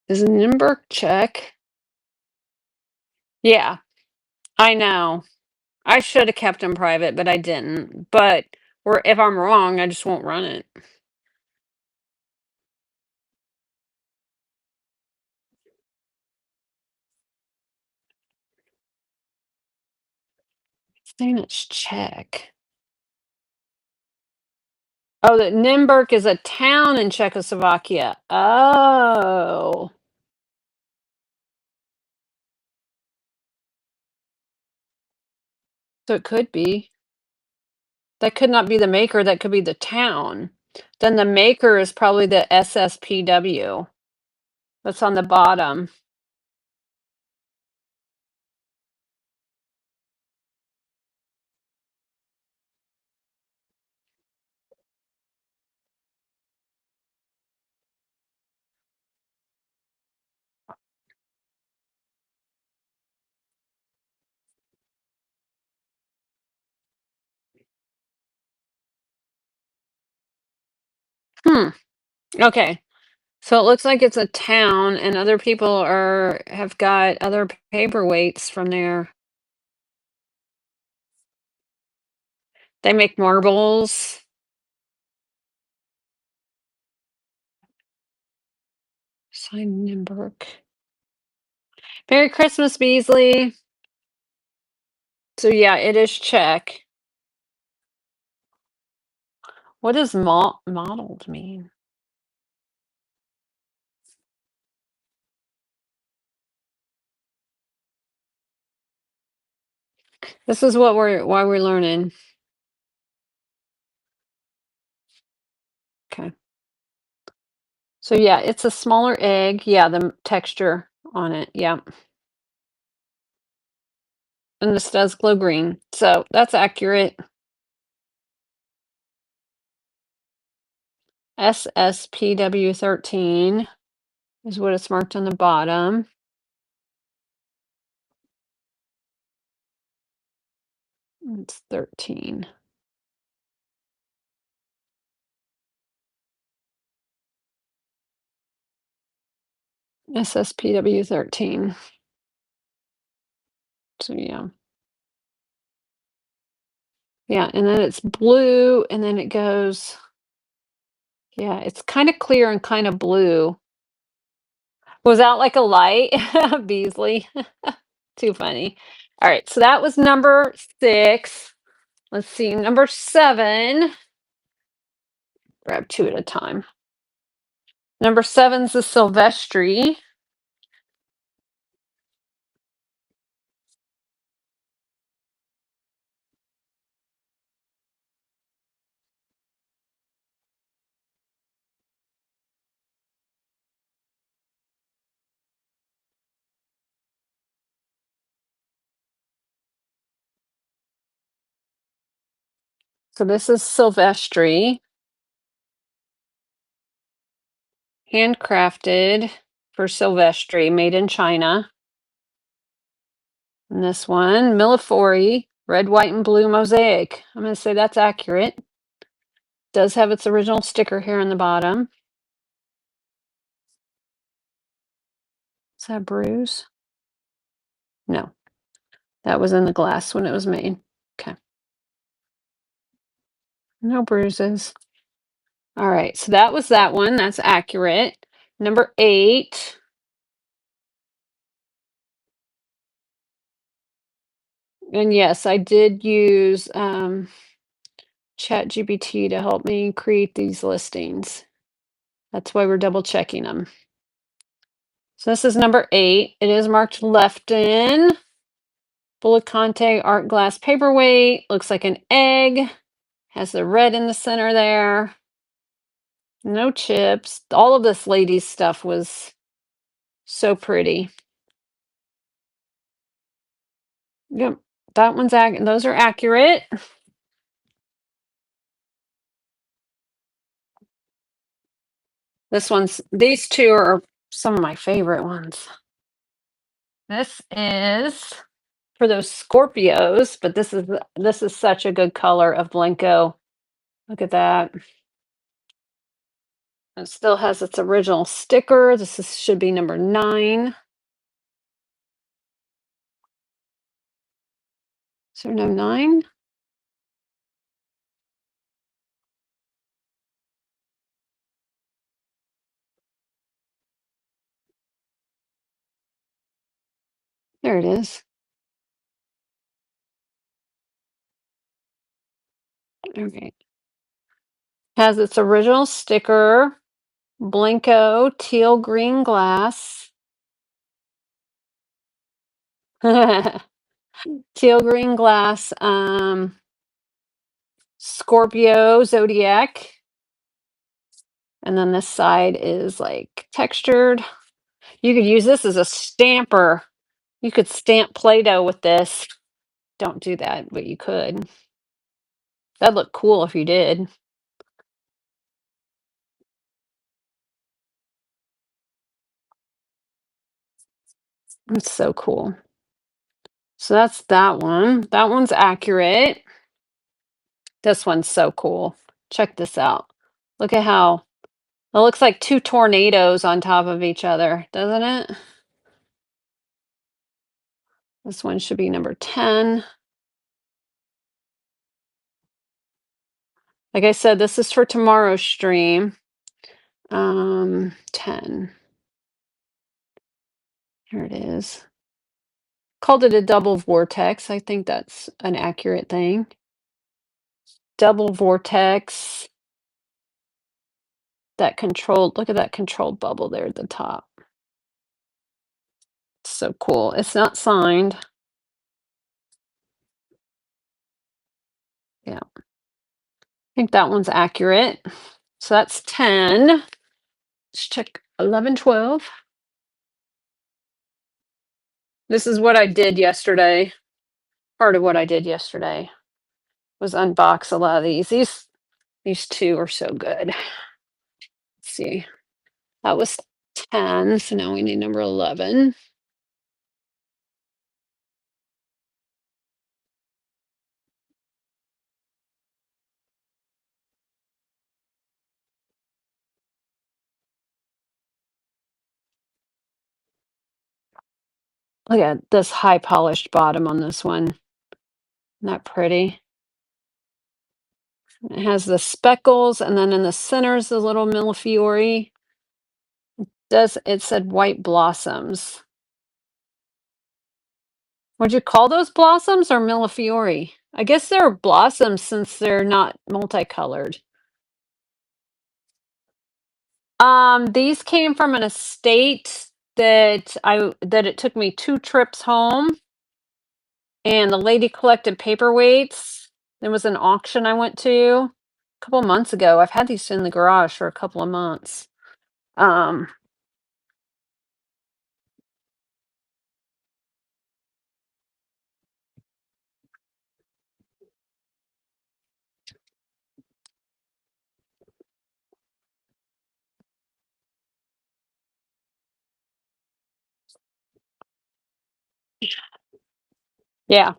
Speaker 1: Is Nimburg check? Yeah, I know. I should have kept them private, but I didn't. But or if I'm wrong, I just won't run it. It's saying it's check. Oh, that Nimburg is a town in Czechoslovakia. Oh. So it could be. That could not be the maker, that could be the town. Then the maker is probably the SSPW. That's on the bottom. Hmm. Okay. So it looks like it's a town and other people have got other paperweights from there. They make marbles. Sign Nimburg. Merry Christmas, Beasley. So yeah, it is check. What does modeled mean? This is why we're learning. Okay. So yeah, it's a smaller egg. Yeah, the texture on it. Yeah. And this does glow green. So that's accurate. SSPW13 is what it's marked on the bottom. It's 13. SSPW13. So yeah. Yeah, and then it's blue and then it goes, yeah, it's kind of clear and kind of blue. Was that like a light? Beasley. Too funny. All right, so that was number 6. Let's see, number 7. Grab 2 at a time. Number 7's the Silvestri. So this is Silvestri, handcrafted for Silvestri, made in China. And this one, Millefiori, red, white, and blue mosaic. I'm going to say that's accurate. Does have its original sticker here on the bottom. Is that a bruise? No, that was in the glass when it was made. Okay. No bruises. All right, so that was that one. That's accurate. Number 8. And yes, I did use ChatGPT to help me create these listings. That's why we're double checking them. So this is number 8. It is marked Lefton. Bullet Conte art glass paperweight. Looks like an egg. Has the red in the center there. No chips. All of this lady's stuff was so pretty. Yep, that one's those are accurate. These two are some of my favorite ones. This is for those Scorpios, but this is such a good color of Blenko. Look at that. It still has its original sticker. Should be number 9. Is there no 9? There it is. Okay. Has its original sticker. Blenko teal green glass. Teal green glass. Scorpio zodiac. And then this side is like textured. You could use this as a stamper. You could stamp Play-Doh with this. Don't do that, but you could. That'd look cool if you did. It's so cool. So that's that one. That one's accurate. This one's so cool. Check this out. Look at how it looks like 2 tornadoes on top of each other, doesn't it? This one should be number 10. Like I said, this is for tomorrow's stream. 10. Here it is. Called it a double vortex. I think that's an accurate thing. Double vortex. Look at that controlled bubble there at the top. So cool. It's not signed. Yeah. I think that one's accurate. So that's 10. Let's check 11, 12. This is what I did yesterday. Part of what I did yesterday was unbox a lot of these. These two are so good. Let's see. That was 10. So now we need number 11. Look at this high polished bottom on this one. Isn't that pretty? It has the speckles, and then in the center is the little Millefiori. It said white blossoms. Would you call those blossoms or Millefiori? I guess they're blossoms since they're not multicolored. These came from an estate that it took me 2 trips home, and the lady collected paperweights. There was an auction I went to a couple months ago. I've had these in the garage for a couple of months. Um, Yeah.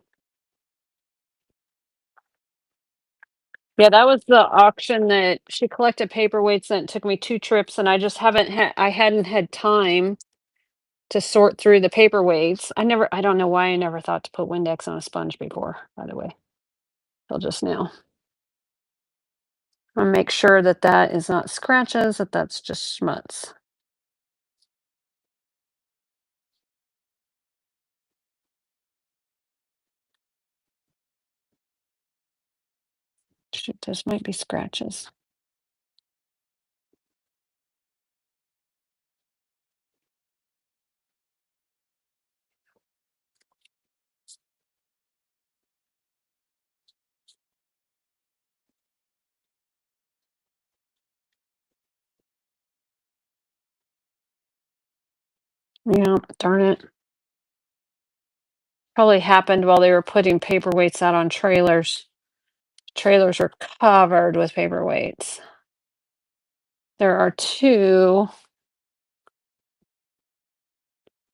Speaker 1: Yeah, that was the auction that she collected paperweights, and it took me 2 trips, and I hadn't had time to sort through the paperweights. I don't know why I never thought to put Windex on a sponge before, by the way, till just now. I'll make sure that that is not scratches, that that's just schmutz. Shoot, those might be scratches. Yeah, darn it. Probably happened while they were putting paperweights out on trailers. Trailers are covered with paperweights. There are 2.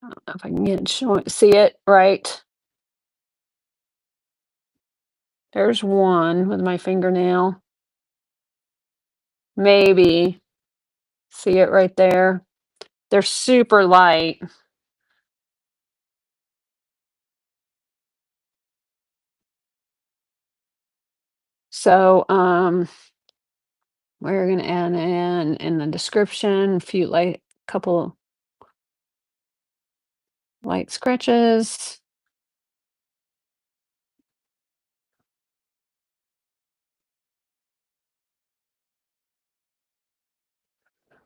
Speaker 1: I don't know if I can see it right. There's one with my fingernail. Maybe. See it right there? They're super light. So, we're gonna add in the description, a few light couple light scratches.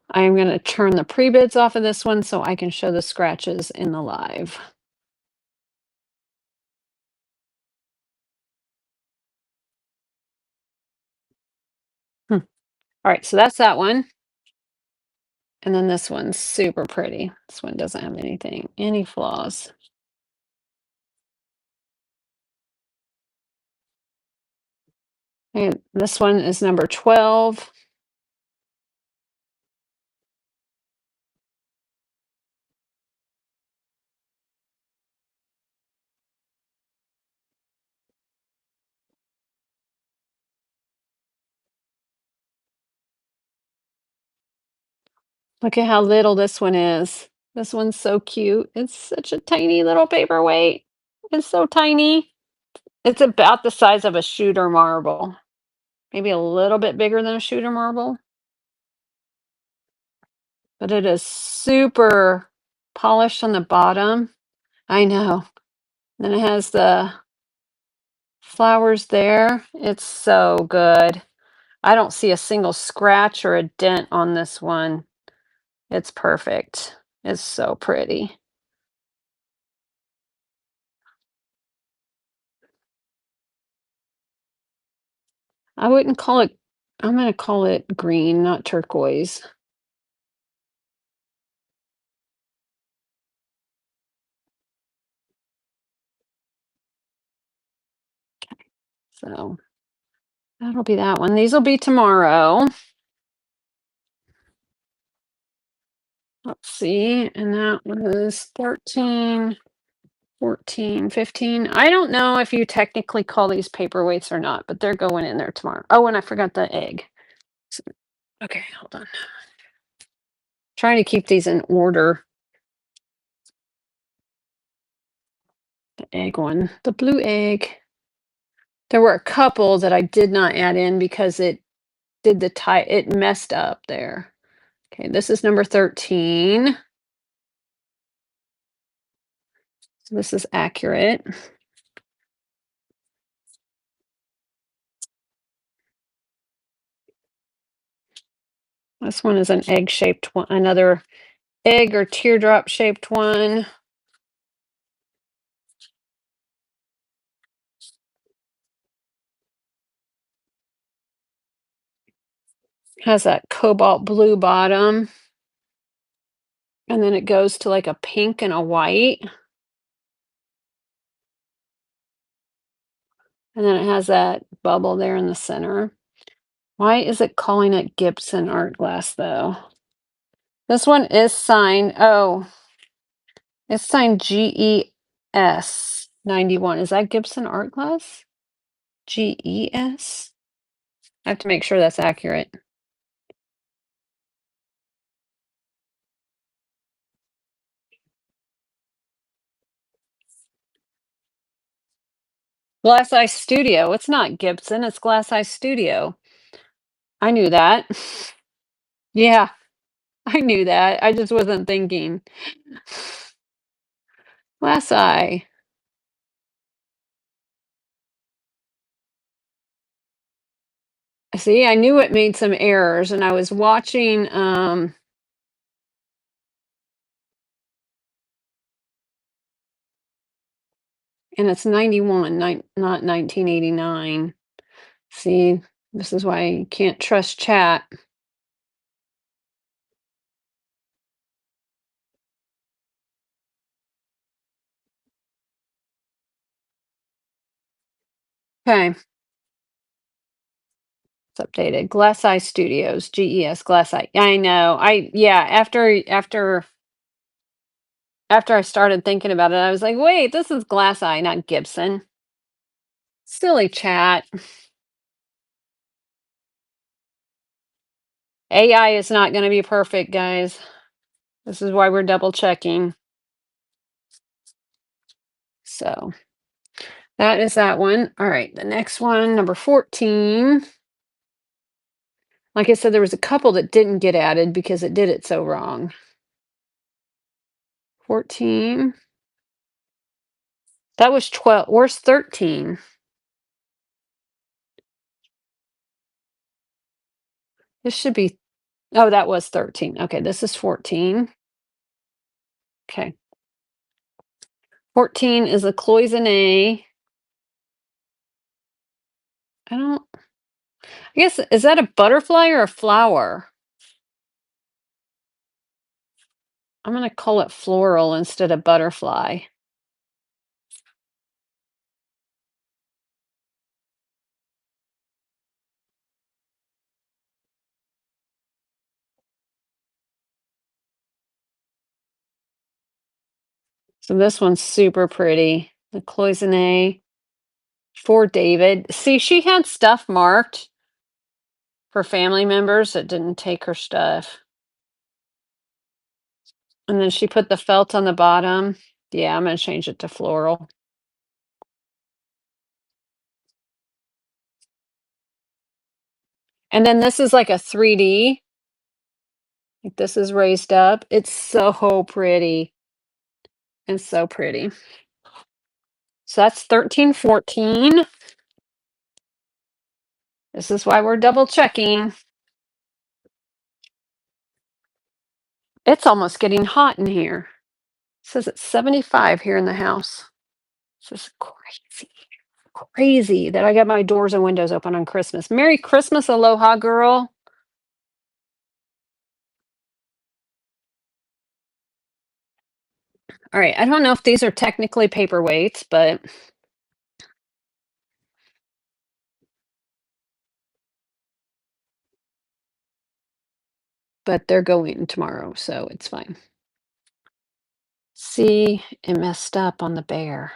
Speaker 1: I am gonna turn the pre-bids off of this one so I can show the scratches in the live. All right, so that's that one. And then this one's super pretty. This one doesn't have any flaws. And this one is number 12. Look at how little this one is. This one's so cute. It's such a tiny little paperweight. It's so tiny. It's about the size of a shooter marble. Maybe a little bit bigger than a shooter marble. But it is super polished on the bottom. I know. Then it has the flowers there. It's so good. I don't see a single scratch or a dent on this one. It's perfect. It's so pretty. I wouldn't call it, I'm gonna call it green, not turquoise. So that'll be that one. These will be tomorrow. Let's see. And that was 13, 14, 15. I don't know if you technically call these paperweights or not, but they're going in there tomorrow. Oh, and I forgot the egg. Okay, hold on. Trying to keep these in order. The egg one, the blue egg. There were a couple that I did not add in because it did the tie, it messed up there. Okay, this is number 13. So this is accurate. This one is an egg-shaped one, another egg or teardrop-shaped one. Has that cobalt blue bottom. And then it goes to like a pink and a white. And then it has that bubble there in the center. Why is it calling it Gibson Art Glass though? This one is signed, oh, it's signed GE 91. Is that Gibson Art Glass? GES? I have to make sure that's accurate. Glass Eye Studio. It's not Gibson, it's Glass Eye Studio. I knew that. Yeah, I knew that. I just wasn't thinking. Glass Eye. See, I knew it made some errors, and I was watching, and it's 91, not 1989. See, this is why you can't trust chat. Okay, it's updated. Glass Eye Studios, GES Glass Eye. I know. Yeah, after I started thinking about it, I was like, wait, this is Glass Eye, not Gibson. Silly chat. AI is not going to be perfect, guys. This is why we're double checking. So that is that one. All right, the next one, number 14. Like I said, there was a couple that didn't get added because it did it so wrong. 14. That was 12. Where's 13? This should be, oh, that was 13. Okay, this is 14. Okay. 14 is a cloisonne. I guess, is that a butterfly or a flower? I'm going to call it floral instead of butterfly. So this one's super pretty. The cloisonne for David. See, she had stuff marked for family members that didn't take her stuff. And then she put the felt on the bottom. Yeah, I'm going to change it to floral. And then this is like a 3D. Like this is raised up. It's so pretty. It's so pretty. So that's 13, 14. This is why we're double checking. It's almost getting hot in here. It says it's 75 here in the house. This is crazy. Crazy that I got my doors and windows open on Christmas. Merry Christmas, aloha girl. All right, I don't know if these are technically paperweights, but they're going tomorrow, so it's fine. See, it messed up on the bear.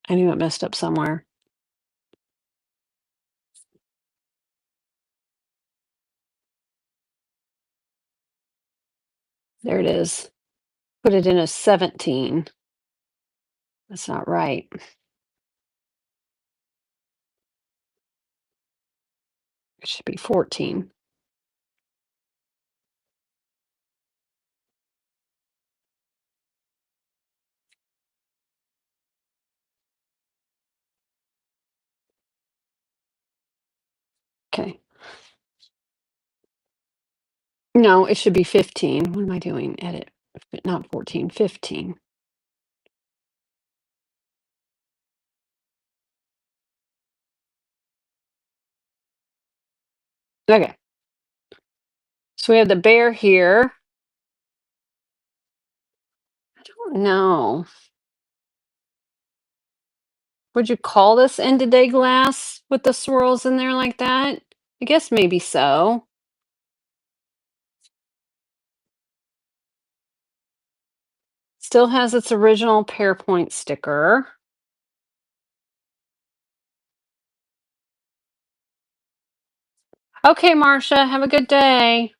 Speaker 1: I knew it messed up somewhere. There it is. Put it in a 17. That's not right. It should be 14. Okay. No, it should be 15. What am I doing? Edit. Not 14, 15. Okay. So we have the bear here. I don't know. Would you call this end of day glass with the swirls in there like that? I guess maybe so. Still has its original Pearpoint sticker. Okay, Marcia, have a good day.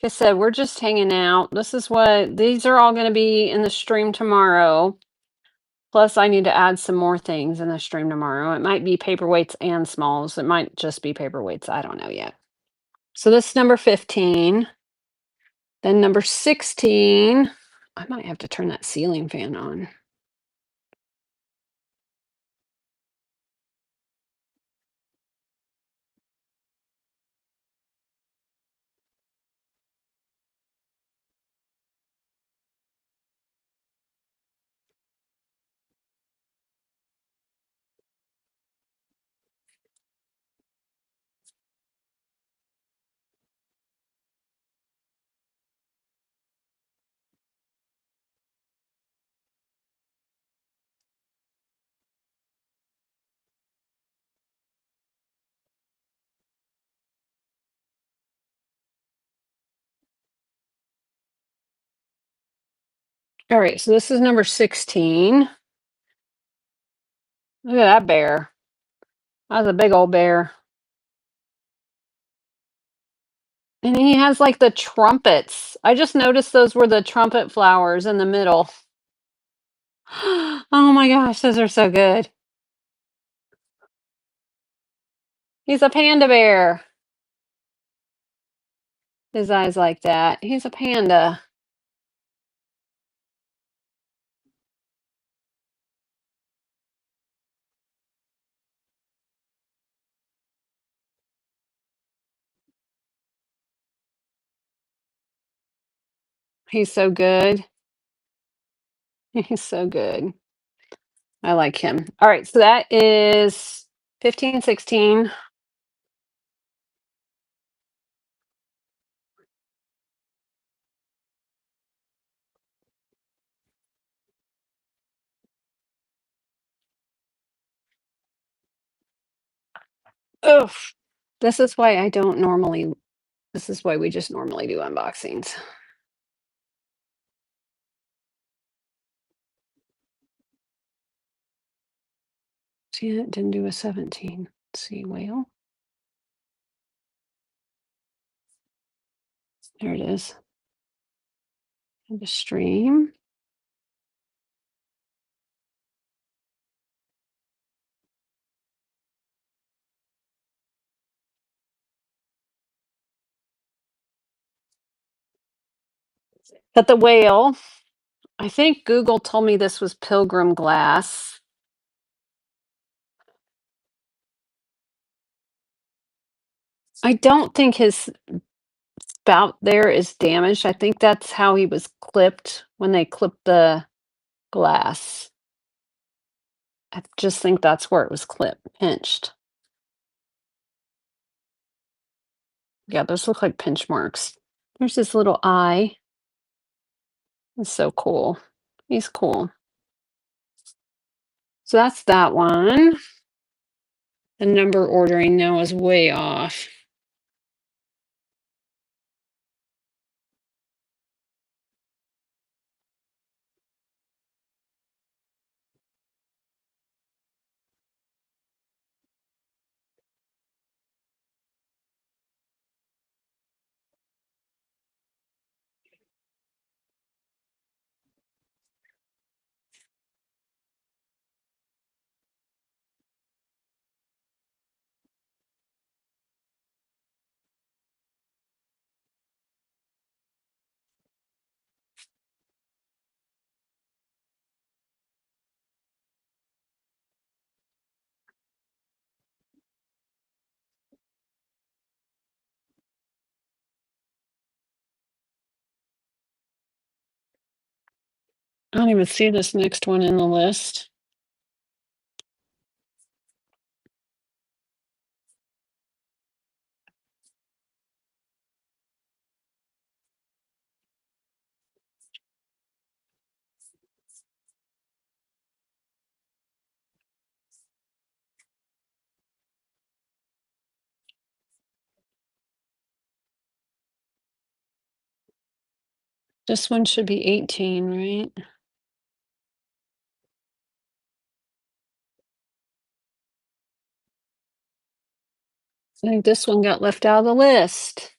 Speaker 1: Like I said, we're just hanging out. These are all going to be in the stream tomorrow. Plus, I need to add some more things in the stream tomorrow. It might be paperweights and smalls. It might just be paperweights. I don't know yet. So this is number 15. Then number 16. I might have to turn that ceiling fan on. All right, so this is number 16. Look at that bear. That's a big old bear. And he has like the trumpets. I just noticed those were the trumpet flowers in the middle. Oh my gosh, those are so good. He's a panda bear. His eyes like that. He's a panda. He's so good. He's so good. I like him. All right, so that is 15, 16. Oh, this is why I don't normally, this is why we just normally do unboxings. See, it didn't do a 17. Let's see, whale. There it is. And the stream. But the whale, I think Google told me this was Pilgrim glass. I don't think his spout there is damaged. I think that's how he was clipped when they clipped the glass. I just think that's where it was pinched. Yeah, those look like pinch marks. There's this little eye. It's so cool. He's cool. So that's that one. The number ordering now is way off. I don't even see this next one in the list. This one should be 18, right? I think this one got left out of the list.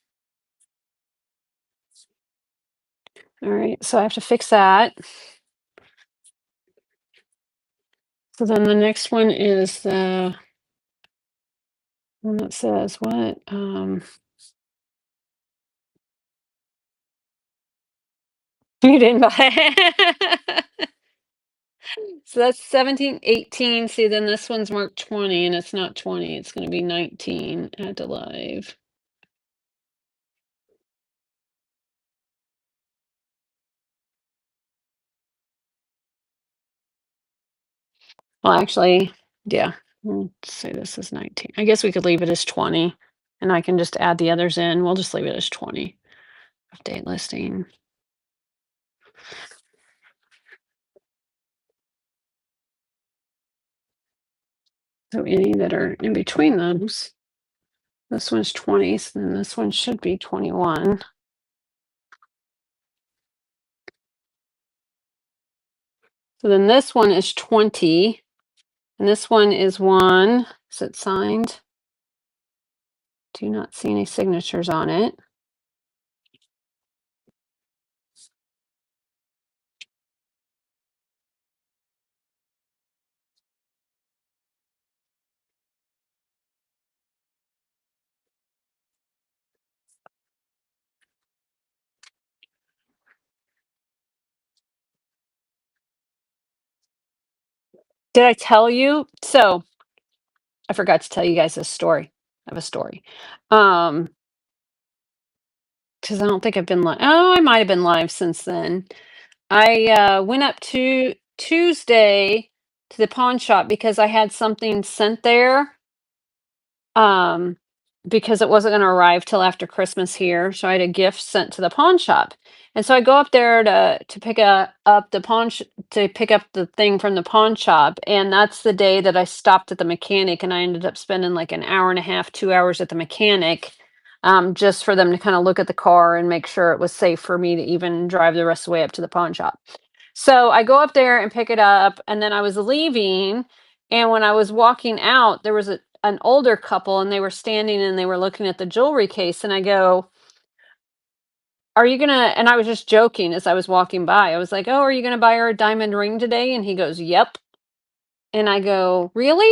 Speaker 1: All right, so I have to fix that. So then the next one is the one that says what? You didn't buy it. So that's 17, 18. See, then this one's marked 20 and it's not 20. It's going to be 19 at the live. Well, actually, yeah, we'll say this is 19. I guess we could leave it as 20 and I can just add the others in. We'll just leave it as 20. Update listing. So any that are in between those, this one's 20, so then this one should be 21. So then this one is 20, and this one is 1. Is it signed? Do not see any signatures on it. Did I tell you? So I forgot to tell you guys this story. I have a story. Because I don't think I've been live. Oh, I might have been live since then. I went up to Tuesday to the pawn shop because I had something sent there. Um, because it wasn't going to arrive till after Christmas here, so I had a gift sent to the pawn shop, and so I go up there to pick up the to pick up the thing from the pawn shop, and that's the day that I stopped at the mechanic, and I ended up spending like an hour and a half, 2 hours at the mechanic, just for them to kind of look at the car and make sure it was safe for me to even drive the rest of the way up to the pawn shop. So I go up there and pick it up, and then I was leaving, and when I was walking out, there was an older couple and they were standing and they were looking at the jewelry case, and I go, "Are you gonna," and I was just joking as I was walking by. I was like, "Oh, are you gonna buy her a diamond ring today?" And he goes, "Yep." And I go, "Really?"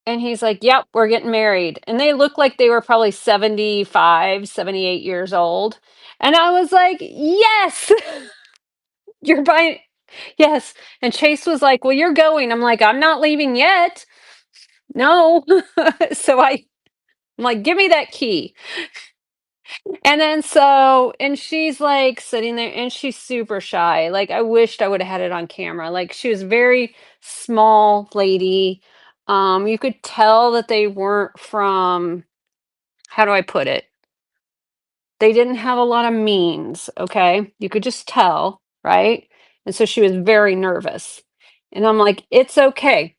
Speaker 1: And he's like, "Yep, we're getting married." And they looked like they were probably 75, 78 years old. And I was like, "Yes, you're buying." Yes. And Chase was like, "Well, you're going." I'm like, "I'm not leaving yet." No. So I'm like, "Give me that key." And then and she's like sitting there and she's super shy. Like I wished I would have had it on camera. Like she was very small lady. You could tell that they weren't from, how do I put it? They didn't have a lot of means, okay? You could just tell, right? And so she was very nervous. And I'm like, "It's okay."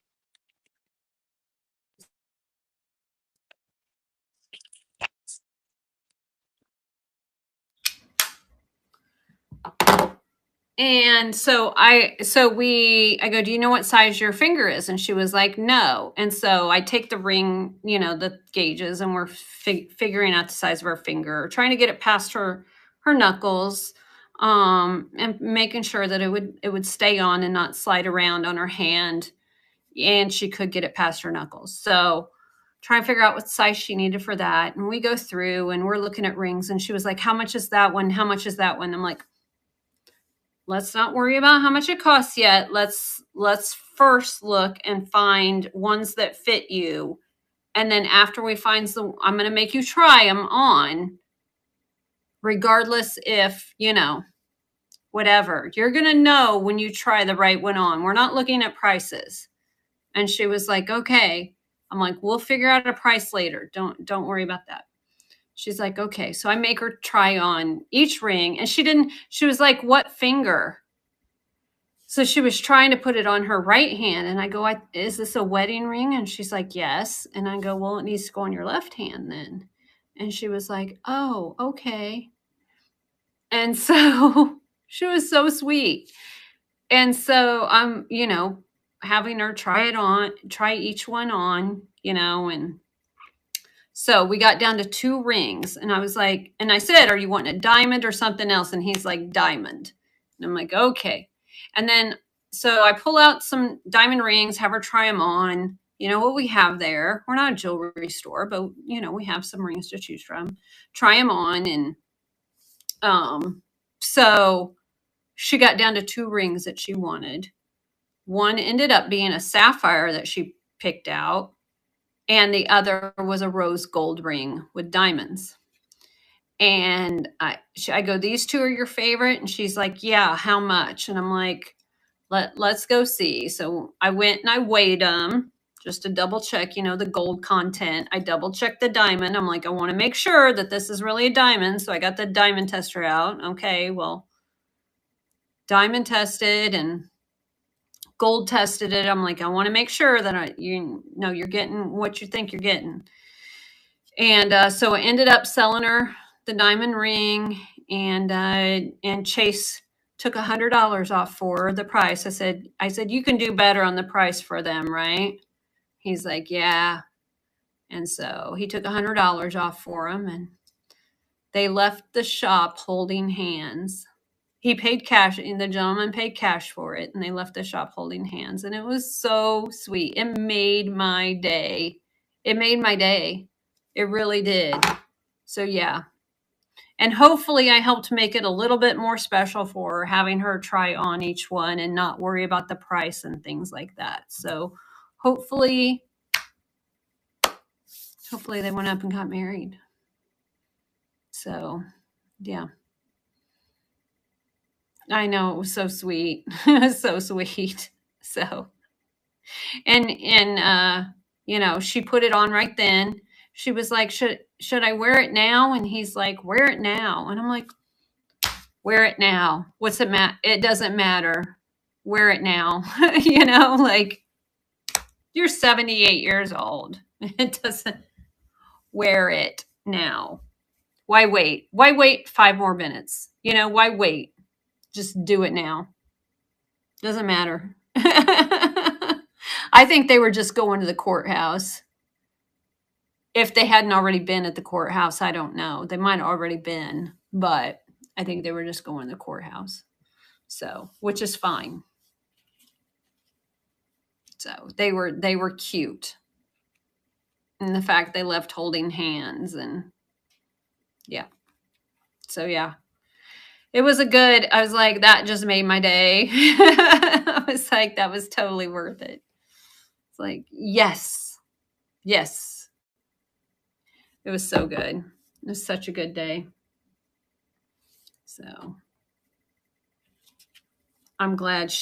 Speaker 1: And I go, "Do you know what size your finger is?" And she was like, "No." And so I take the ring, the gauges, and we're figuring out the size of her finger, trying to get it past her knuckles, and making sure that it would stay on and not slide around on her hand, and she could get it past her knuckles. So try and figure out what size she needed for that. And we go through and we're looking at rings, and she was like, "How much is that one? How much is that one?" I'm like, "Let's not worry about how much it costs yet. Let's first look and find ones that fit you. And then after we find I'm going to make you try them on, regardless if, whatever. You're going to know when you try the right one on. We're not looking at prices." And she was like, "Okay." I'm like, "We'll figure out a price later. Don't worry about that." She's like, "Okay." So I make her try on each ring, and she was like, "What finger?" So she was trying to put it on her right hand, and I go, "Is this a wedding ring?" And she's like, "Yes." And I go, "Well, it needs to go on your left hand then." And she was like, "Oh, okay." And so
Speaker 2: She was so sweet. And so I'm, having her try each one on, and so we got down to 2 rings, and I was like, and I said, "Are you wanting a diamond or something else?" And he's like, "Diamond." And I'm like, "Okay." And then so I pull out some diamond rings, have her try them on. You know what we have there? We're not a jewelry store, but we have some rings to choose from. Try them on, and so she got down to 2 rings that she wanted. One ended up being a sapphire that she picked out, and the other was a rose gold ring with diamonds. And I go, "These 2 are your favorite?" And she's like, "Yeah, how much?" And I'm like, let's go see. So I went and I weighed them just to double check, the gold content. I double checked the diamond. I'm like, I want to make sure that this is really a diamond. So I got the diamond tester out. Okay, well, diamond tested and gold tested it. I'm like, I want to make sure that you're getting what you think you're getting. And so I ended up selling her the diamond ring, and Chase took $100 off for the price. I said, "You can do better on the price for them, right?" He's like, "Yeah." And so he took $100 off for them, and they left the shop holding hands. He paid cash, and the gentleman paid cash for it, and they left the shop holding hands. And it was so sweet. It made my day. It made my day. It really did. So yeah. And hopefully I helped make it a little bit more special for her, having her try on each one and not worry about the price and things like that. So hopefully they went up and got married. So yeah. I know, it was so sweet. So sweet. So and she put it on right then. She was like, should I wear it now? And he's like, "Wear it now." And I'm like, "Wear it now. What's it matter? It doesn't matter. Wear it now." Like, you're 78 years old. It doesn't. Wear it now. Why wait? Why wait 5 more minutes? Why wait? Just do it now. Doesn't matter. I think they were just going to the courthouse. If they hadn't already been at the courthouse, I don't know. They might have already been, but I think they were just going to the courthouse. So, which is fine. So they were cute. And the fact they left holding hands, and yeah. So yeah. It was I was like, that just made my day. I was like, that was totally worth it. It's like, yes. Yes. It was so good. It was such a good day. So I'm glad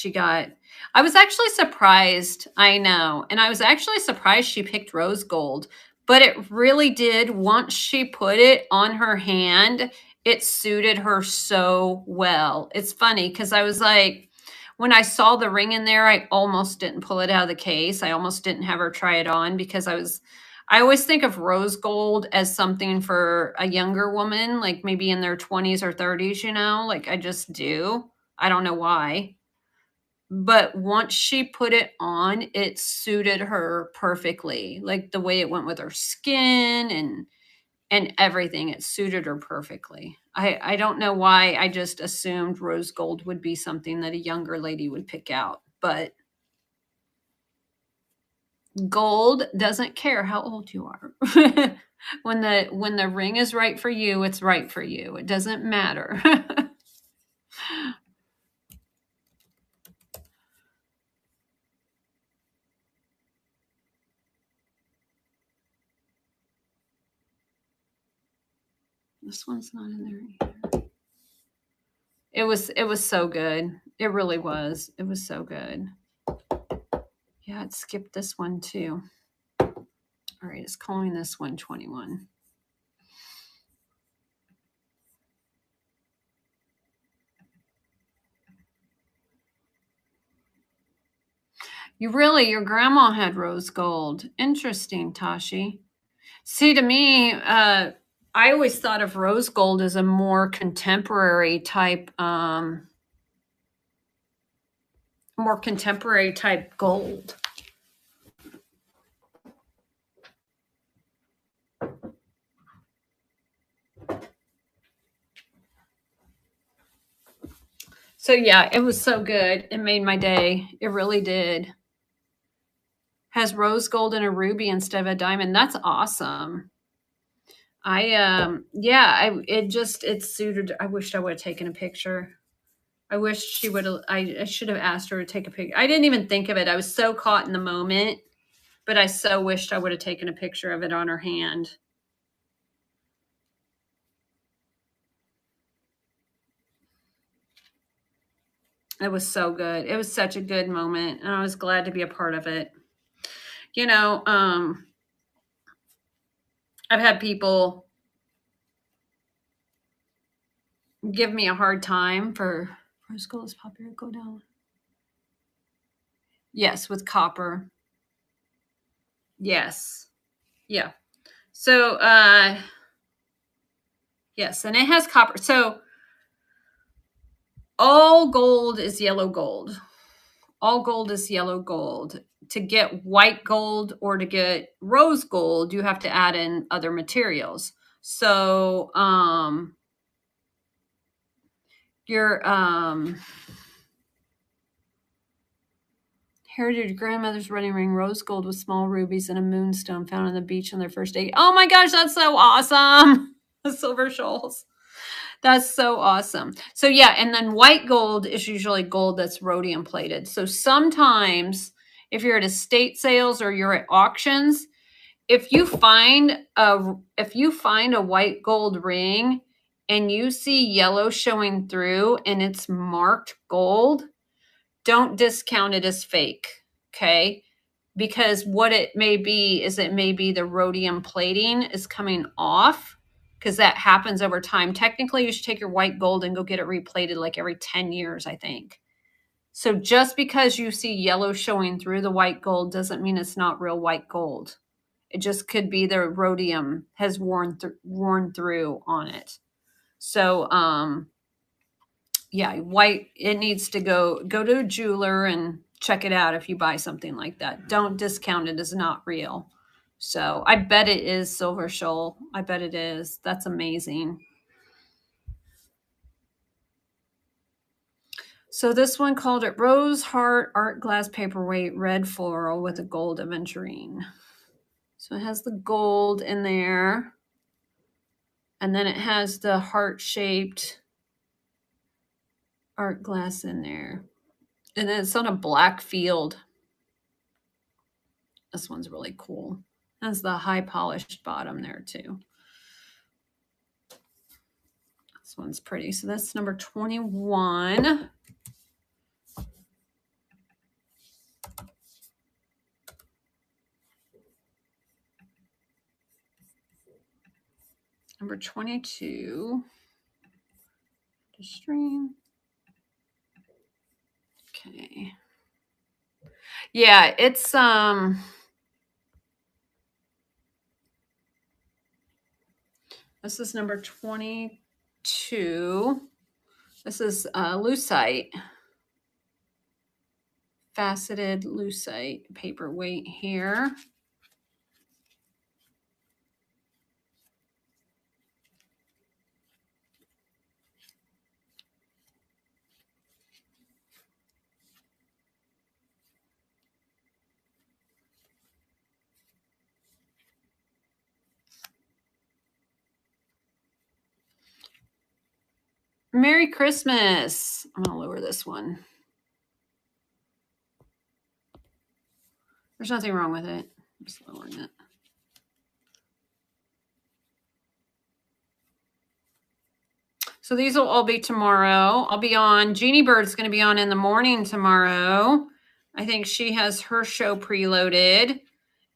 Speaker 2: I was actually surprised. I know. And I was actually surprised she picked rose gold, but it really did. Once she put it on her hand, it suited her so well. It's funny because I was like, when I saw the ring in there, I almost didn't pull it out of the case. I almost didn't have her try it on because I always think of rose gold as something for a younger woman, like maybe in their 20s or 30s, like I just do. I don't know why. But once she put it on, it suited her perfectly. Like the way it went with her skin and everything, it suited her perfectly. I don't know why I just assumed rose gold would be something that a younger lady would pick out, but gold doesn't care how old you are. When the ring is right for you, it's right for you. It doesn't matter. This one's not in there either. It was so good. It really was. It was so good. Yeah, it skipped this one too. All right, it's calling this one 21. Your grandma had rose gold. Interesting, Tashi. See, to me, I always thought of rose gold as a more contemporary type more contemporary type gold. So yeah, it was so good. It made my day. It really did. Has rose gold and a ruby instead of a diamond. That's awesome. It suited. I wished I would have taken a picture. I wish she would have. I should have asked her to take a picture. I didn't even think of it. I was so caught in the moment, but I so wished I would have taken a picture of it on her hand. It was so good. It was such a good moment, and I was glad to be a part of it. You know, I've had people give me a hard time for rose gold is popular. Go down. Yes, with copper. Yes. Yeah. So, yes, and it has copper. So, all gold is yellow gold. All gold is yellow gold. To get white gold or to get rose gold, you have to add in other materials. So, your heritage grandmother's wedding ring, rose gold with small rubies and a moonstone found on the beach on their first date. Oh my gosh, that's so awesome! The silver shoals. That's so awesome. So yeah, and then white gold is usually gold that's rhodium plated. So sometimes if you're at estate sales or you're at auctions, if you find a white gold ring and you see yellow showing through and it's marked gold, don't discount it as fake, okay? Because what it may be is it may be the rhodium plating is coming off, because that happens over time. Technically, you should take your white gold and go get it replated like every 10 years, I think. So just because you see yellow showing through the white gold doesn't mean it's not real white gold. It just could be the rhodium has worn through on it. So, yeah, white, it needs to go to a jeweler and check it out if you buy something like that. Don't discount it as not real. So I bet it is silver shoal. I bet it is. That's amazing. So this one called it Rose Heart Art Glass Paperweight Red Floral with a gold aventurine. So it has the gold in there. And then it has the heart-shaped art glass in there. And then it's on a black field. This one's really cool. Has the high polished bottom there too. This one's pretty. So that's number 21. Number 22. To stream. Okay. Yeah, it's this is number 22. This is lucite. Faceted lucite paperweight here. Merry Christmas. I'm going to lower this one. There's nothing wrong with it. I'm just lowering it. So these will all be tomorrow. I'll be on. Jeannie Bird's going to be on in the morning tomorrow. I think she has her show preloaded.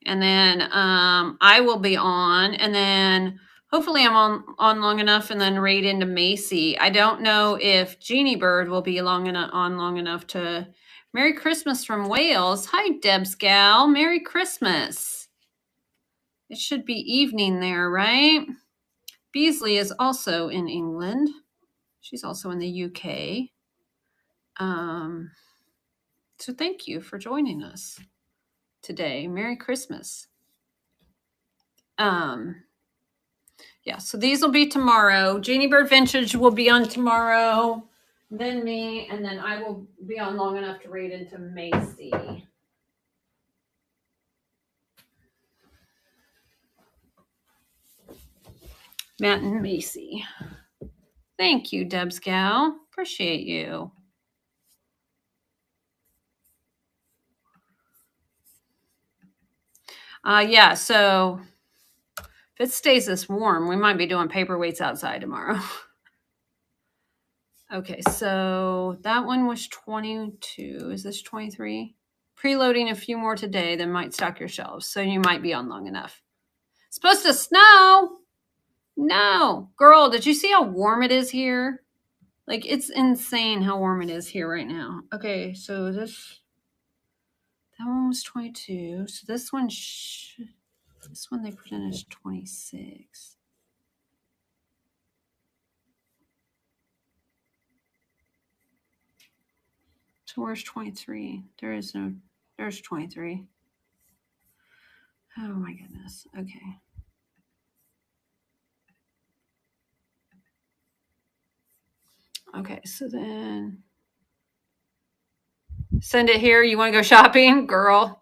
Speaker 2: And then I will be on. And then hopefully I'm on long enough and then right into Macy. I don't know if Jeannie Bird will be long enough to. Merry Christmas from Wales. Hi, Deb's gal. Merry Christmas. It should be evening there, right? Beasley is also in England. She's also in the UK. So thank you for joining us today. Merry Christmas. Yeah, so these will be tomorrow. Jeannie Bird Vintage will be on tomorrow, then me, and then I will be on long enough to read into Macy. Matt and Macy. Thank you, Deb's gal. Appreciate you. Yeah, so if it stays this warm, we might be doing paperweights outside tomorrow. Okay, so that one was 22. Is this 23? Preloading a few more today, then might stock your shelves. So you might be on long enough. It's supposed to snow. No. Girl, did you see how warm it is here? Like, it's insane how warm it is here right now. Okay, so that one was 22. So this one they put in is 26. So where's 23? There's 23. Oh my goodness. Okay. Okay, so then send it here. You want to go shopping? Girl.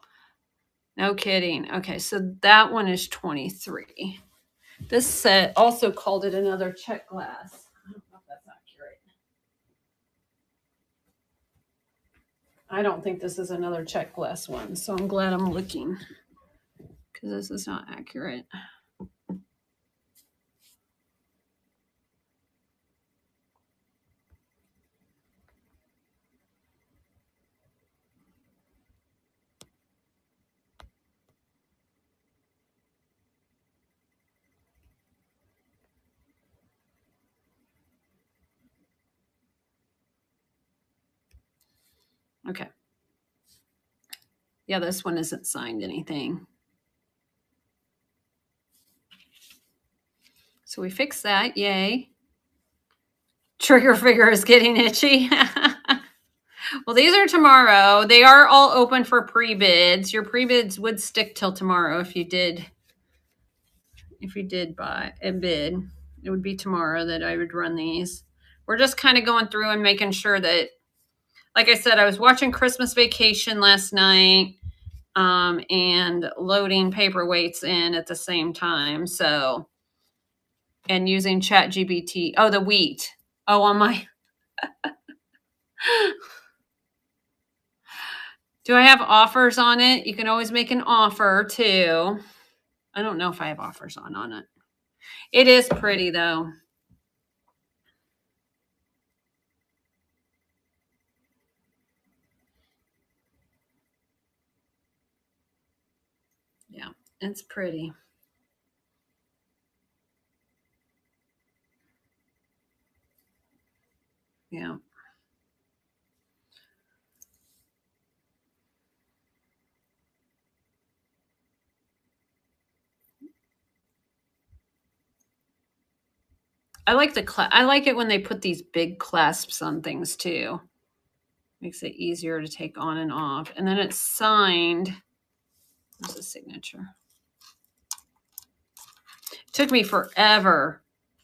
Speaker 2: No kidding. Okay, so that one is 23. This set also called it another check glass. I don't know if that's accurate. I don't think this is another check glass one, so I'm glad I'm looking because this is not accurate. Okay. Yeah, this one isn't signed anything. So we fixed that. Yay. Trigger finger is getting itchy. Well, these are tomorrow. They are all open for pre-bids. Your pre-bids would stick till tomorrow if you did buy a bid. It would be tomorrow that I would run these. We're just kind of going through and making sure that, like I said, I was watching Christmas Vacation last night and loading paperweights in at the same time. So, and using ChatGPT. Oh, the wheat. Oh, on my... Do I have offers on it? You can always make an offer too. I don't know if I have offers on it. It is pretty though. Yeah, it's pretty. Yeah. I like I like it when they put these big clasps on things too. Makes it easier to take on and off. And then it's signed. Where's the signature? It took me forever.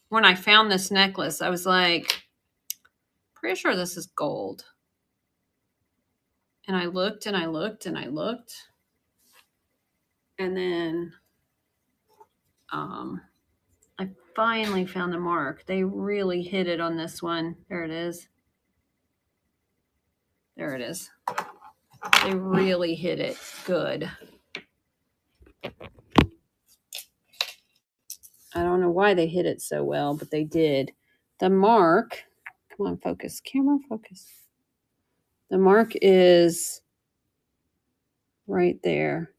Speaker 2: When I found this necklace, I was like, pretty sure this is gold. And I looked and I looked and I looked. And then I finally found the mark. They really hit it on this one. There it is. There it is. They really hit it good. I don't know why they hit it so well, but they did. The mark, come on, focus. Camera, focus. The mark is right there.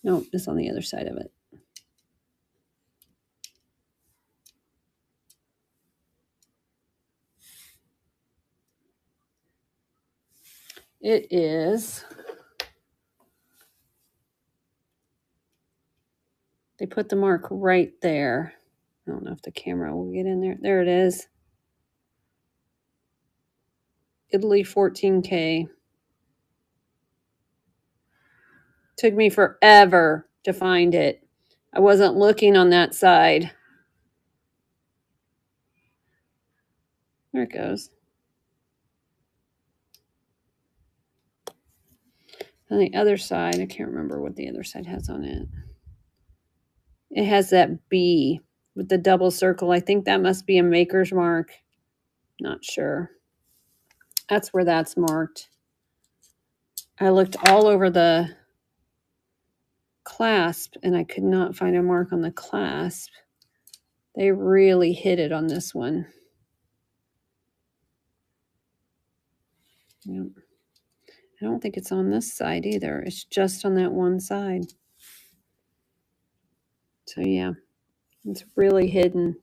Speaker 2: No, it's on the other side of it. It is. They put the mark right there. I don't know if the camera will get in there. There it is. Italy 14K. Took me forever to find it. I wasn't looking on that side. There it goes. On the other side, I can't remember what the other side has on it. It has that B with the double circle. I think that must be a maker's mark. Not sure. That's where that's marked. I looked all over the clasp and I could not find a mark on the clasp. They really hit it on this one. Yep. I don't think it's on this side either. It's just on that one side. So yeah, it's really hidden.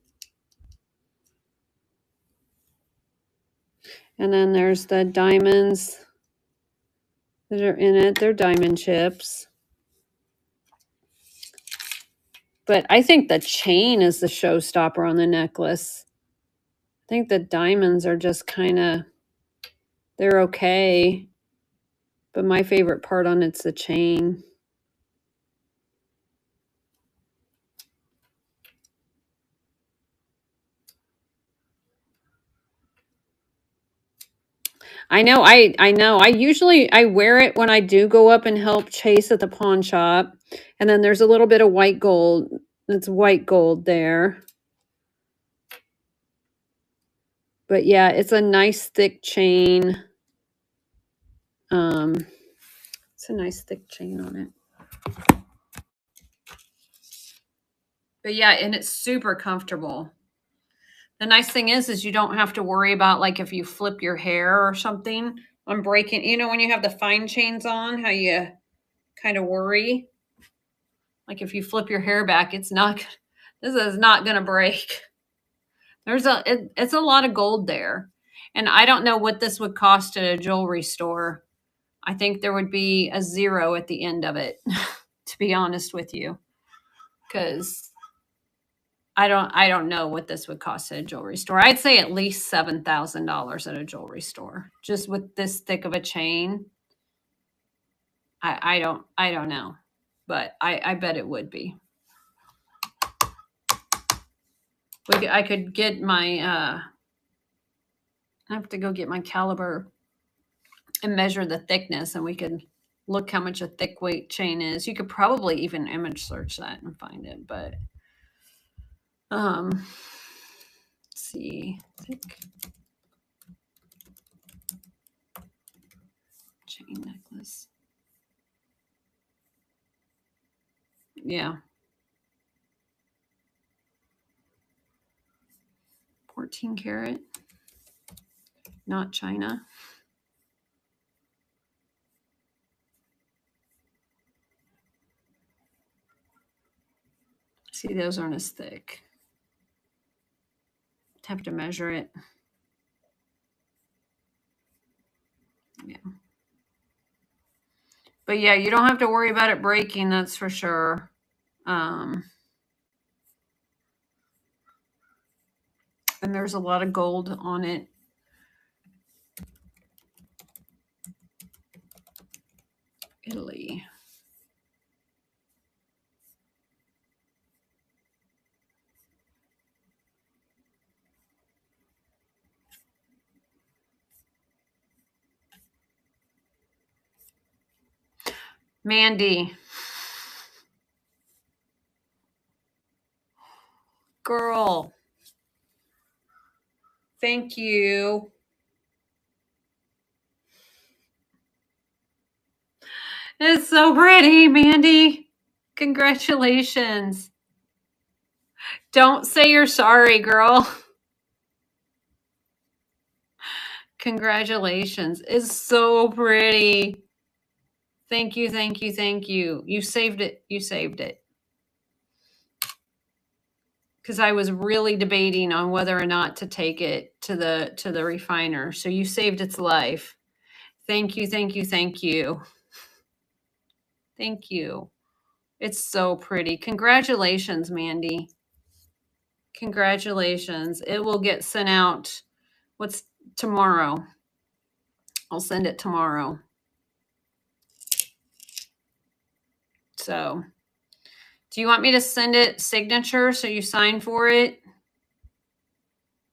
Speaker 2: And then there's the diamonds that are in it. They're diamond chips. But I think the chain is the showstopper on the necklace. I think the diamonds are just kind of, they're okay. But my favorite part on it's the chain. I know. I usually wear it when I do go up and help Chase at the pawn shop. And then there's a little bit of white gold. It's white gold there. But yeah, it's a nice thick chain. It's a nice thick chain on it. But yeah, and it's super comfortable. The nice thing is you don't have to worry about like if you flip your hair or something on breaking, you know, when you have the fine chains on, how you kind of worry. Like if you flip your hair back, this is not going to break. It's a lot of gold there. And I don't know what this would cost at a jewelry store. I think there would be a 0 at the end of it, to be honest with you. Because I don't know what this would cost at a jewelry store. I'd say at least $7,000 at a jewelry store, just with this thick of a chain. I don't know, but I bet it would be. I could get my I have to go get my caliber and measure the thickness, and we could look how much a thick weight chain is. You could probably even image search that and find it, but let's see, thick chain necklace. Yeah. 14 karat, not China. See, those aren't as thick. Have to measure it. Yeah. But yeah, you don't have to worry about it breaking, that's for sure. And there's a lot of gold on it. Italy. Mandy. Girl. Thank you. It's so pretty, Mandy. Congratulations. Don't say you're sorry, girl. Congratulations. It's so pretty. Thank you, thank you, thank you. You saved it. You saved it. Because I was really debating on whether or not to take it to the refiner. So you saved its life. Thank you, thank you, thank you. Thank you. It's so pretty. Congratulations, Mandy. Congratulations. It will get sent out. What's tomorrow? I'll send it tomorrow. So, do you want me to send it signature so you sign for it?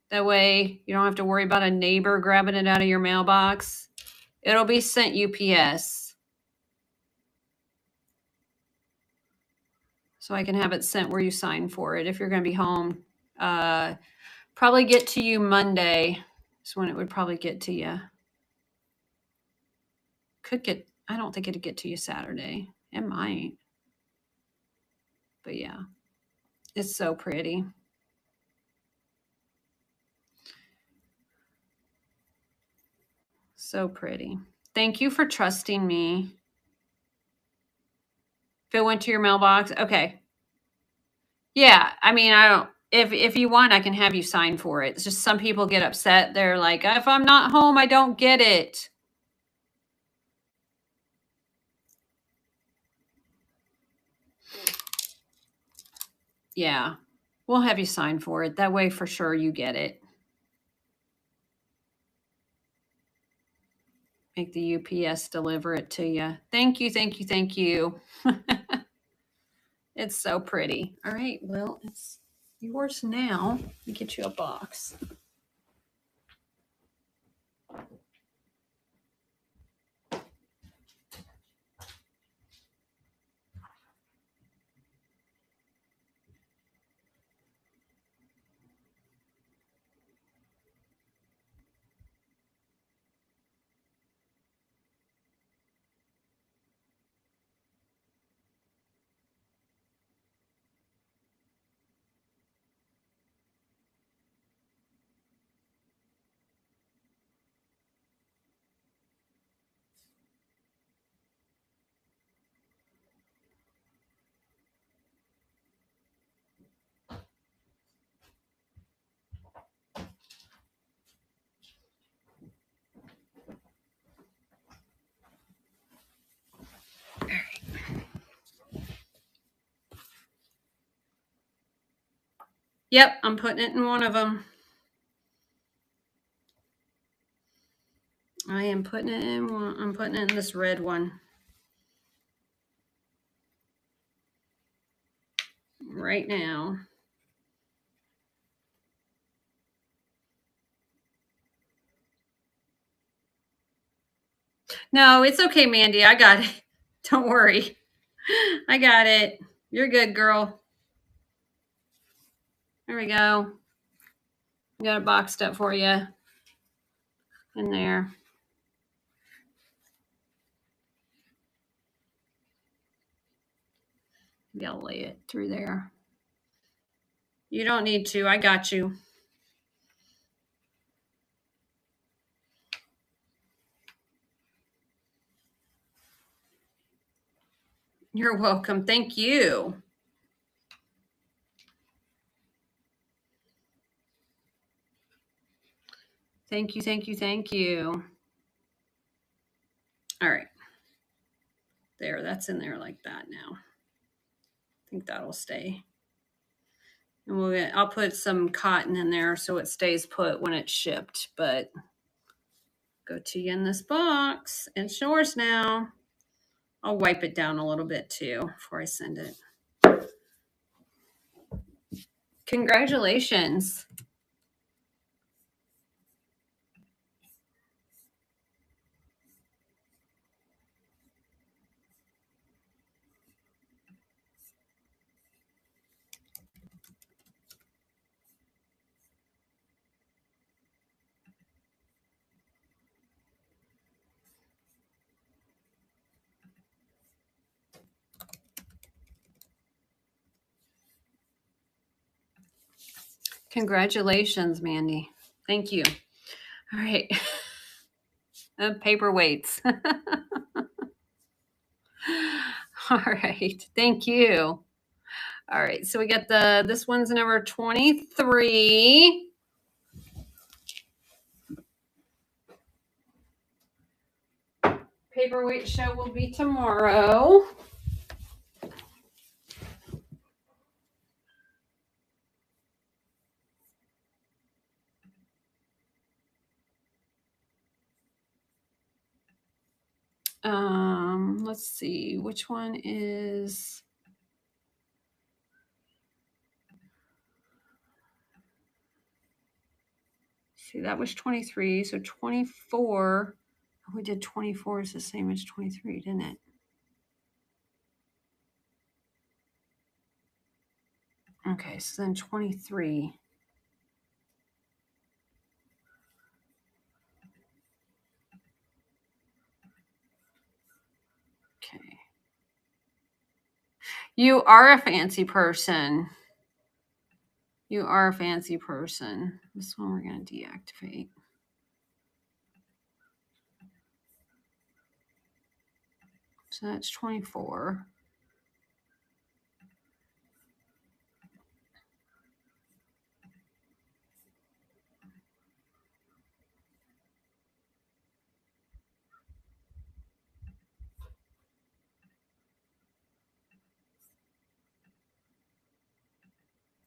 Speaker 2: That way you don't have to worry about a neighbor grabbing it out of your mailbox. It'll be sent UPS. So I can have it sent where you sign for it if you're going to be home. Probably get to you Monday. Is when it would probably get to you. I don't think it'd get to you Saturday. It might. But yeah, it's so pretty. So pretty. Thank you for trusting me. If it went to your mailbox, okay. Yeah, I mean, I don't. If you want, I can have you sign for it. It's just some people get upset. They're like, if I'm not home, I don't get it. Yeah, we'll have you sign for it. That way, for sure, you get it. Make the UPS deliver it to you. Thank you, thank you, thank you. It's so pretty. All right, well, it's yours now. Let me get you a box. Yep, I'm putting it in one of them. I am putting it in one. I'm putting it in this red one. Right now. No, it's okay, Mandy. I got it. Don't worry. I got it. You're good, girl. There we go. I got it boxed up for you in there. Maybe I'll lay it through there. You don't need to. I got you. You're welcome. Thank you. Thank you, thank you, thank you. All right. There, that's in there like that now. I think that'll stay. And I'll put some cotton in there so it stays put when it's shipped, but go to you in this box. It's yours now. I'll wipe it down a little bit too before I send it. Congratulations. Congratulations, Mandy. Thank you. All right. Paperweights. All right. Thank you. All right. So we got this one's number 23. Paperweight show will be tomorrow. Let's see, which one is... See, that was 23, so 24. We did 24 is the same as 23, didn't it? Okay, so then 23. Okay. You are a fancy person. You are a fancy person. This one we're going to deactivate. So that's 24.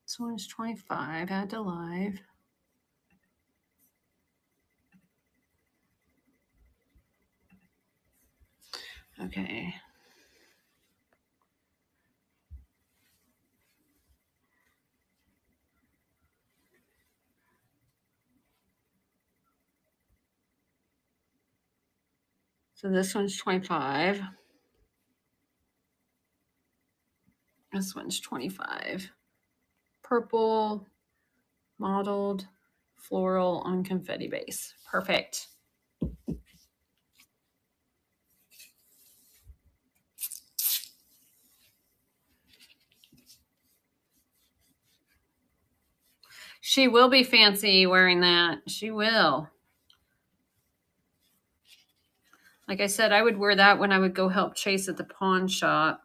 Speaker 2: This one's 25. Add to live. Okay. So this one's 25. This one's 25. Purple, mottled, floral on confetti base. Perfect. She will be fancy wearing that. She will. Like I said, I would wear that when I would go help Chase at the pawn shop.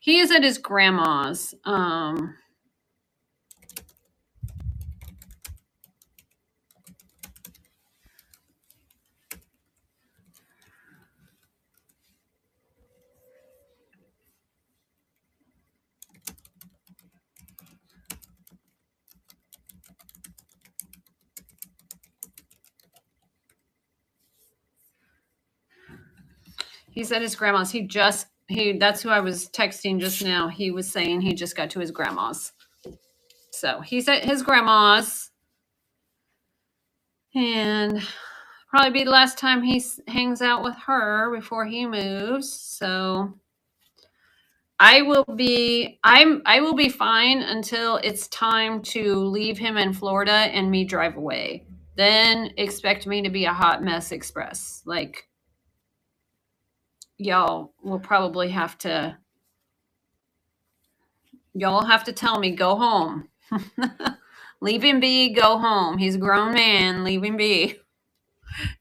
Speaker 2: He is at his grandma's. He's at his grandma's. That's who I was texting just now. He was saying he just got to his grandma's. So he's at his grandma's. And probably be the last time he hangs out with her before he moves. So I will be fine until it's time to leave him in Florida and me drive away. Then expect me to be a hot mess express. Like, y'all will probably have to tell me, go home. Leave him be, go home. He's a grown man. Leave him be.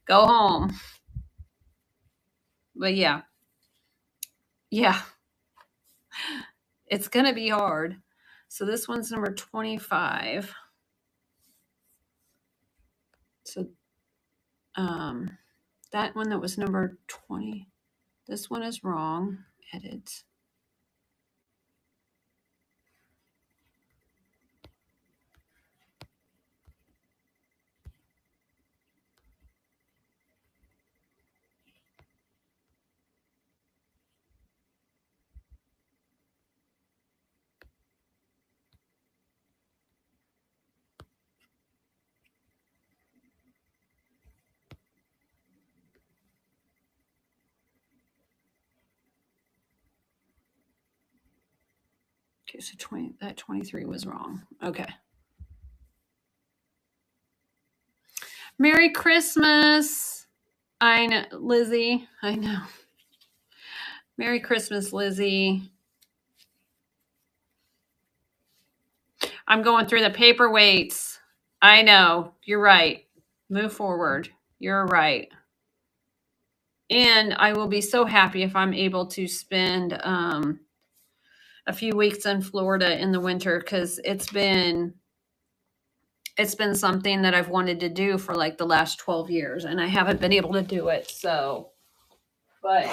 Speaker 2: Go home. But yeah. It's going to be hard. So this one's number 25. So that one that was number 20. This one is wrong. Edit. Okay, so 23 was wrong. Okay. Merry Christmas. I know, Lizzie. I know. Merry Christmas, Lizzie. I'm going through the paperweights. I know. You're right. Move forward. You're right. And I will be so happy if I'm able to spend a few weeks in Florida in the winter, because it's been it's been something that I've wanted to do for like the last 12 years and I haven't been able to do it. So, but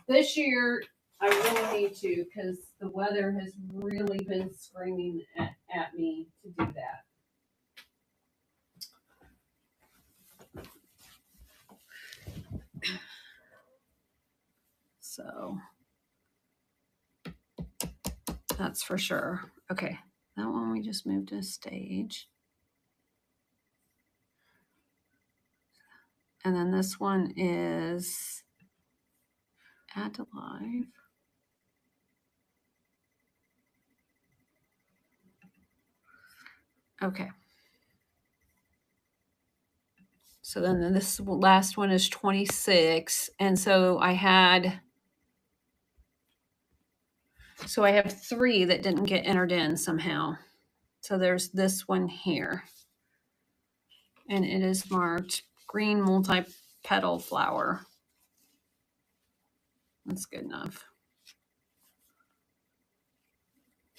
Speaker 2: this year I really need to because the weather has really been screaming at me to do that. So that's for sure. Okay, that one we just moved to stage. And then this one is add to live. Okay. So then this last one is 26. And so I have 3 that didn't get entered in somehow. So there's this one here. And it is marked green multi-petal flower. That's good enough.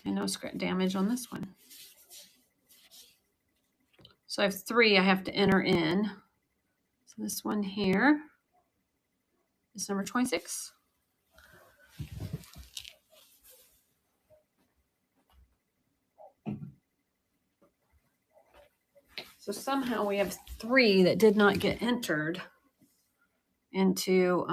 Speaker 2: And no scratch damage on this one. So I have 3 I have to enter in. So this one here is number 26. So somehow we have 3 that did not get entered into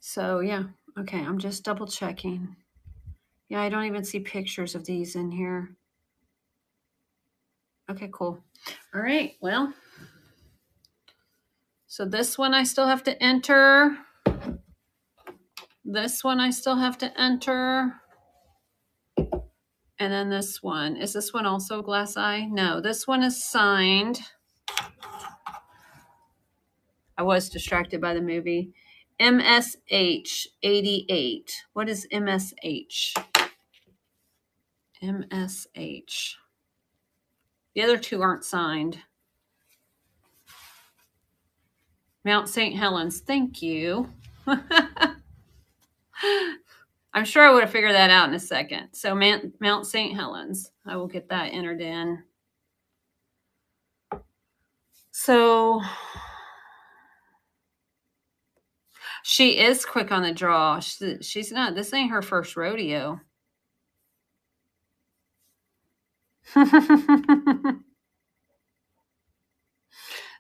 Speaker 2: so yeah, okay, I'm just double checking. Yeah, I don't even see pictures of these in here. Okay, cool. All right, well, so this one I still have to enter. This one I still have to enter. And then this one. Is this one also glass eye? No, this one is signed. I was distracted by the movie. MSH 88. What is MSH? MSH. The other 2 aren't signed. Mount St. Helens. Thank you. I'm sure I would have figured that out in a second. So Mount St. Helens. I will get that entered in. So she is quick on the draw. She's not. This ain't her first rodeo.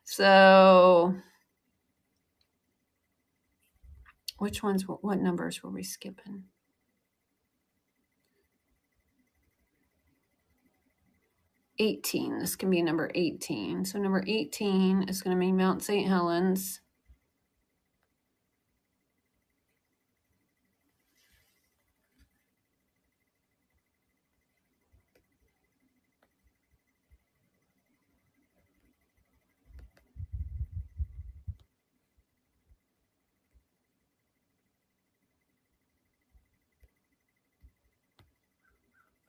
Speaker 2: So which ones, what numbers were we skipping? 18. This can be number 18. So number 18 is going to be Mount St. Helens.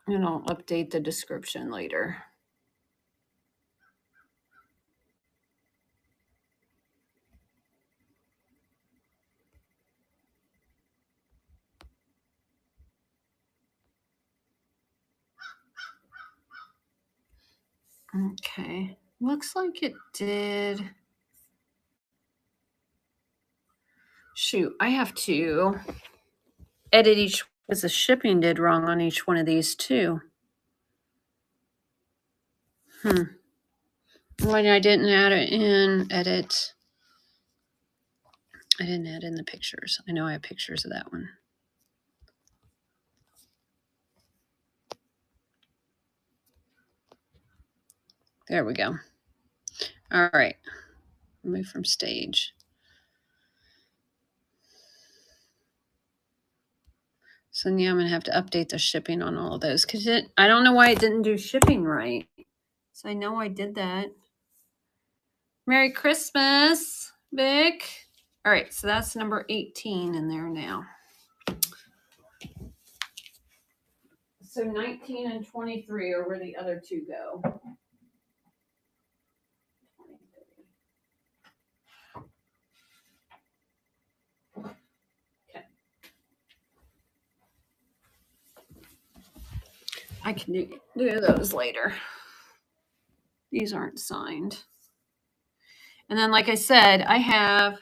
Speaker 2: And I'll update the description later. Okay. Looks like it did. Shoot, I have to edit each, because the shipping did wrong on each one of these too. When I didn't add it in edit, I didn't add in the pictures. I know I have pictures of that one. There we go. All right. Remove from stage. So now I'm going to have to update the shipping on all of those because I don't know why it didn't do shipping right. So I know I did that. Merry Christmas, Vic. All right, so that's number 18 in there now. So 19 and 23 are where the other two go. 23. Okay. I can do those later. These aren't signed. And then, like I said, I have,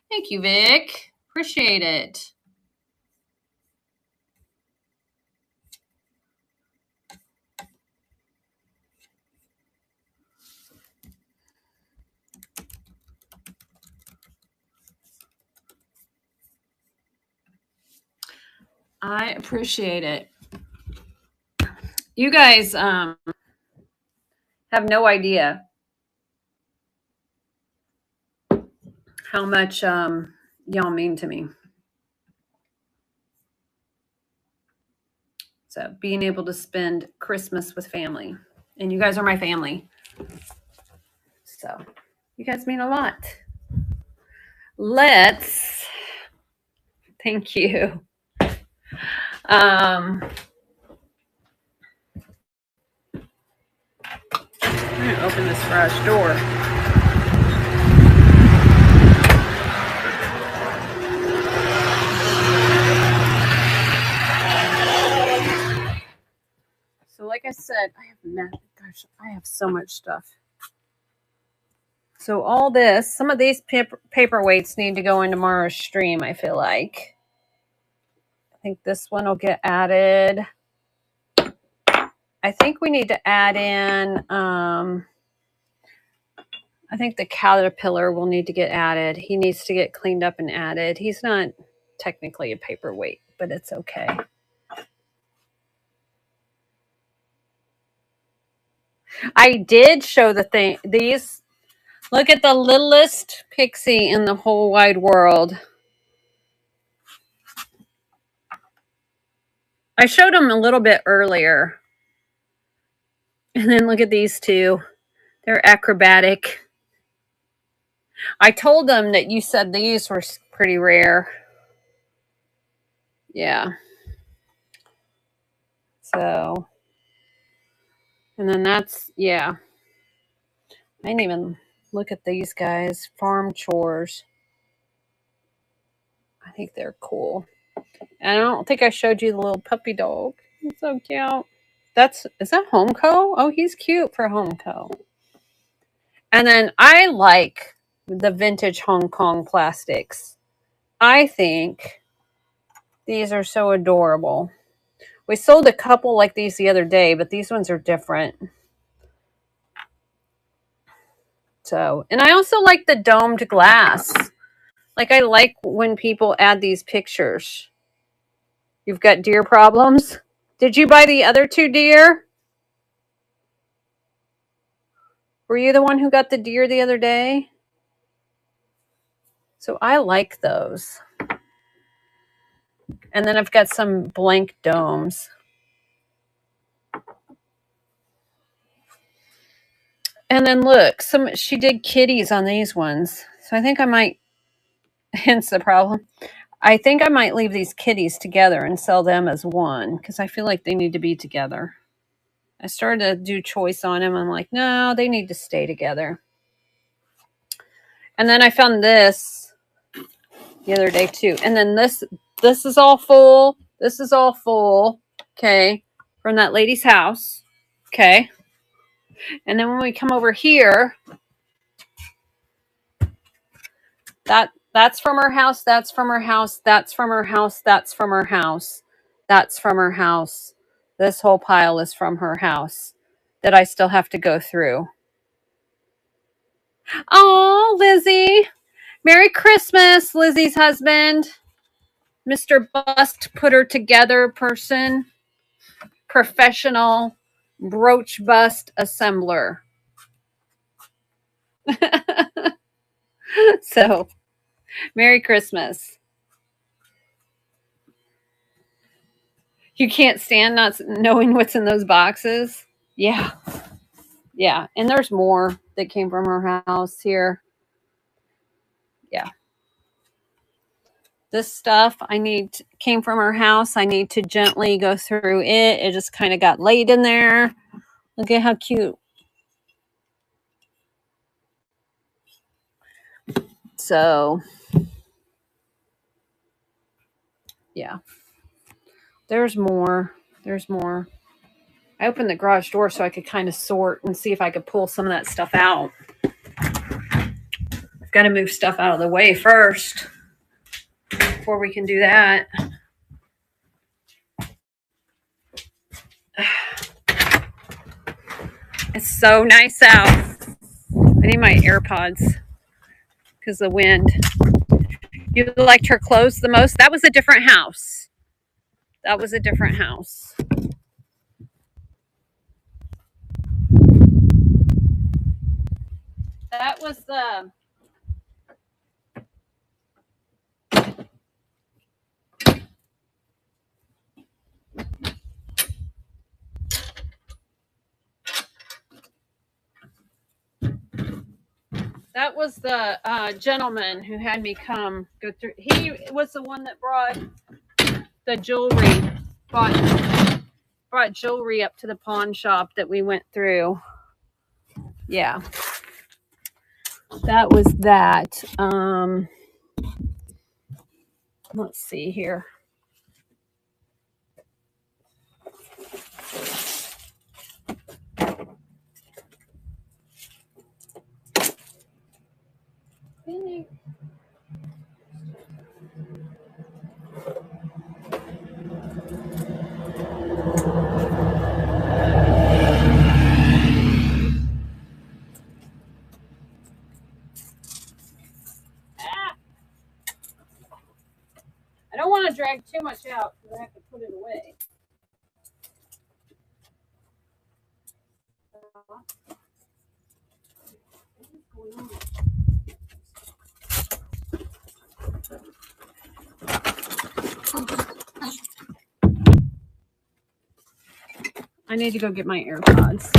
Speaker 2: thank you, Vic. Appreciate it. I appreciate it. You guys have no idea how much y'all mean to me. So being able to spend Christmas with family. And you guys are my family. So you guys mean a lot. Thank you. I'm going to open this garage door. So like I said, I have so much stuff. So all this, some of these paperweights need to go in tomorrow's stream, I feel like. I think this one will get added. I think we need to add in, I think the caterpillar will need to get added. He needs to get cleaned up and added. He's not technically a paperweight, but it's okay. I did show these. Look at the littlest pixie in the whole wide world. I showed them a little bit earlier. And then look at these two. They're acrobatic. I told them that you said these were pretty rare. Yeah. So, and then that's, yeah. I didn't even look at these guys. Farm chores. I think they're cool. And I don't think I showed you the little puppy dog. He's so cute. Is that Homeco? Oh, he's cute for Homeco. And then I like the vintage Hong Kong plastics. I think these are so adorable. We sold a couple like these the other day, but these ones are different. So, and I also like the domed glass. Like I like when people add these pictures. You've got deer problems? Did you buy the other two deer? Were you the one who got the deer the other day? So I like those. And then I've got some blank domes. And then look, she did kitties on these ones. So I think I might, hence the problem. I think I might leave these kitties together and sell them as one because I feel like they need to be together. I started to do choice on them. I'm like, no, they need to stay together. And then I found this the other day too. And then this is all full. This is all full. Okay. From that lady's house. Okay. And then when we come over here, that's from her house. That's from her house. That's from her house. That's from her house. That's from her house. This whole pile is from her house that I still have to go through. Oh, Lizzie. Merry Christmas, Lizzie's husband. Mr. Bust put her together person. Professional brooch bust assembler. So, Merry Christmas. You can't stand not knowing what's in those boxes? Yeah. Yeah. And there's more that came from her house here. Yeah. This stuff came from our house. I need to gently go through it. It just kind of got laid in there. Look at how cute. So, yeah. There's more. There's more. I opened the garage door so I could kind of sort and see if I could pull some of that stuff out. I've got to move stuff out of the way first before we can do that. It's so nice out. I need my AirPods because the wind. You liked her clothes the most? That was a different house. That was a different house. That was the... That was the gentleman who had me come go through. He was the one that brought the jewelry, brought jewelry up to the pawn shop that we went through. Yeah. That was that. Let's see here. I don't want to drag too much out because I have to put it away. I need to go get my AirPods.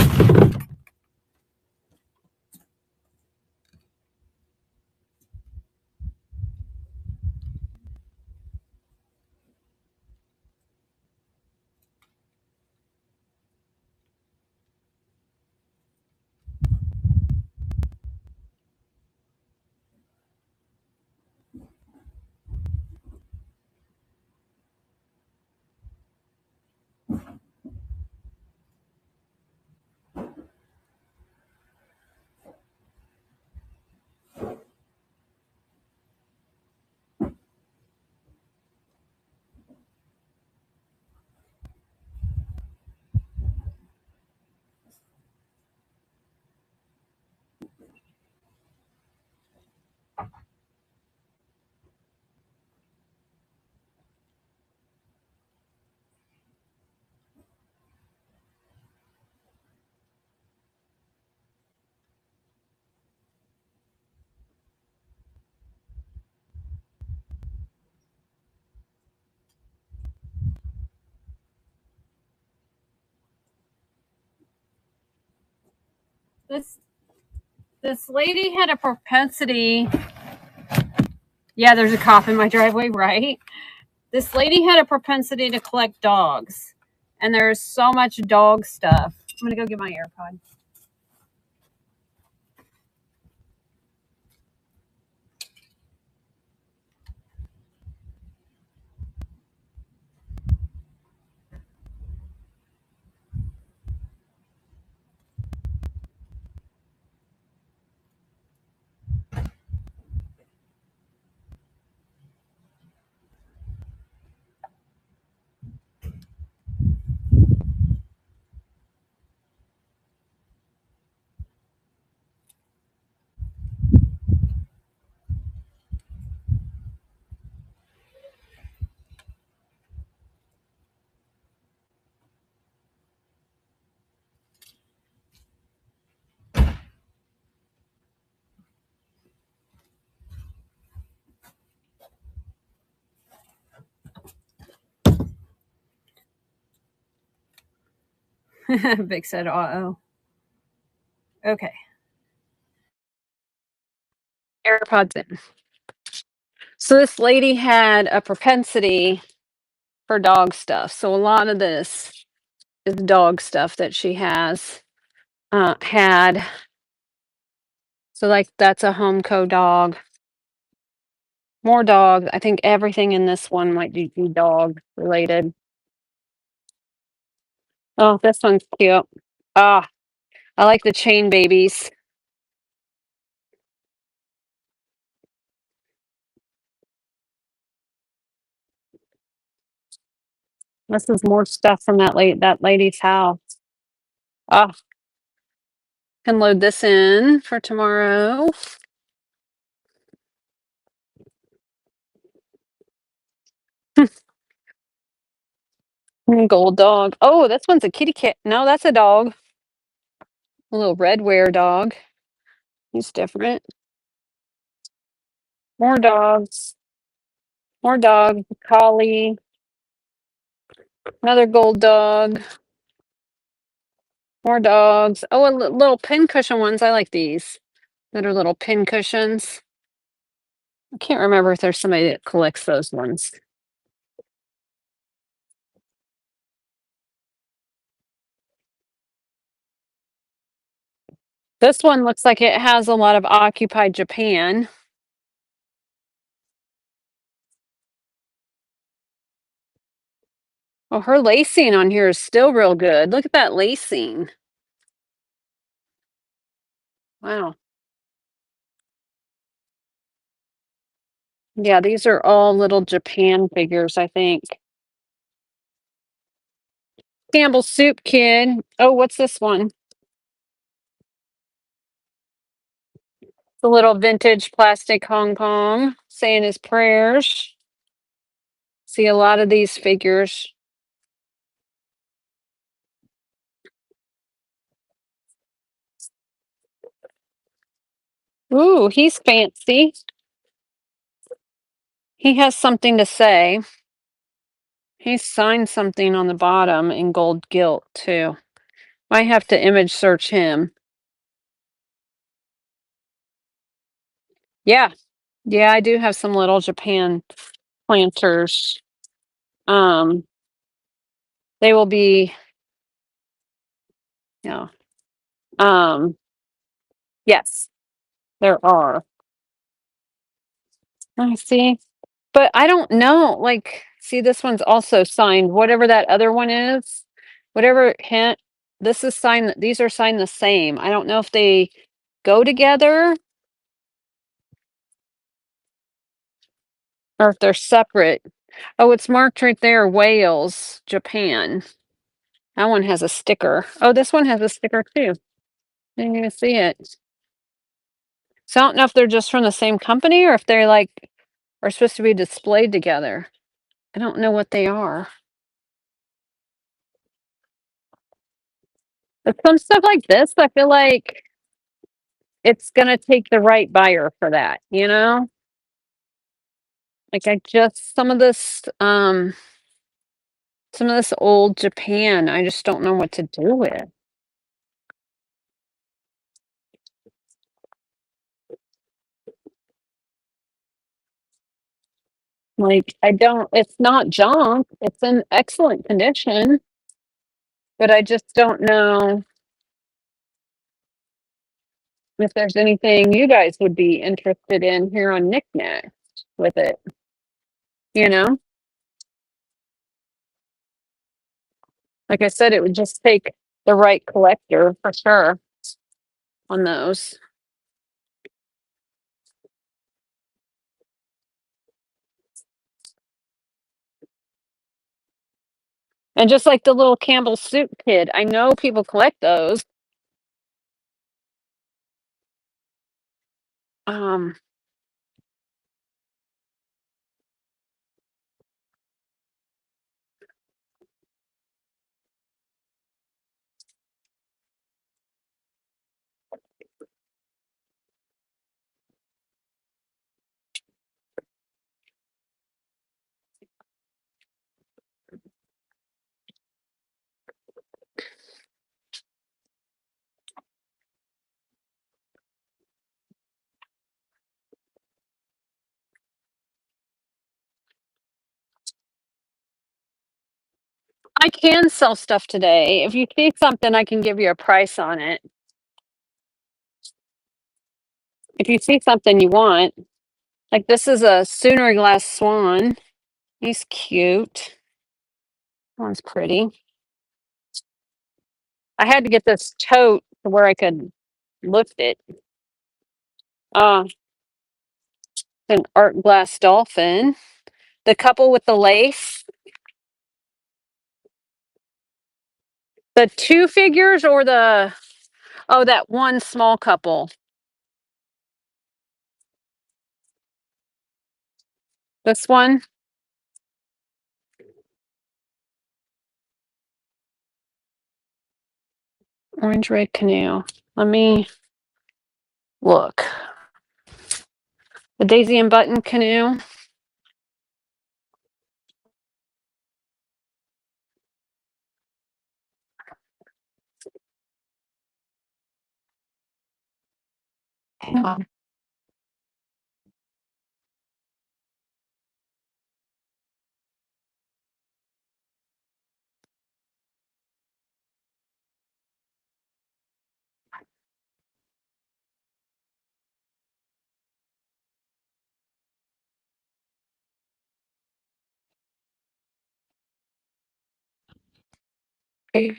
Speaker 2: This lady had a propensity. Yeah, there's a cop in my driveway, right? This lady had a propensity to collect dogs, and there's so much dog stuff. I'm gonna go get my AirPod. Vic said, "Uh-oh." Okay. AirPods in.
Speaker 1: So this lady had a propensity for dog stuff. So a lot of this is dog stuff that she had. So like that's a Homeco dog. More dog. I think everything in this one might be dog related. Oh, this one's cute. Ah, I like the chain babies. This is more stuff from that lady's house. Ah, can load this in for tomorrow. Gold dog. Oh, this one's a kitty cat. No, that's a dog. A little red wear dog. He's different. More dogs. More dogs. Collie. Another gold dog. More dogs. Oh, little pin cushion ones. I like these. That are little pin cushions. I can't remember if there's somebody that collects those ones. This one looks like it has a lot of occupied Japan. Oh, her lacing on here is still real good. Look at that lacing. Wow. Yeah, these are all little Japan figures, I think. Campbell Soup Kid. Oh, what's this one? The little vintage plastic Hong Kong saying his prayers. See a lot of these figures. Ooh, he's fancy. He has something to say. He signed something on the bottom in gold gilt, too. Might have to image search him. Yeah. Yeah, I do have some little Japan planters. Um, they will be, yeah. Yes, there are. I see. But I don't know, like, see, this one's also signed, whatever that other one is, whatever hint, this is signed, these are signed the same. I don't know if they go together or if they're separate. Oh, it's marked right there, Wales, Japan. That one has a sticker. Oh, this one has a sticker too. Didn't even see it. So I don't know if they're just from the same company or if they're like are supposed to be displayed together. I don't know what they are. But some stuff like this, I feel like it's gonna take the right buyer for that, you know? Like I just some of this old Japan, I just don't know what to do with. Like I don't it's not junk, it's in excellent condition, but I just don't know if there's anything you guys would be interested in here on Knickknack with it, you know? Like I said, it would just take the right collector for sure on those. And just like the little Campbell Soup Kid, I know people collect those. Um, I can sell stuff today. If you see something, I can give you a price on it. If you see something you want, like this is a Sooner Glass Swan. He's cute. That one's pretty. I had to get this tote to where I could lift it. Uh, an art glass dolphin. The couple with the lace. The two figures or that one small couple. This one. Orange red canoe. Let me look. The Daisy and Button canoe. Hang on. Okay.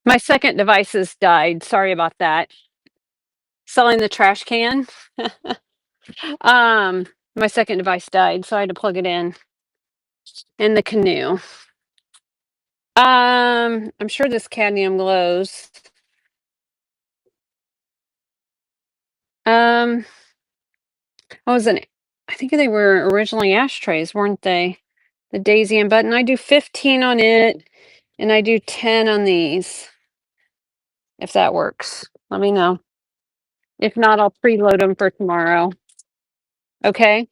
Speaker 1: My second device has died. Sorry about that. Selling the trash can. um, my second device died, so I had to plug it in the canoe. I'm sure this cadmium glows. What was it? I think they were originally ashtrays, weren't they? The Daisy and Button. I do 15 on it, and I do 10 on these. If that works, let me know. If not, I'll preload them for tomorrow. Okay?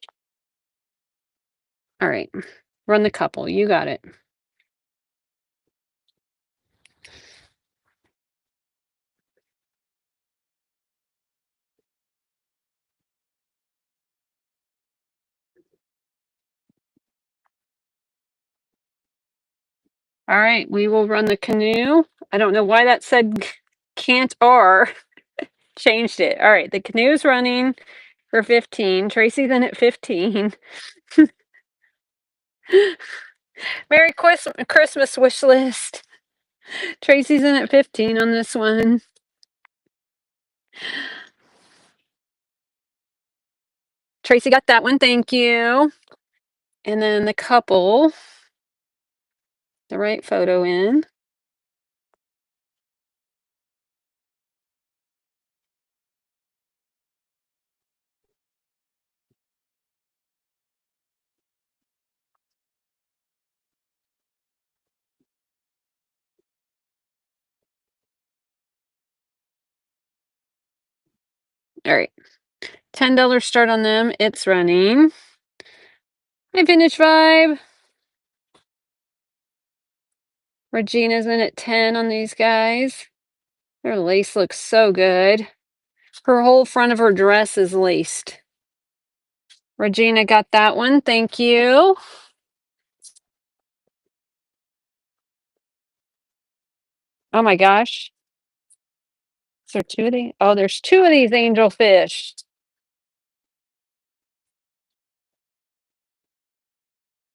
Speaker 1: All right. Run the couple. You got it. All right, we will run the canoe. I don't know why that said can't or changed it. All right, the canoe's running for 15. Tracy's in at 15. Merry Christmas wish list. Tracy's in at 15 on this one. Tracy got that one, thank you. And then the couple, the right photo in. All right, $10 start on them. It's running. Hi, Vintage Vibe. Regina's in at 10 on these guys. Their lace looks so good. Her whole front of her dress is laced. Regina got that one. Thank you. Oh my gosh. Is there two of these? Oh, there's two of these angel fish.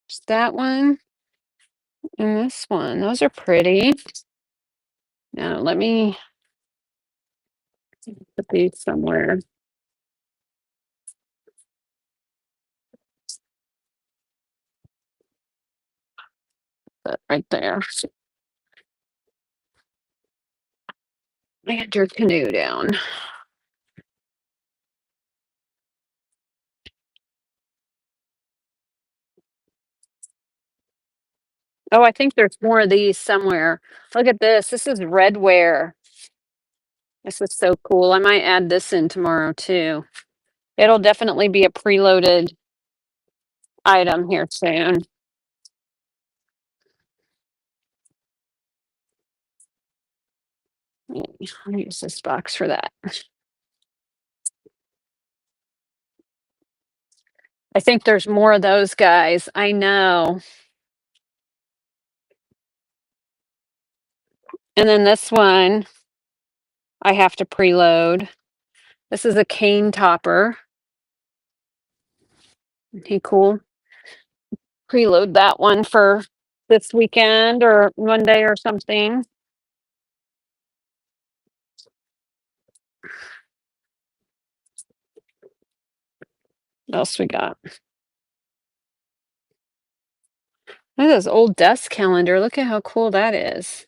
Speaker 1: Just that one. And this one, those are pretty. Now let me put these somewhere. Right there. Land your canoe down. Oh, I think there's more of these somewhere. Look at this. This is redware. This is so cool. I might add this in tomorrow too. It'll definitely be a preloaded item here soon. I'll use this box for that. I think there's more of those guys. I know. And then this one, I have to preload. This is a cane topper. Isn't he cool? Preload that one for this weekend or Monday or something. What else we got? Look at this old desk calendar. Look at how cool that is.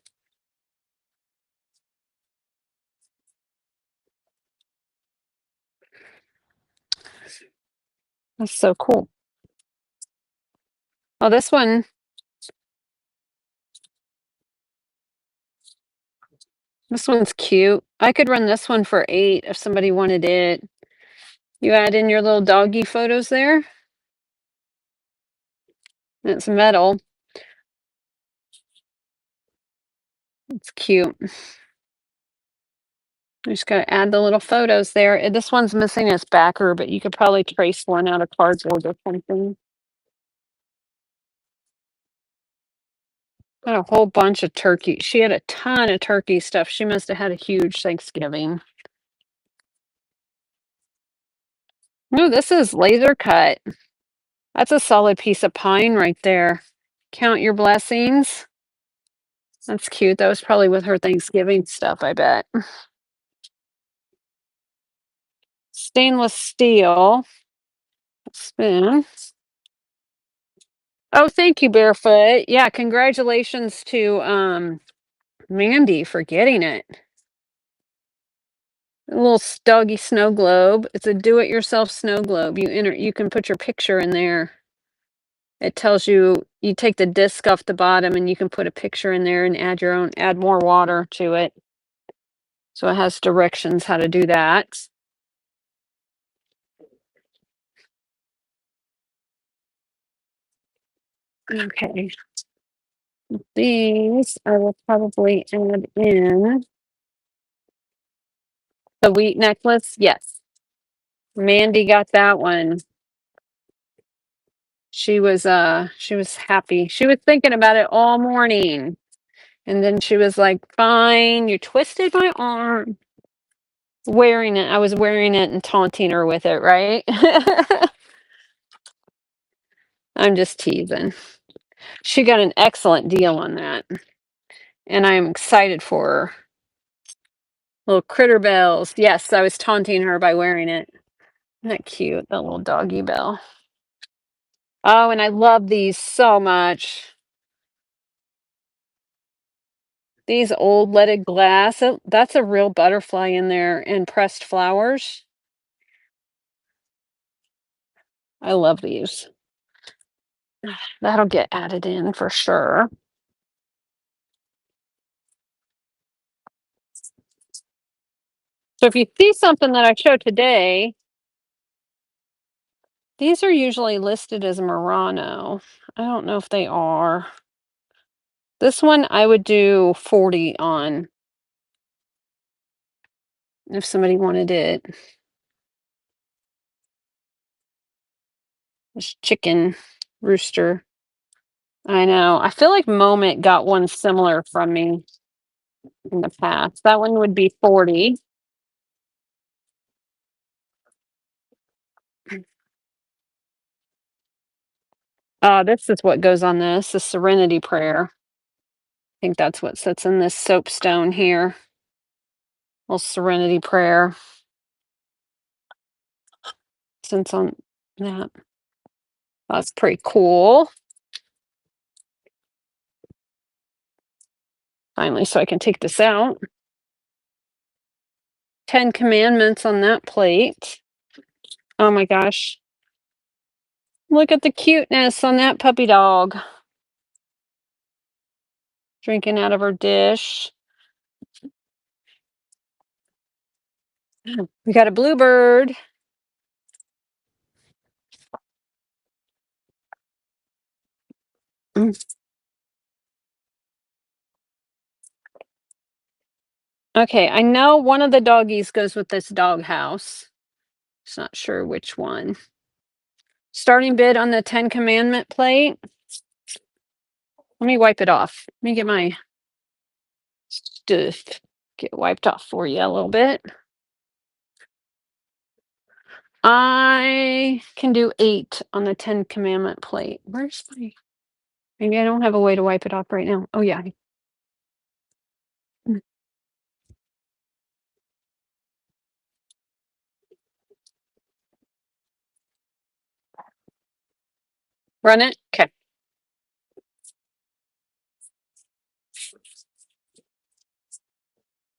Speaker 1: That's so cool. Oh, this one's cute. I could run this one for 8 if somebody wanted it. You add in your little doggy photos there. It's metal. It's cute. You just gotta add the little photos there. This one's missing its backer, but you could probably trace one out of cardboard or something. Got a whole bunch of turkey. She had a ton of turkey stuff. She must have had a huge Thanksgiving. No, this is laser cut. That's a solid piece of pine right there. Count your blessings. That's cute. That was probably with her Thanksgiving stuff, I bet. Stainless steel spoon. Oh, thank you, Barefoot. Yeah, congratulations to Mandy for getting it. A little doggy snow globe. It's a do-it-yourself snow globe. You can put your picture in there. It tells you take the disc off the bottom and you can put a picture in there and add more water to it. So it has directions how to do that. Okay. These I will probably add in the wheat necklace. Yes. Mandy got that one. She was happy. She was thinking about it all morning. And then she was like, "Fine, you twisted my arm." Wearing it. I was wearing it and taunting her with it, right? I'm just teasing. She got an excellent deal on that. And I'm excited for her. Little critter bells. Yes, I was taunting her by wearing it. Isn't that cute? That little doggy bell. Oh, and I love these so much. These old leaded glass. That's a real butterfly in there and pressed flowers. I love these. That'll get added in for sure. So if you see something that I showed today, these are usually listed as Murano. I don't know if they are. This one I would do 40 on if somebody wanted it. This chicken rooster. I know. I feel like Moment got one similar from me in the past. That one would be 40. This is what goes on this, the Serenity Prayer. I think that's what sits in this soapstone here. Little Serenity Prayer. Since on that. That's pretty cool. Finally, so I can take this out. 10 Commandments on that plate. Oh my gosh. Look at the cuteness on that puppy dog. Drinking out of her dish. We got a bluebird. Okay, I know one of the doggies goes with this doghouse. Just not sure which one. Starting bid on the 10 Commandment plate. Let me wipe it off. Let me get my stuff. Get wiped off for you a little bit. I can do 8 on the 10 Commandment plate. Where's my... Maybe I don't have a way to wipe it off right now. Oh, yeah. Run it? Okay.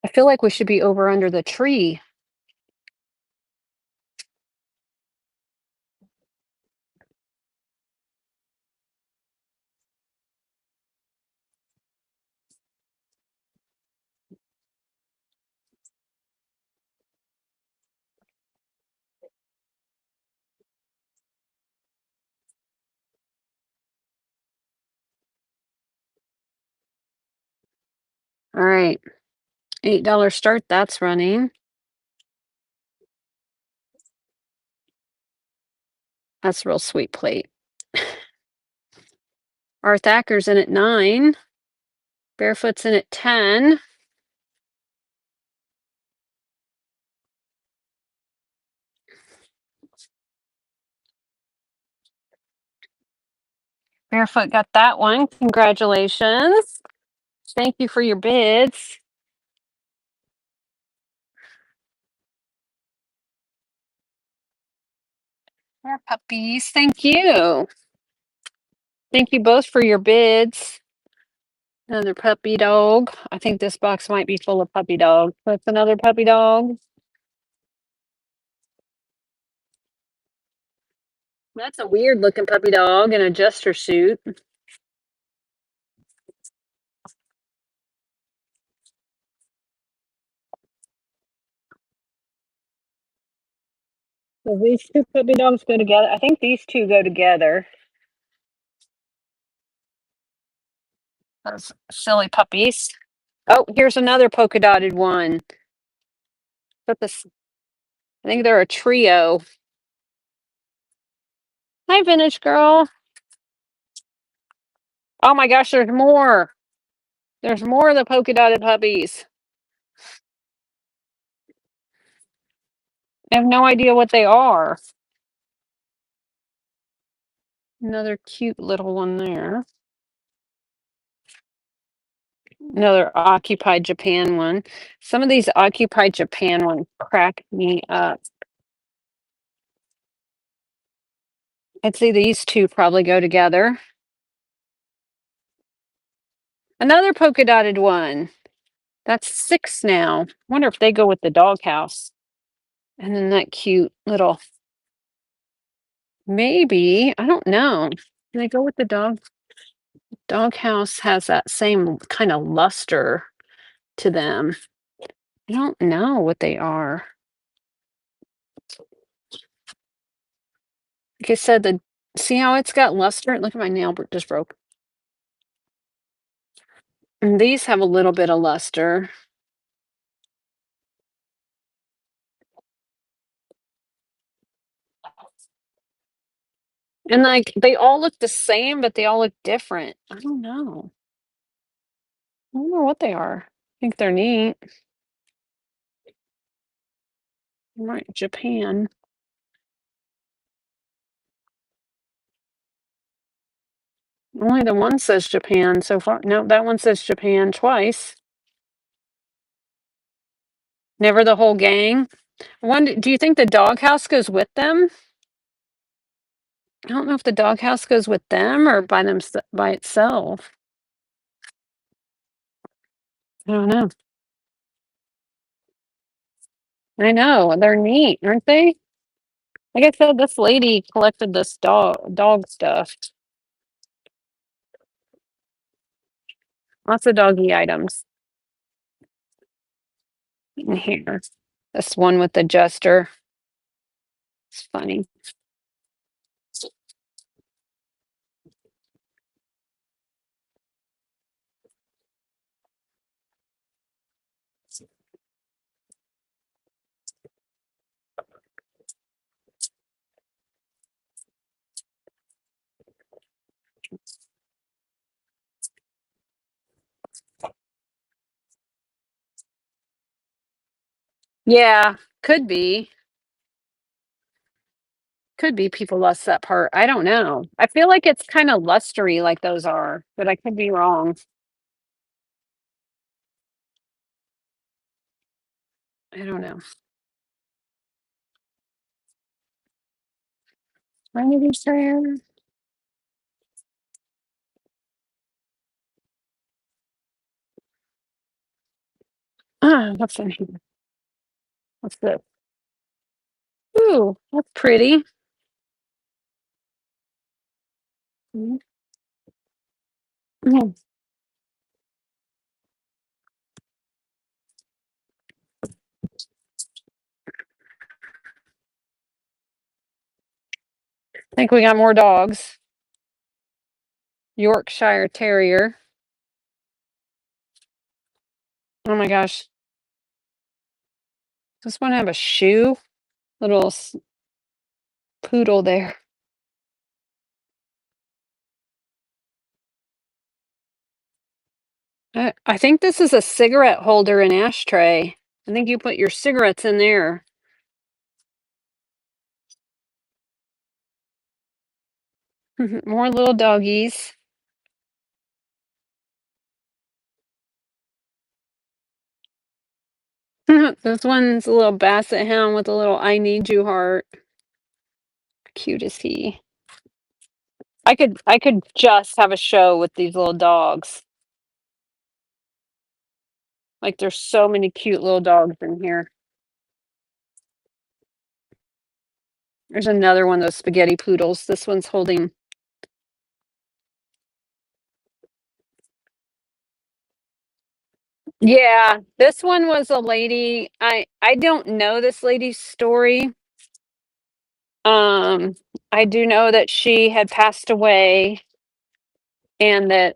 Speaker 1: I feel like we should be over under the tree. All right. $8 start, that's running. That's a real sweet plate. Our Thacker's in at 9. Barefoot's in at 10. Barefoot got that one. Congratulations. Thank you for your bids. Our puppies. Thank you. Thank you both for your bids. Another puppy dog. I think this box might be full of puppy dogs. That's another puppy dog. That's a weird looking puppy dog in a jester suit. So these two puppy dogs go together. I think these two go together. Those silly puppies. Oh, here's another polka dotted one. But this, I think they're a trio. Hi, Vintage Girl. Oh my gosh, there's more. There's more of the polka dotted puppies. I have no idea what they are. Another cute little one there. Another Occupied Japan one. Some of these Occupied Japan ones crack me up. I'd say these two probably go together. Another polka dotted one. That's 6 now. Wonder if they go with the doghouse. And then that cute little, maybe, I don't know. Do they go with the dog? Doghouse has that same kind of luster to them. I don't know what they are. Like I said, see how it's got luster? Look at my nail just broke. And these have a little bit of luster. And like they all look the same, but they all look different. I don't know. I don't know what they are. I think they're neat. Right, Japan. Only the one says Japan so far. No, that one says Japan twice. Never the whole gang. Do you think the doghouse goes with them? I don't know if the doghouse goes with them or by itself. I don't know. I know they're neat, aren't they? Like I said, this lady collected this dog stuff. Lots of doggy items in here. This one with the jester. It's funny. Yeah, could be. Could be people lost that part. I don't know. I feel like it's kind of lustery like those are, but I could be wrong. I don't know. When did you say? What's in here? What's this? Ooh, that's pretty. Mhm. Mhm. I think we got more dogs. Yorkshire Terrier. Oh my gosh. Does this one have a shoe? Little poodle there. I think this is a cigarette holder and ashtray. I think you put your cigarettes in there. More little doggies. This one's a little basset hound with a little I need you heart. Cute is he. I could just have a show with these little dogs. Like there's so many cute little dogs in here. There's another one of those spaghetti poodles. This one's holding. Yeah, this one was a lady. I don't know this lady's story. Um, I do know that she had passed away and that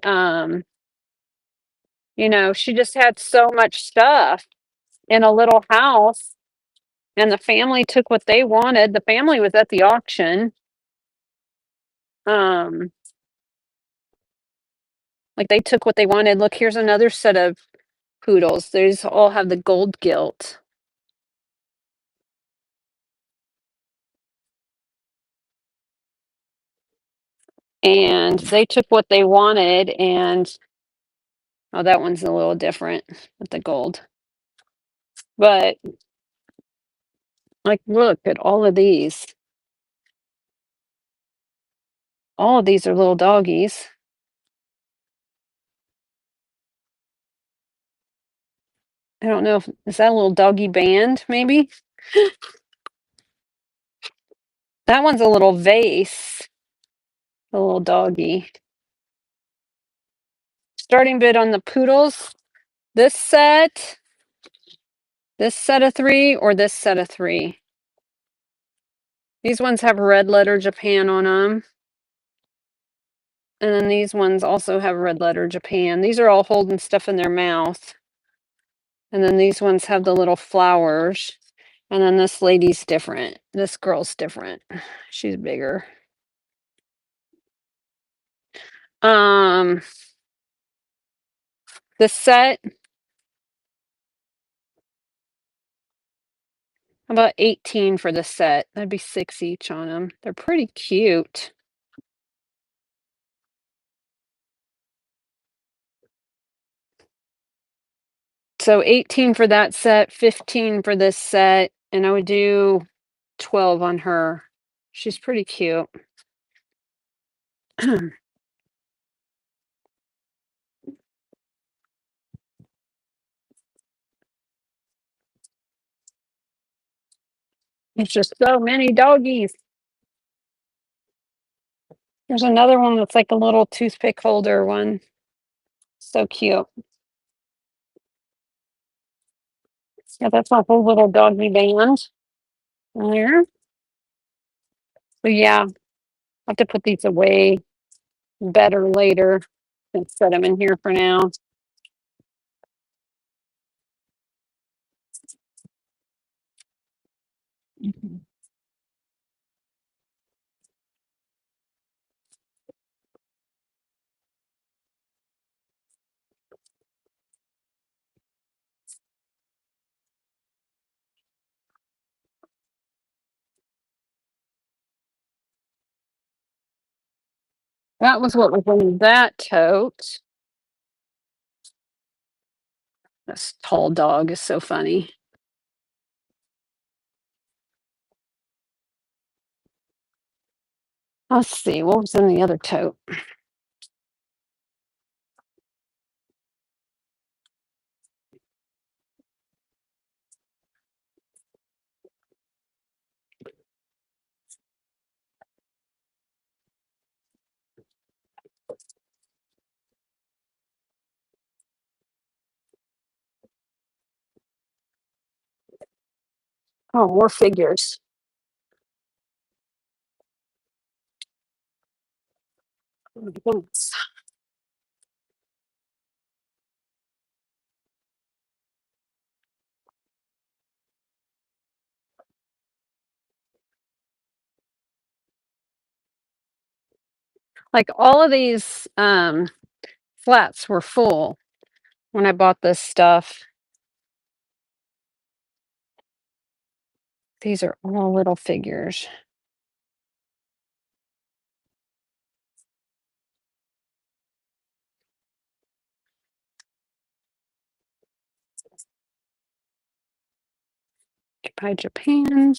Speaker 1: she just had so much stuff in a little house and the family took what they wanted. The family was at the auction. Um, like they took what they wanted. Look, here's another set of poodles. These all have the gold gilt. And they took what they wanted and oh, that one's a little different with the gold. But like look at all of these. All of these are little doggies. I don't know if is that a little doggy band, maybe? That one's a little vase. A little doggy. Starting bid on the poodles. This set of three, or this set of three. These ones have red letter Japan on them. And then these ones also have red letter Japan. These are all holding stuff in their mouth. And then these ones have the little flowers. And then this lady's different. This girl's different. She's bigger. This set, about 18 for the set. That'd be 6 each on them. They're pretty cute. So 18 for that set, 15 for this set, and I would do 12 on her. She's pretty cute. It's just so many doggies. There's another one that's like a little toothpick holder one. So cute. Yeah, that's a whole little doggy band in there. So yeah, I'll have to put these away better later and set them in here for now. That was what was in that tote. This tall dog is so funny. Let's see, what was in the other tote? Oh, more figures. Oh my goodness. Like all of these flats were full when I bought this stuff. These are all little figures. By Japan.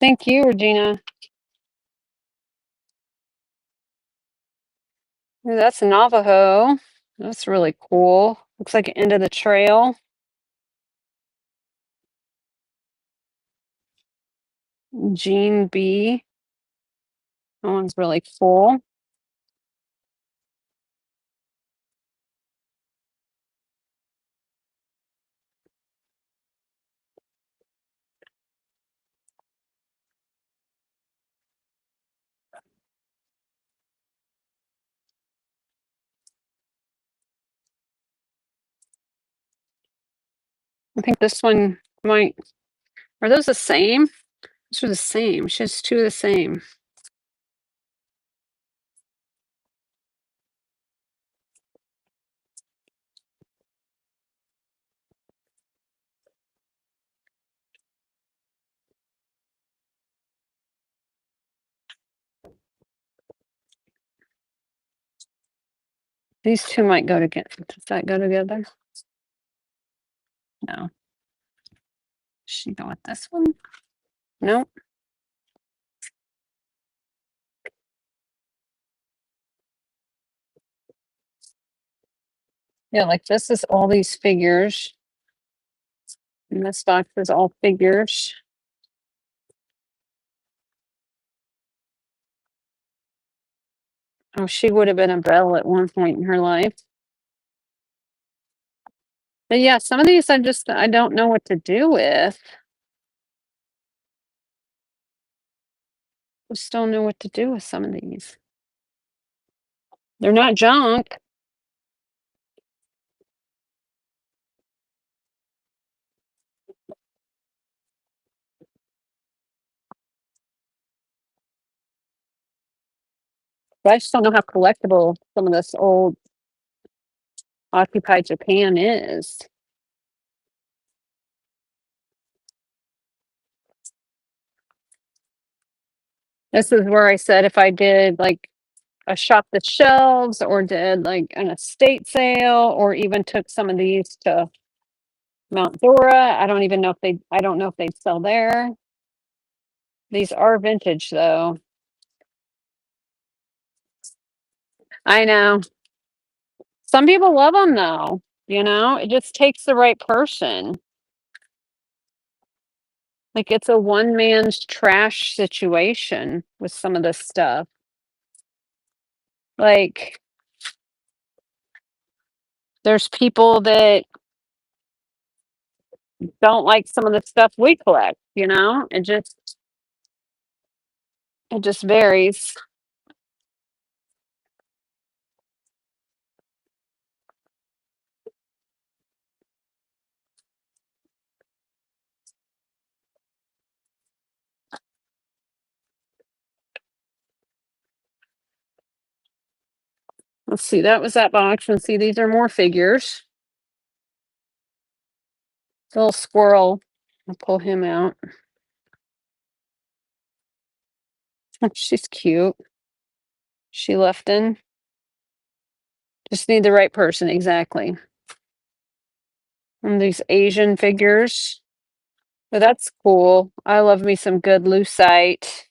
Speaker 1: Thank you, Regina. Ooh, that's Navajo. That's really cool. Looks like end of the trail. Gene B. That one's really cool. I think this one might, are those the same? These are the same. She has two of the same. These two might go together. Does that go together? No. She go with this one? Nope. Yeah, like this is all these figures. And this box is all figures. Oh, she would have been a belle at one point in her life. But yeah, some of these I don't know what to do with. Just don't know what to do with some of these. They're not junk. But I just don't know how collectible some of this old Occupy Japan is. This is where I said if I did like a shop the shelves or did like an estate sale or even took some of these to Mount Dora. I don't even know if I don't know if they'd sell there. These are vintage though. I know. Some people love them though, it just takes the right person. Like it's a one man's trash situation with some of this stuff. Like there's people that don't like some of the stuff we collect, it just varies. Let's see, that was that box. And see, these are more figures. Little squirrel. I'll pull him out. She's cute. She left in. Just need the right person, exactly. And these Asian figures. But that's cool. I love me some good lucite.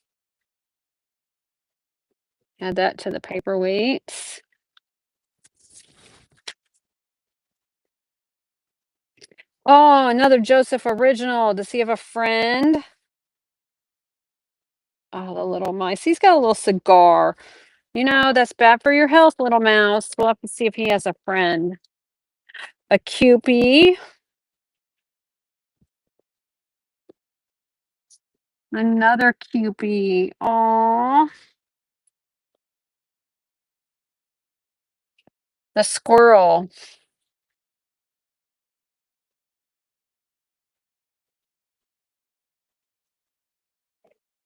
Speaker 1: Add that to the paperweights. Oh, another Joseph original. Does he have a friend? Oh, the little mice. He's got a little cigar. That's bad for your health, little mouse. We'll have to see if he has a friend. A Cupie. Another Cupie. Aw. The squirrel.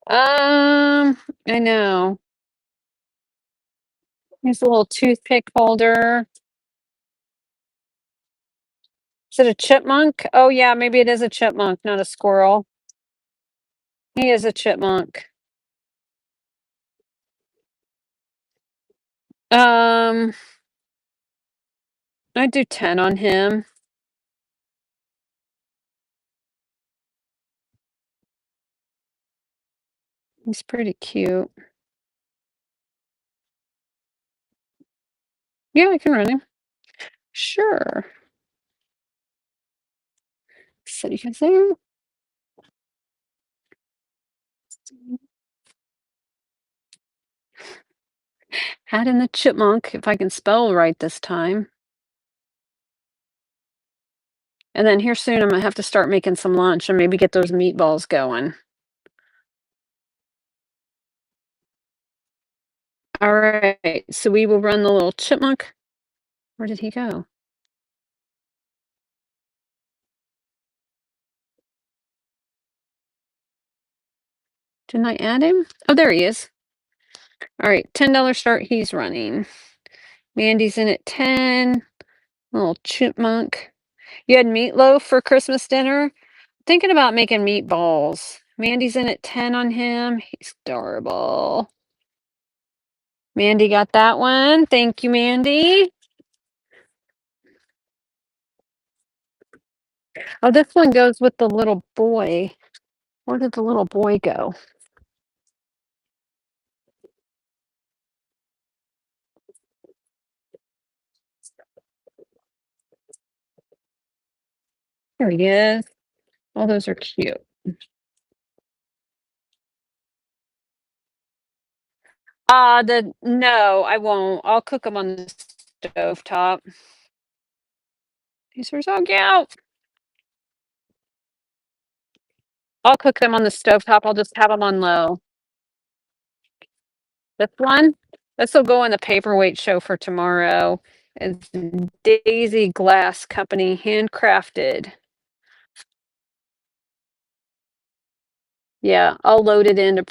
Speaker 1: I know. Here's a little toothpick holder. Is it a chipmunk? Oh yeah, maybe it is a chipmunk, not a squirrel. He is a chipmunk. I'd do 10 on him. He's pretty cute. Yeah, I can run him. Sure. So you can see. Add in the chipmunk, if I can spell right this time. And then here soon, I'm gonna have to start making some lunch and maybe get those meatballs going. All right, so we will run the little chipmunk. Where did he go? Didn't I add him? Oh, there he is. All right, $10 start. He's running. Mandy's in at 10. Little chipmunk. You had meatloaf for Christmas dinner? Thinking about making meatballs. Mandy's in at 10 on him. He's adorable. Mandy got that one. Thank you, Mandy. Oh, this one goes with the little boy. Where did the little boy go? There he is. Oh, those are cute. No, I won't. I'll cook them on the stove top. These are so cute. I'll cook them on the stove top. I'll just have them on low. This will go in the paperweight show for tomorrow. It's Daisy Glass Company, handcrafted. Yeah, I'll load it into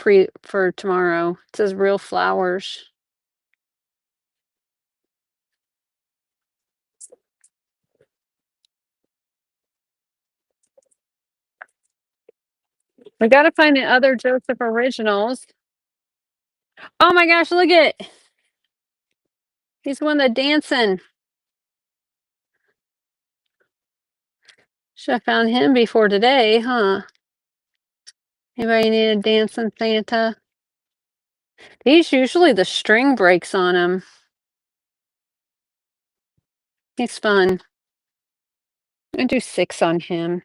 Speaker 1: for tomorrow. It says real flowers. We gotta find the other Joseph originals. Oh my gosh, look at he's the one that dancing. Should have found him before today, huh? Anybody need a dancing Santa? These usually the string breaks on him. He's fun. I do 6 on him.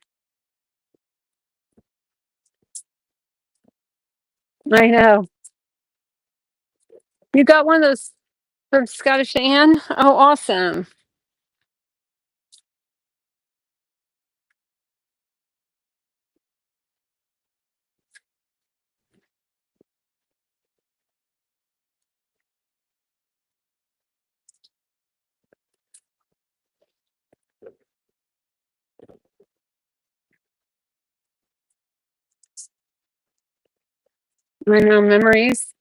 Speaker 1: I know. You got one of those from Scottish Anne? Oh, awesome. I know, memories.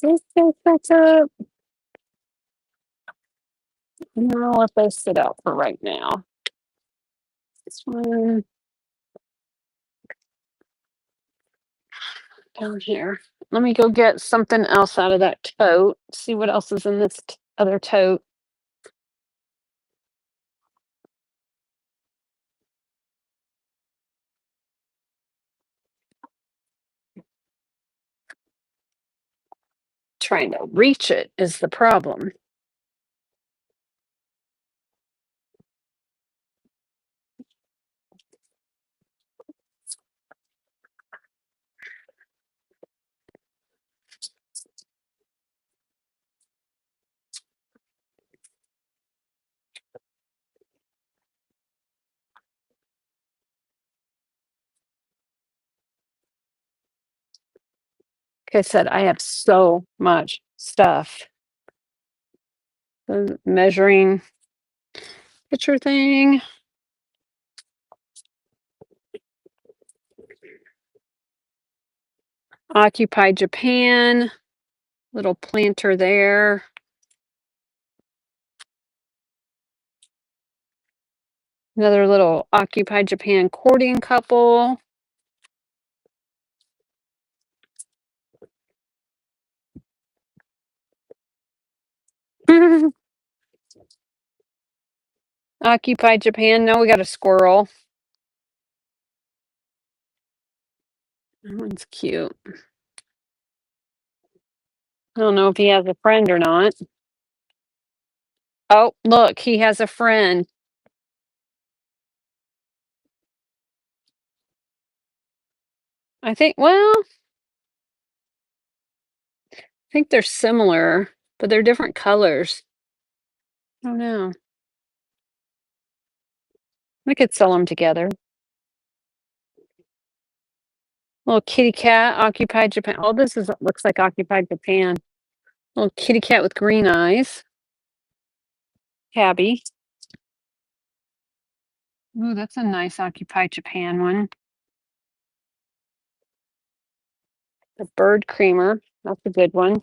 Speaker 1: What's up? No, I'll let those sit out for right now. This one down here. Let me go get something else out of that tote. See what else is in this other tote. Trying to reach it is the problem. Like I said, I have so much stuff. The measuring picture thing. Occupy Japan. Little planter there. Another little Occupy Japan courting couple. Occupy Japan. No, we got a squirrel. That one's cute. I don't know if he has a friend or not. Oh, look, he has a friend. I think, well, I think they're similar, but they're different colors. I don't know. We could sell them together. Little kitty cat, Occupy Japan. Oh, this is looks like Occupy Japan. Little kitty cat with green eyes. Tabby. Ooh, that's a nice Occupy Japan one. The bird creamer. That's a good one.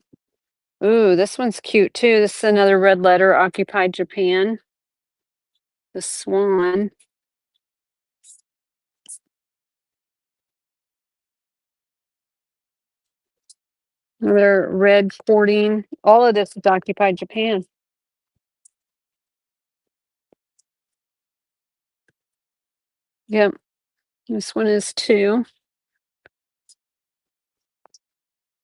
Speaker 1: Ooh, this one's cute too. This is another red letter, Occupy Japan. The swan. Another red 14. All of this is Occupy Japan. Yep. This one is too.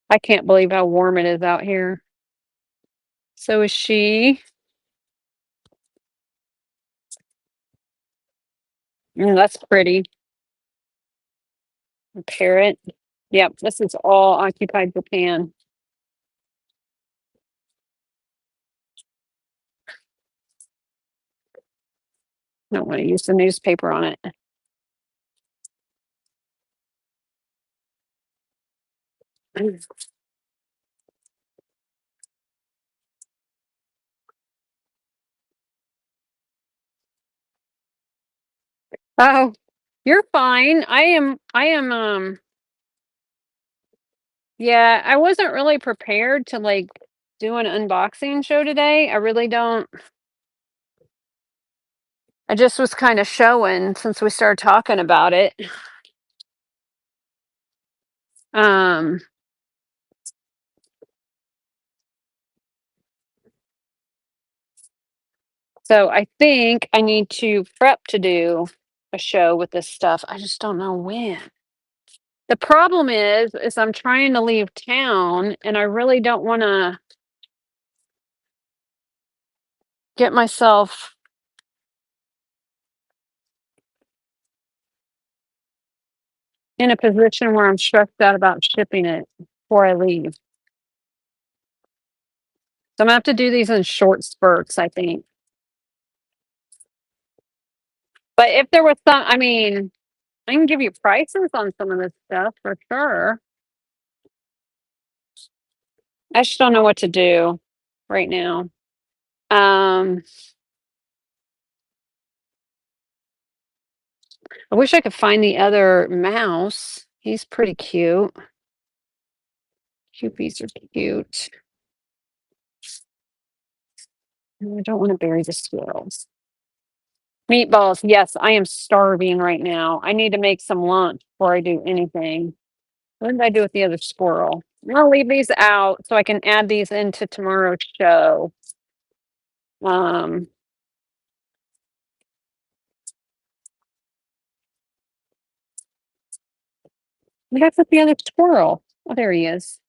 Speaker 1: I can't believe how warm it is out here. So is she. That's pretty. A parrot. Yep, this is all Occupy Japan. Don't want to use the newspaper on it. Oh, you're fine. Yeah, I wasn't really prepared to like do an unboxing show today. I really don't. I just was kind of showing since we started talking about it. Um, so I think I need to prep to do a show with this stuff. I just don't know when. The problem is I'm trying to leave town and I really don't want to get myself in a position where I'm stressed out about shipping it before I leave. So I'm gonna have to do these in short spurts, I think. But if there was some, I mean, I can give you prices on some of this stuff for sure. I just don't know what to do right now. I wish I could find the other mouse. He's pretty cute. Cupies are cute. I don't want to bury the squirrels. Meatballs. Yes, I am starving right now. I need to make some lunch before I do anything. What did I do with the other squirrel? I'll leave these out so I can add these into tomorrow's show. Um, we got with the other squirrel. Oh, there he is.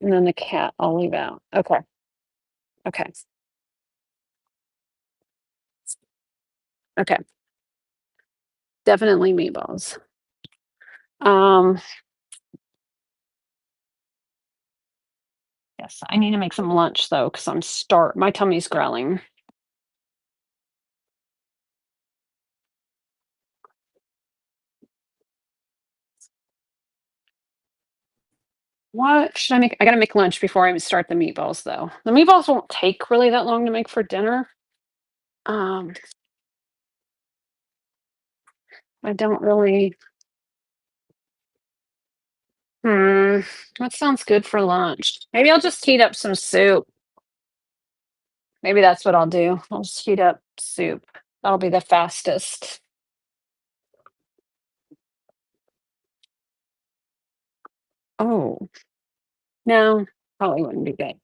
Speaker 1: And then the cat I'll leave out. Okay. Okay. Okay. Definitely meatballs. Yes, I need to make some lunch though, because I'm my tummy's growling. What should I make? I gotta make lunch before I even start the meatballs though. The meatballs won't take really that long to make for dinner. I don't really. That sounds good for lunch. Maybe I'll just heat up some soup. Maybe that's what I'll do. I'll just heat up soup. That'll be the fastest. Oh, no, probably wouldn't be good.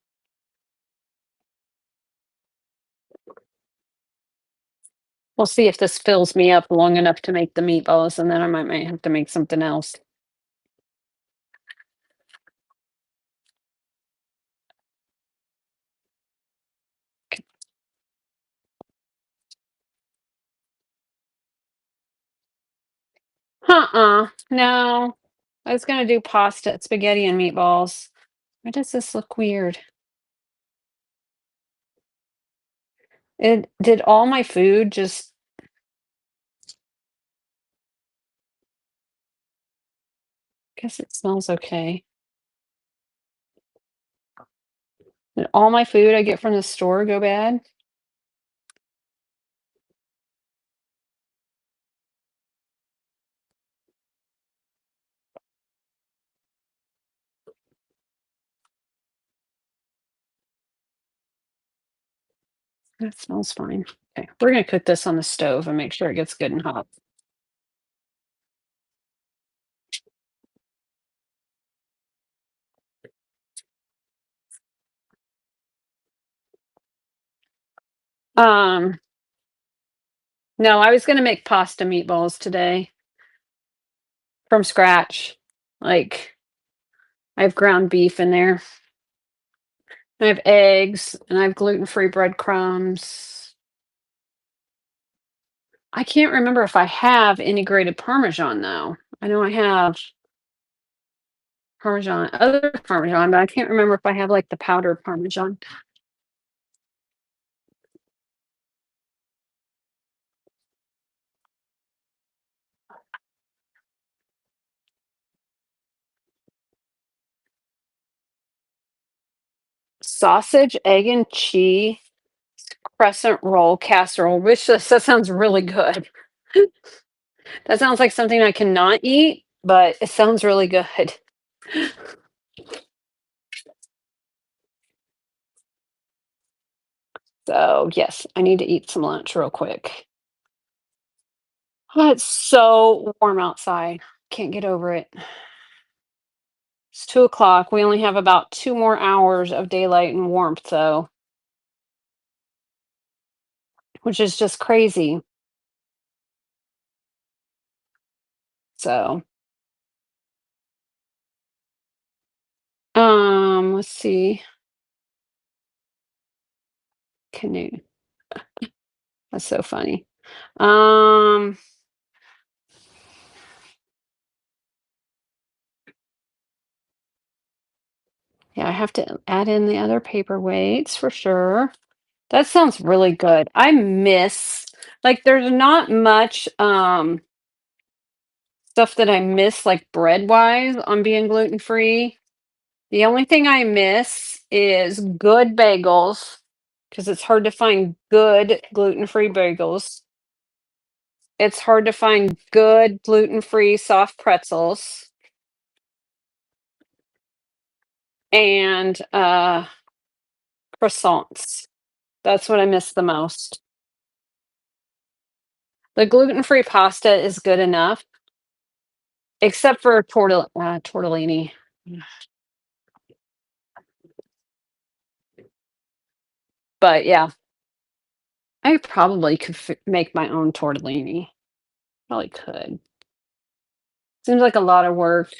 Speaker 1: We'll see if this fills me up long enough to make the meatballs, and then I might have to make something else. No. I was gonna do pasta, spaghetti, and meatballs. Why does this look weird? It did all my food just guess it smells okay. Did all my food I get from the store go bad? That smells fine. Okay, we're gonna cook this on the stove and make sure it gets good and hot. Um, no, I was gonna make pasta meatballs today from scratch. Like I have ground beef in there. I have eggs and I have gluten-free breadcrumbs. I can't remember if I have any grated Parmesan though. I know I have other Parmesan, but I can't remember if I have like the powdered Parmesan. Sausage, egg, and cheese crescent roll casserole. Which that sounds really good. That sounds like something I cannot eat, but it sounds really good. So, yes, I need to eat some lunch real quick. Oh, it's so warm outside. Can't get over it. It's 2 o'clock. We only have about 2 more hours of daylight and warmth, though, which is just crazy. So, let's see. Canoe. That's so funny. Um, yeah, I have to add in the other paperweights for sure. That sounds really good. I miss like there's not much stuff that I miss like bread wise on being gluten free. The only thing I miss is good bagels because it's hard to find good gluten free bagels. It's hard to find good gluten free soft pretzels and croissants. That's what I miss the most. The gluten free pasta is good enough, except for tortellini. But yeah, I probably could make my own tortellini. Probably could. Seems like a lot of work.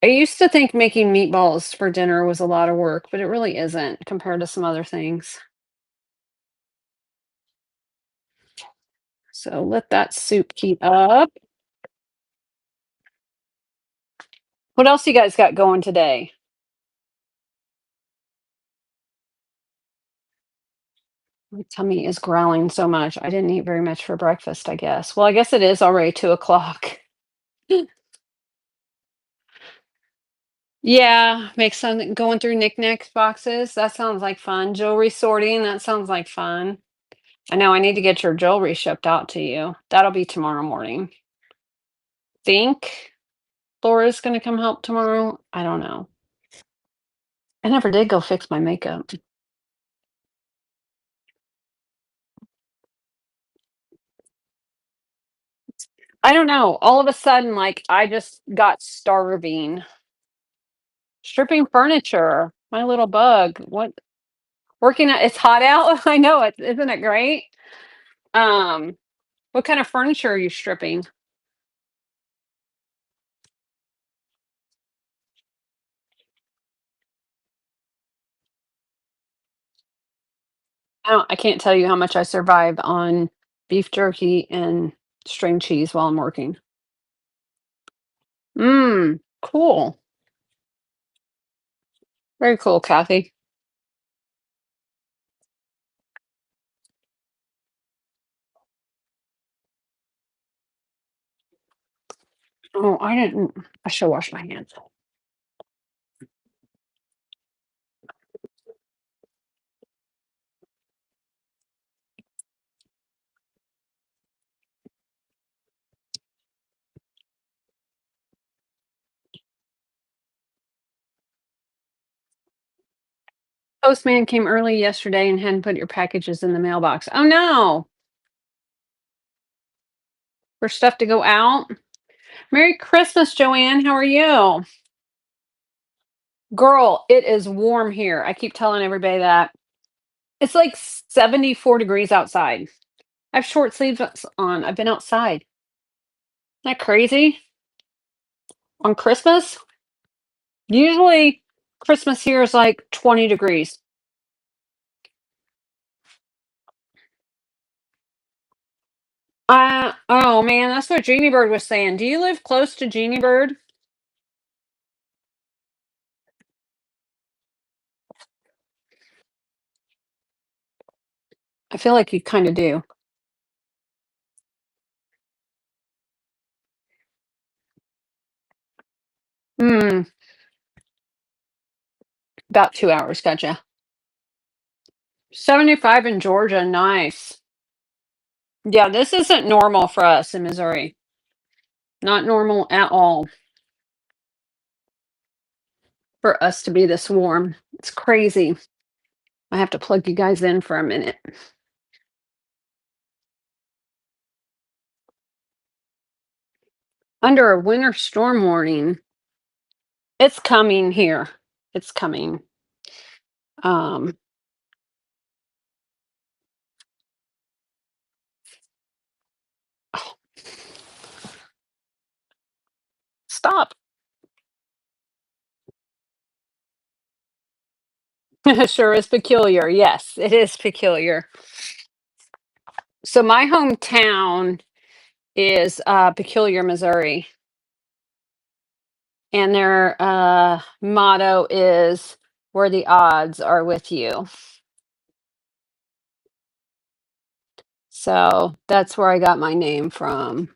Speaker 1: I used to think making meatballs for dinner was a lot of work, but it really isn't compared to some other things. So let that soup heat up. What else you guys got going today? My tummy is growling so much. I didn't eat very much for breakfast, I guess. Well, I guess it is already 2 o'clock. Yeah, make some going through knickknacks boxes. That sounds like fun. Jewelry sorting. That sounds like fun. I know I need to get your jewelry shipped out to you. That'll be tomorrow morning. Think Laura's gonna come help tomorrow? I don't know. I never did go fix my makeup. I don't know. All of a sudden, like I just got starving. Stripping furniture. My little bug. What working at it's hot out. I know it. Isn't it great? Um, what kind of furniture are you stripping? I can't tell you how much I survive on beef jerky and string cheese while I'm working. Mmm, cool. Very cool, Kathy. Oh, I didn't. I should wash my hands. Postman came early yesterday and hadn't put your packages in the mailbox. Oh no, for stuff to go out. Merry Christmas, Joanne. How are you? Girl, it is warm here. I keep telling everybody that. It's like 74 degrees outside. I have short sleeves on. I've been outside. Isn't that crazy? On Christmas? Usually Christmas here is like 20 degrees. Oh man, that's what Jeannie Bird was saying. Do you live close to Jeannie Bird? I feel like you kind of do. Hmm, about 2 hours. Gotcha. 75 in Georgia. Nice. Yeah, this isn't normal for us in Missouri. Not normal at all for us to be this warm. It's crazy. I have to plug you guys in for a minute. Under a winter storm warning, it's coming here. It's coming. Um, oh, stop. Sure is peculiar. Yes, it is peculiar. So my hometown is Peculiar, Missouri, and their motto is "Where the odds are with you." So that's where I got my name from.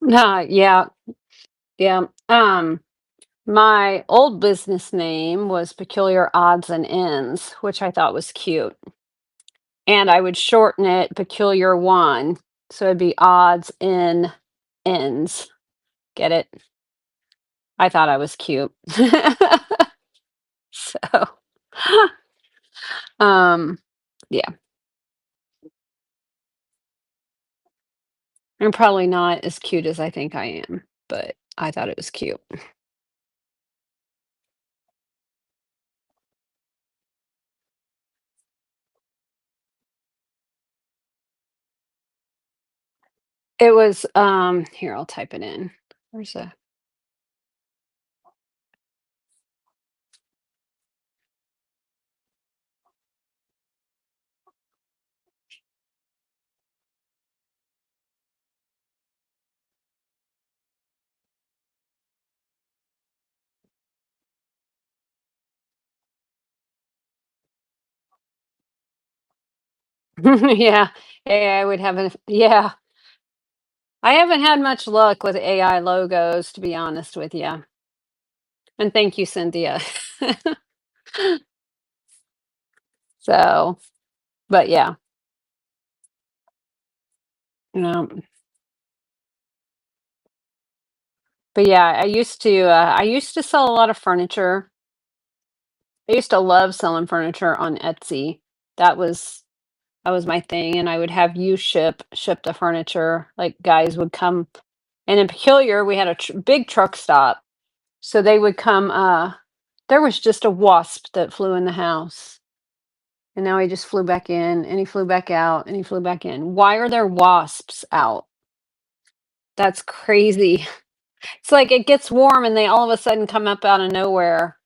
Speaker 1: Yeah, yeah. My old business name was Peculiar Odds and Ends, which I thought was cute. And I would shorten it Peculiar One. So it'd be odds in ends. Get it? I thought I was cute. So, um, yeah, I'm probably not as cute as I think I am, but I thought it was cute. It was, here, I'll type it in. Where's a yeah, AI would have an yeah. I haven't had much luck with AI logos, to be honest with you. And thank you, Cynthia. So, but yeah, no, but yeah, I used to sell a lot of furniture. I used to love selling furniture on Etsy. That was that was my thing, and I would have you ship the furniture. Like guys would come, and in Peculiar, we had a big truck stop, so they would come. There was just a wasp that flew in the house, and now he just flew back in, and he flew back out, and he flew back in. Why are there wasps out? That's crazy. It's like it gets warm, and they all of a sudden come up out of nowhere.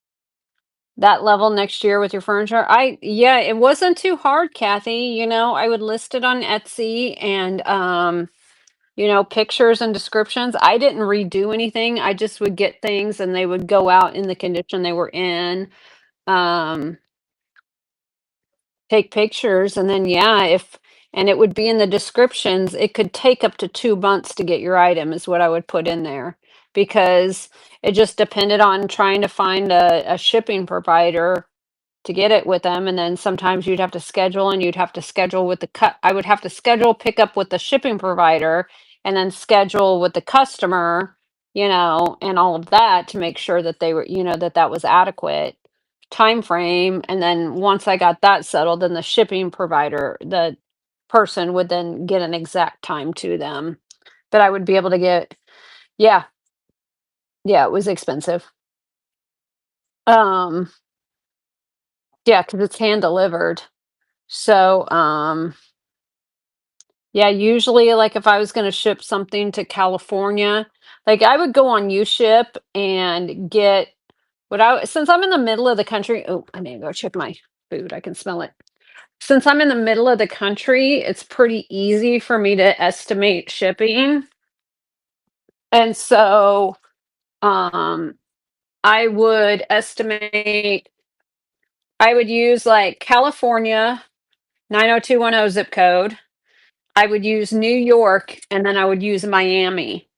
Speaker 1: That level next year with your furniture? Yeah, it wasn't too hard, Kathy. I would list it on Etsy and pictures and descriptions. I didn't redo anything. I just would get things and they would go out in the condition they were in. Um, take pictures and then yeah, if and it would be in the descriptions. It could take up to 2 months to get your item is what I would put in there because it just depended on trying to find a shipping provider to get it with them, and then sometimes you'd have to schedule and you'd have to schedule with the cut. I would have to schedule pickup with the shipping provider and then schedule with the customer, and all of that to make sure that they were, that was adequate time frame. And then once I got that settled, then the shipping provider, the person would then get an exact time to them. But I would be able to get, yeah, yeah, it was expensive. Um, yeah, because it's hand delivered. So, yeah, usually, like, if I was gonna ship something to California, like, I would go on UShip and get what I since I'm in the middle of the country. Oh, I need to go check my food, I can smell it. Since I'm in the middle of the country, it's pretty easy for me to estimate shipping, and so, um, I would estimate I would use, like, California, 90210 zip code. I would use New York, and then I would use Miami.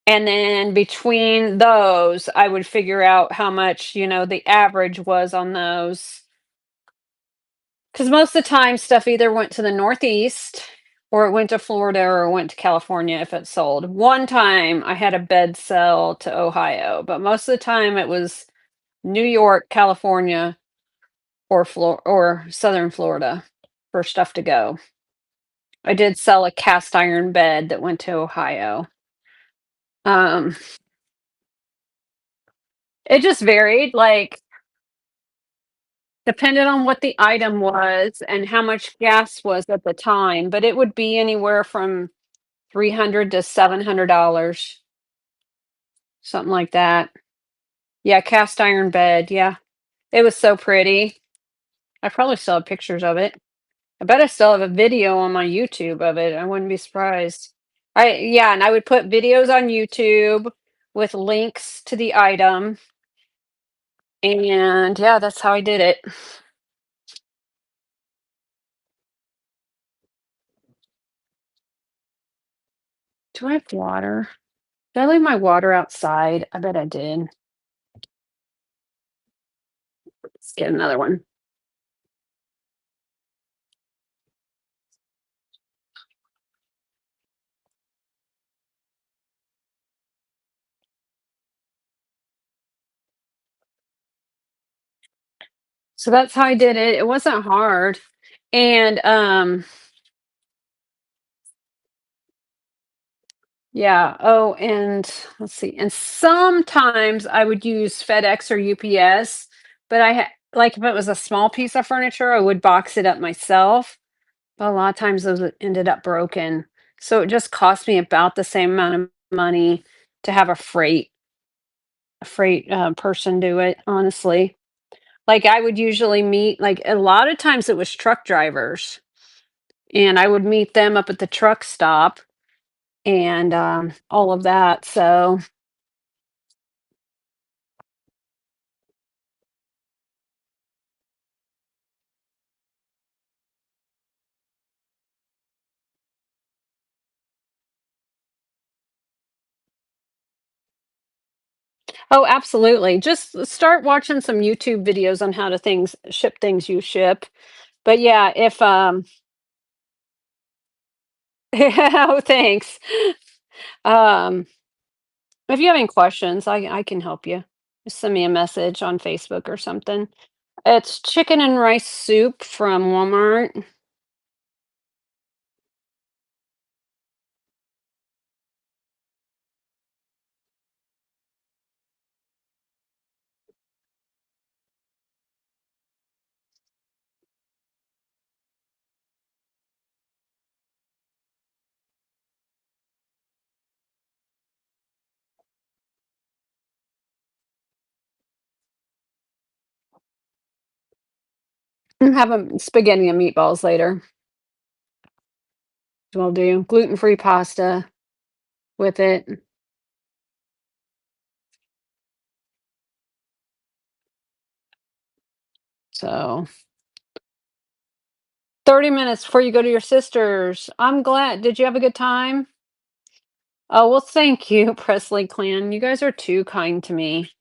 Speaker 1: And then between those, I would figure out how much, the average was on those. Because most of the time, stuff either went to the Northeast or it went to Florida or it went to California if it sold. One time I had a bed sell to Ohio, but most of the time it was New York, California, or Southern Florida for stuff to go. I did sell a cast iron bed that went to Ohio. Um, it just varied, like, depended on what the item was and how much gas was at the time, but it would be anywhere from 300 to $700, something like that. Yeah, cast iron bed, yeah. It was so pretty. I probably still have pictures of it. I bet I still have a video on my YouTube of it. I wouldn't be surprised. Yeah, and I would put videos on YouTube with links to the item. And yeah, that's how I did it. Do I have water? Did I leave my water outside? I bet I did. Let's get another one. So that's how I did it. It wasn't hard. And yeah, oh, and let's see. And sometimes I would use FedEx or UPS, but like if it was a small piece of furniture, I would box it up myself. But a lot of times those ended up broken. So it just cost me about the same amount of money to have a freight person do it, honestly. Like I would usually meet, like a lot of times it was truck drivers, and I would meet them up at the truck stop and all of that. So, oh, absolutely. Just start watching some YouTube videos on how to things ship things you ship. But yeah, if oh, thanks. Um, if you have any questions, I can help you. Just send me a message on Facebook or something. It's chicken and rice soup from Walmart. I'm having spaghetti and meatballs later. We'll do gluten-free pasta with it. So 30 minutes before you go to your sister's. I'm glad. Did you have a good time? Oh, well, thank you, Presley Clan. You guys are too kind to me.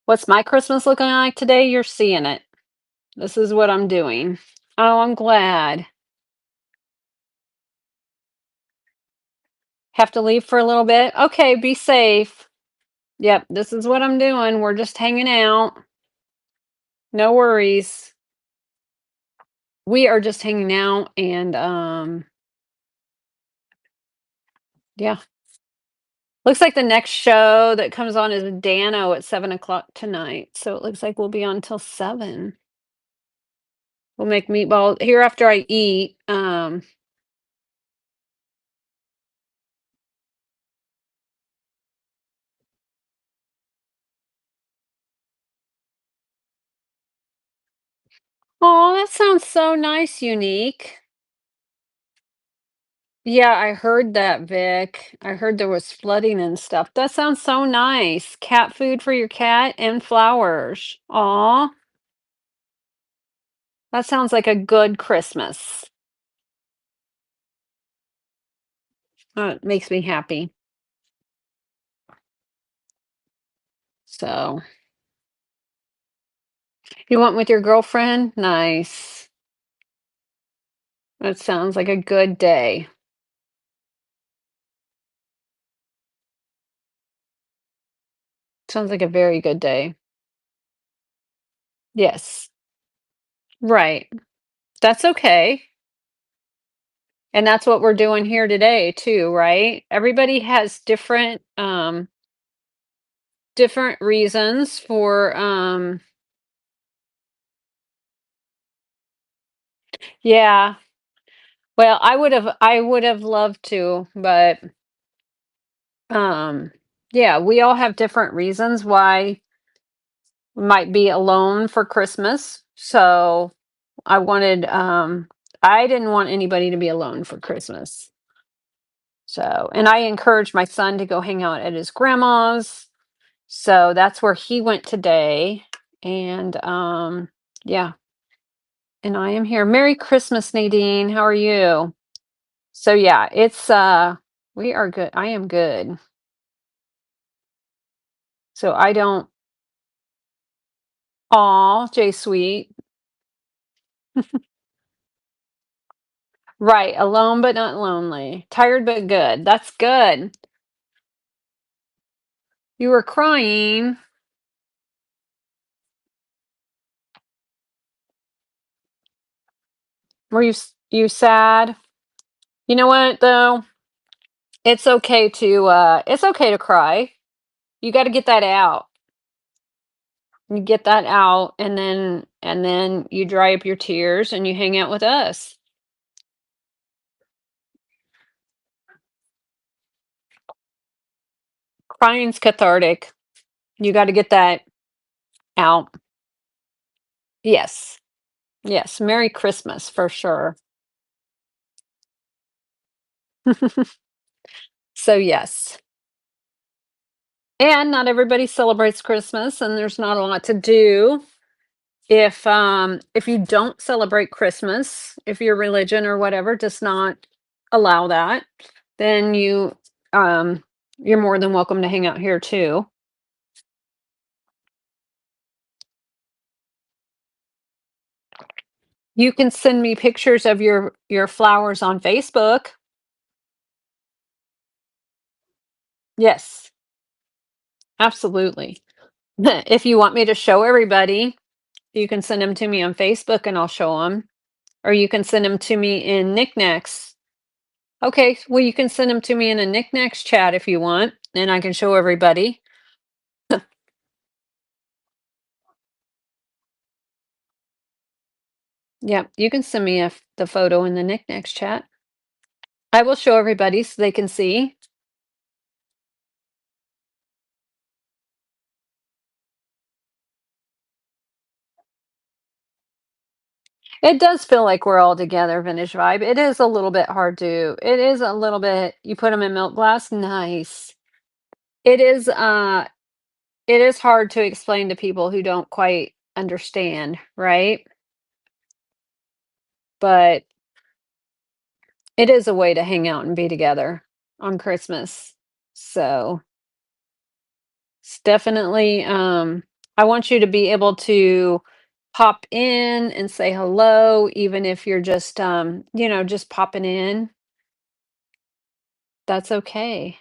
Speaker 1: What's my Christmas looking like today? You're seeing it. This is what I'm doing. Oh, I'm glad. Have to leave for a little bit? Okay, be safe. Yep, this is what I'm doing. We're just hanging out. No worries. We are just hanging out and yeah. Looks like the next show that comes on is Dano at 7 o'clock tonight. So it looks like we'll be on till 7. We'll make meatballs here after I eat. Oh, that sounds so nice, Unique. Yeah, I heard that, Vic. I heard there was flooding and stuff. That sounds so nice. Cat food for your cat and flowers. Aw, that sounds like a good Christmas. It makes me happy. So, you went with your girlfriend? Nice. That sounds like a good day. Sounds like a very good day. Yes. Right. That's okay. And that's what we're doing here today too, right? Everybody has different reasons for yeah. Well, I would have loved to, but um yeah, we all have different reasons why we might be alone for Christmas. So I wanted I didn't want anybody to be alone for Christmas. So, and I encouraged my son to go hang out at his grandma's. So that's where he went today. And yeah, and I am here. Merry Christmas, Nadine. How are you? So yeah, it's we are good. I am good. So I don't aw, J Sweet. Right, alone but not lonely. Tired but good. That's good. You were crying. Were you sad? You know what though? It's okay to cry. You got to get that out. You get that out and then you dry up your tears and you hang out with us. Crying's cathartic. You got to get that out. Yes. Yes. Merry Christmas for sure. So yes. And not everybody celebrates Christmas and there's not a lot to do. If you don't celebrate Christmas, if your religion or whatever does not allow that, then um you're more than welcome to hang out here too. You can send me pictures of your flowers on Facebook. Yes, absolutely. If you want me to show everybody, you can send them to me on Facebook and I'll show them. Or you can send them to me in knickknacks. Okay, well, you can send them to me in a knickknacks chat if you want, and I can show everybody. Yeah, you can send me the photo in the knickknacks chat. I will show everybody so they can see. It does feel like we're all together, Vintage Vibe. It is a little bit hard to. It is a little bit. You put them in milk glass, nice. It is. It is hard to explain to people who don't quite understand, right? But it is a way to hang out and be together on Christmas. So it's definitely. I want you to be able to pop in and say hello, even if you're just just popping in. That's okay.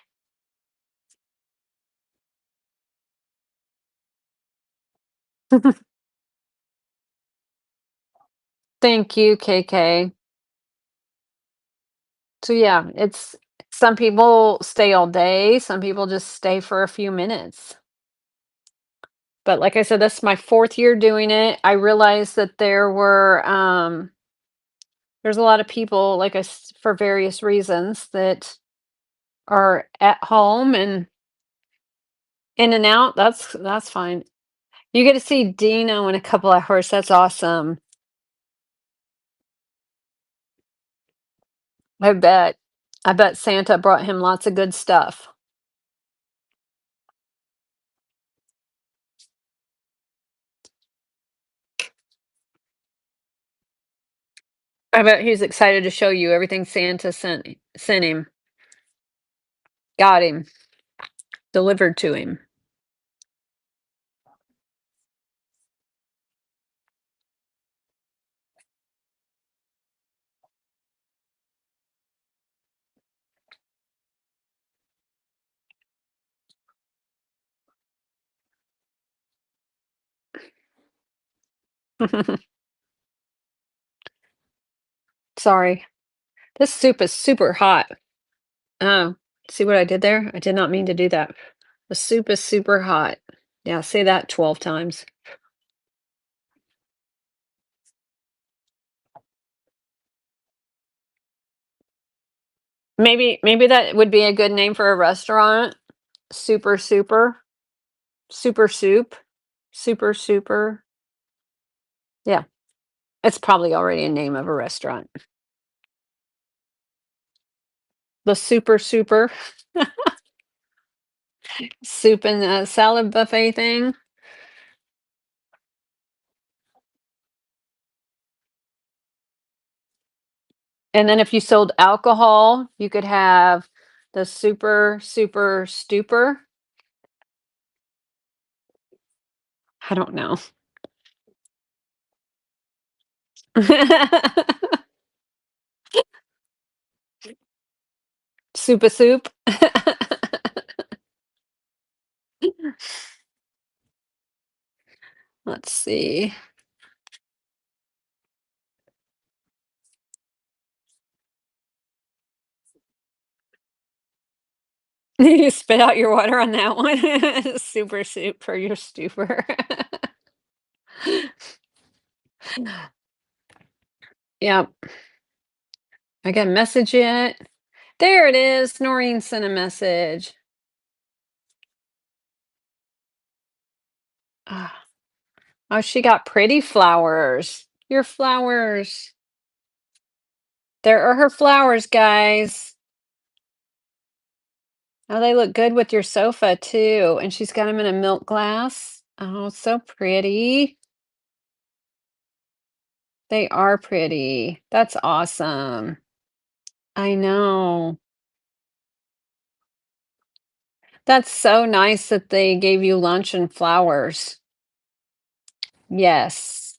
Speaker 1: Thank you, KK. So yeah, it's some people stay all day, some people just stay for a few minutes. But like I said, that's my fourth year doing it. I realized that there's a lot of people for various reasons that are at home and in and out. That's fine. You get to see Dino in a couple hours. That's awesome. I bet. I bet Santa brought him lots of good stuff. I bet he's excited to show you everything Santa sent him. Got him. Delivered to him. Sorry. This soup is super hot. Oh, see what I did there? I did not mean to do that. The soup is super hot. Yeah, say that 12 times. Maybe that would be a good name for a restaurant. Super super. Super soup. Super super. Yeah. It's probably already a name of a restaurant. The super super soup and salad buffet thing. And then if you sold alcohol, you could have the super super stupor. I don't know. Soupa soup. Let's see. You spit out your water on that one. Super soup for your stupor. Yep. I got a message yet. There it is. Noreen sent a message. Ah. Oh, she got pretty flowers. Your flowers. There are her flowers, guys. Oh, they look good with your sofa too. And she's got them in a milk glass. Oh, so pretty. They are pretty. That's awesome. I know. That's so nice that they gave you lunch and flowers. Yes.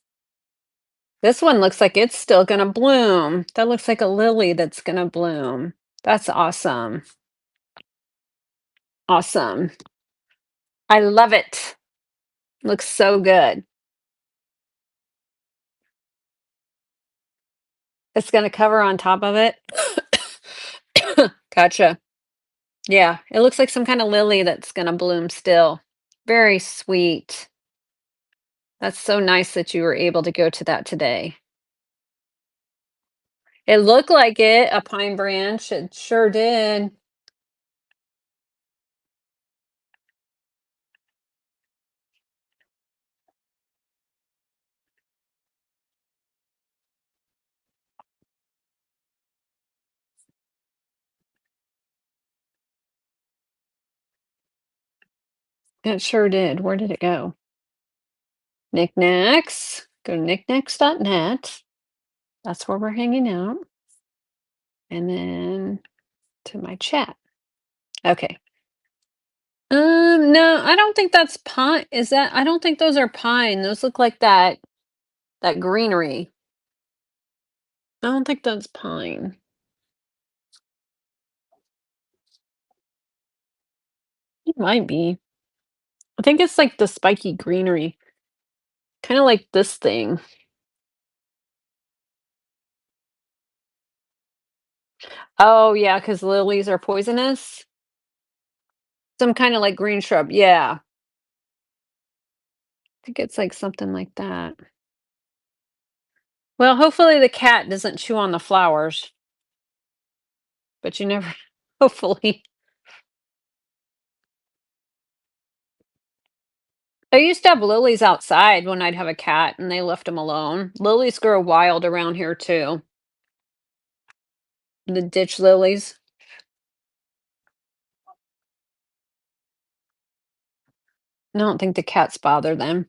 Speaker 1: This one looks like it's still gonna bloom. That looks like a lily that's gonna bloom. That's awesome. Awesome. I love it. Looks so good. It's gonna cover on top of it. Gotcha. Yeah, it looks like some kind of lily that's gonna bloom still. Very sweet. That's so nice that you were able to go to that today. It looked like it, a pine branch. It sure did. It sure did. Where did it go? Knickknacks. Go to knickknacks.net. That's where we're hanging out. And then to my chat. Okay. No, I don't think that's pine. Is that? I don't think those are pine. Those look like that greenery. I don't think that's pine. It might be. I think it's like the spiky greenery, kind of like this thing. Oh yeah, because lilies are poisonous. Some kind of like green shrub. Yeah, I think it's like something like that. Well, hopefully the cat doesn't chew on the flowers, but you never. Hopefully. I used to have lilies outside when I'd have a cat, and they left them alone. Lilies grow wild around here too. The ditch lilies. I don't think the cats bother them.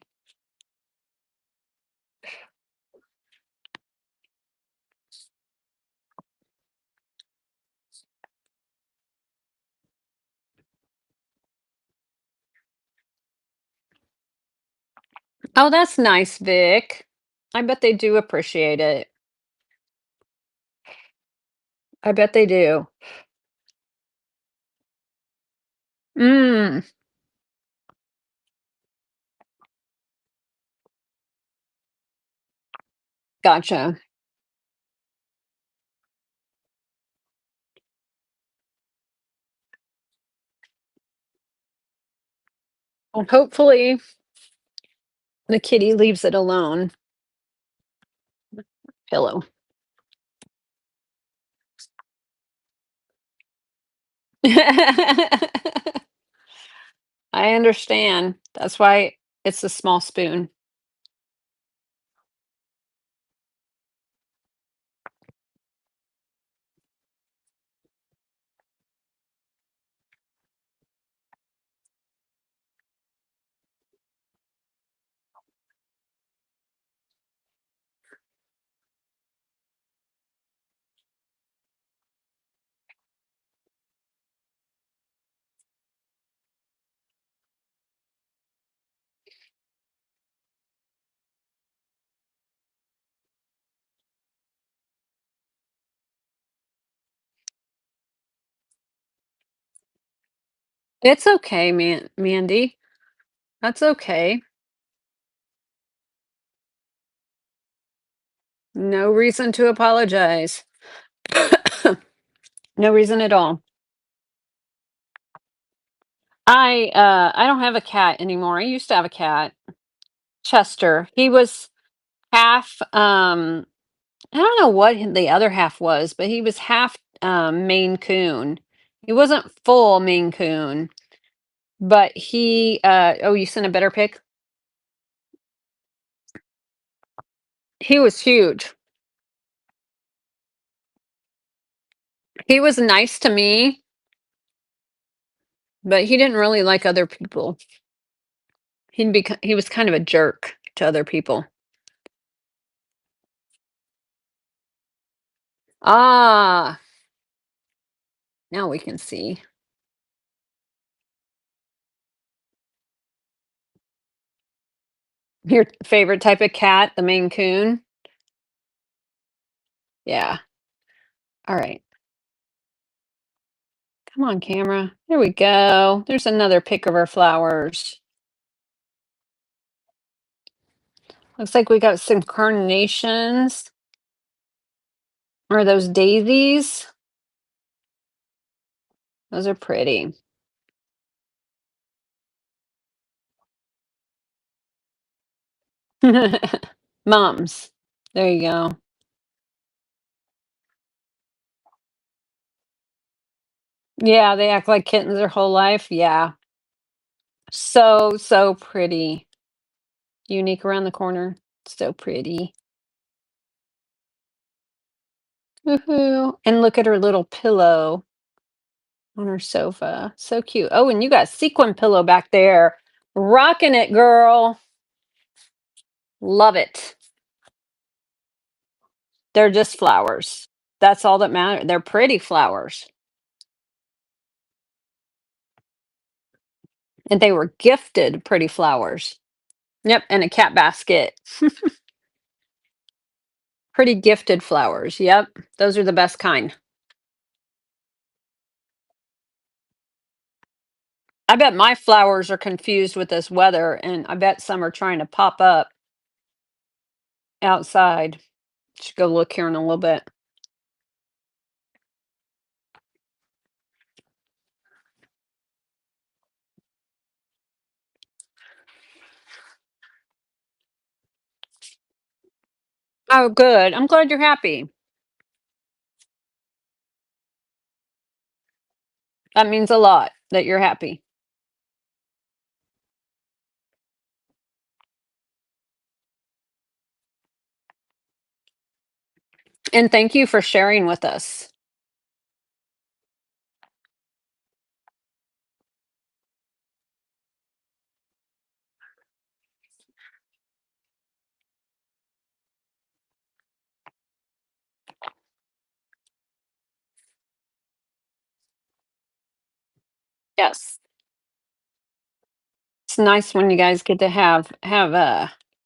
Speaker 1: Oh, that's nice, Vic. I bet they do appreciate it. I bet they do. Mm, gotcha. Well, hopefully the kitty leaves it alone. Pillow. I understand. That's why it's a small spoon. It's okay, Mandy. That's okay. No reason to apologize. No reason at all. I don't have a cat anymore. I used to have a cat, Chester. He was half I don't know what the other half was, but he was half Maine Coon. He wasn't full Maine Coon, but he oh, you sent a better pic? He was huge. He was nice to me, but he didn't really like other people. He was kind of a jerk to other people. Ah, now we can see. Your favorite type of cat, the Maine Coon? Yeah. All right. Come on, camera. There we go. There's another pic of our flowers. Looks like we got some carnations. Or those daisies. Those are pretty. Mums. There you go. Yeah, they act like kittens their whole life. Yeah. So, so pretty. Unique around the corner. So pretty. Woohoo. And look at her little pillow on her sofa. So cute. Oh, and you got a sequin pillow back there. Rocking it, girl. Love it. They're just flowers. That's all that matters. They're pretty flowers. And they were gifted pretty flowers. Yep, and a cat basket. Pretty gifted flowers. Yep, those are the best kind. I bet my flowers are confused with this weather, and I bet some are trying to pop up outside. Should go look here in a little bit. Oh, good. I'm glad you're happy. That means a lot that you're happy. And thank you for sharing with us. Yes. It's nice when you guys get to have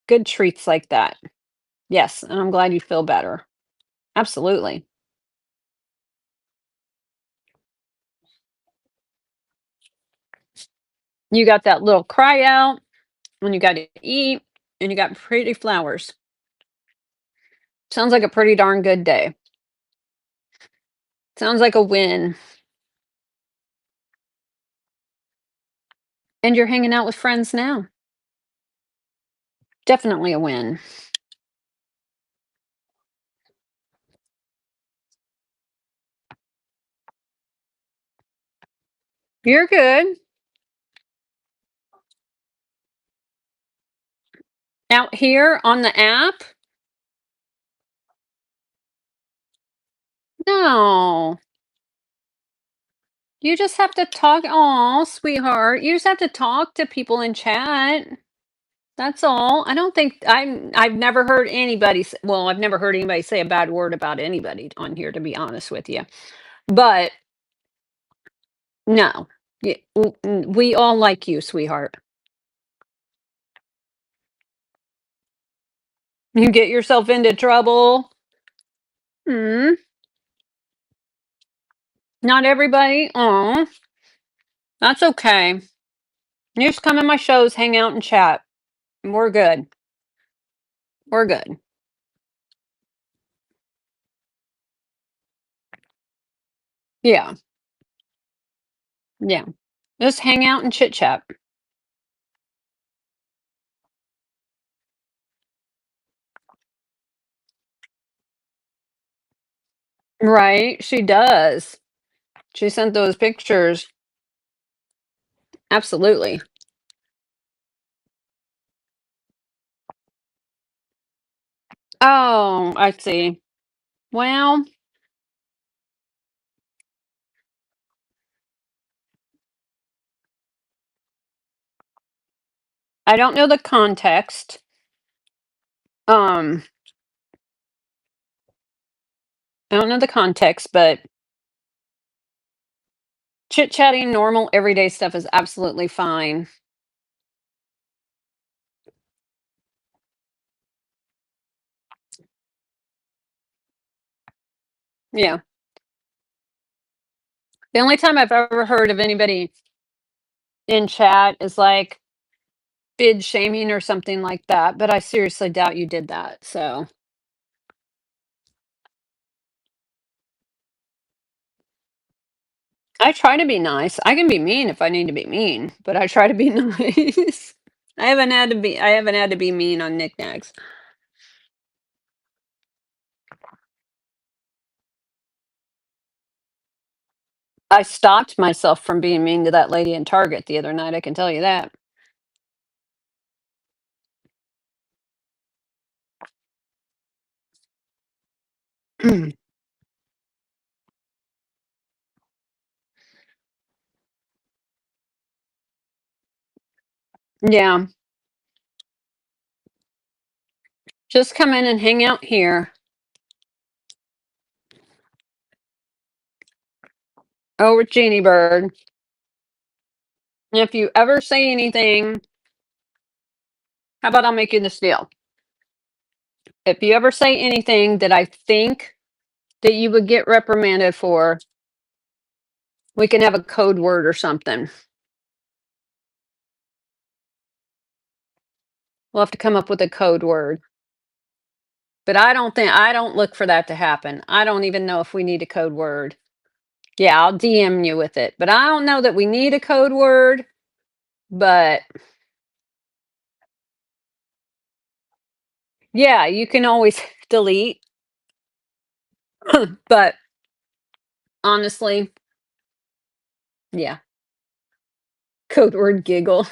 Speaker 1: good treats like that. Yes, and I'm glad you feel better. Absolutely. You got that little cry out, and you got to eat, and you got pretty flowers. Sounds like a pretty darn good day. Sounds like a win. And you're hanging out with friends now. Definitely a win. You're good. Out here on the app? No. You just have to talk. Aw, sweetheart. You just have to talk to people in chat. That's all. I don't think I've never heard anybody well, I've never heard anybody say a bad word about anybody on here, to be honest with you. But no. We all like you, sweetheart. You get yourself into trouble. Hmm. Not everybody. Oh, that's okay. You just come in my shows, hang out and chat. And we're good. We're good. Yeah. Yeah. Just hang out and chit chat. Right. She does. She sent those pictures. Absolutely. Oh, I see. Well, I don't know the context. Um, I don't know the context, but chit chatting, normal, everyday stuff is absolutely fine. Yeah. The only time I've ever heard of anybody in chat is like bid shaming or something like that, but I seriously doubt you did that. So I try to be nice. I can be mean if I need to be mean, but I try to be nice. I haven't had to be mean on knickknacks. I stopped myself from being mean to that lady in Target the other night, I can tell you that. Yeah, just come in and hang out here. Oh, with Jeannie Bird. And if you ever say anything, how about I'll make you this deal? If you ever say anything that I think that you would get reprimanded for, we can have a code word or something. We'll have to come up with a code word. But I don't look for that to happen. I don't even know if we need a code word. Yeah, I'll DM you with it. But I don't know that we need a code word, but yeah, you can always delete. But honestly, yeah, code word giggle.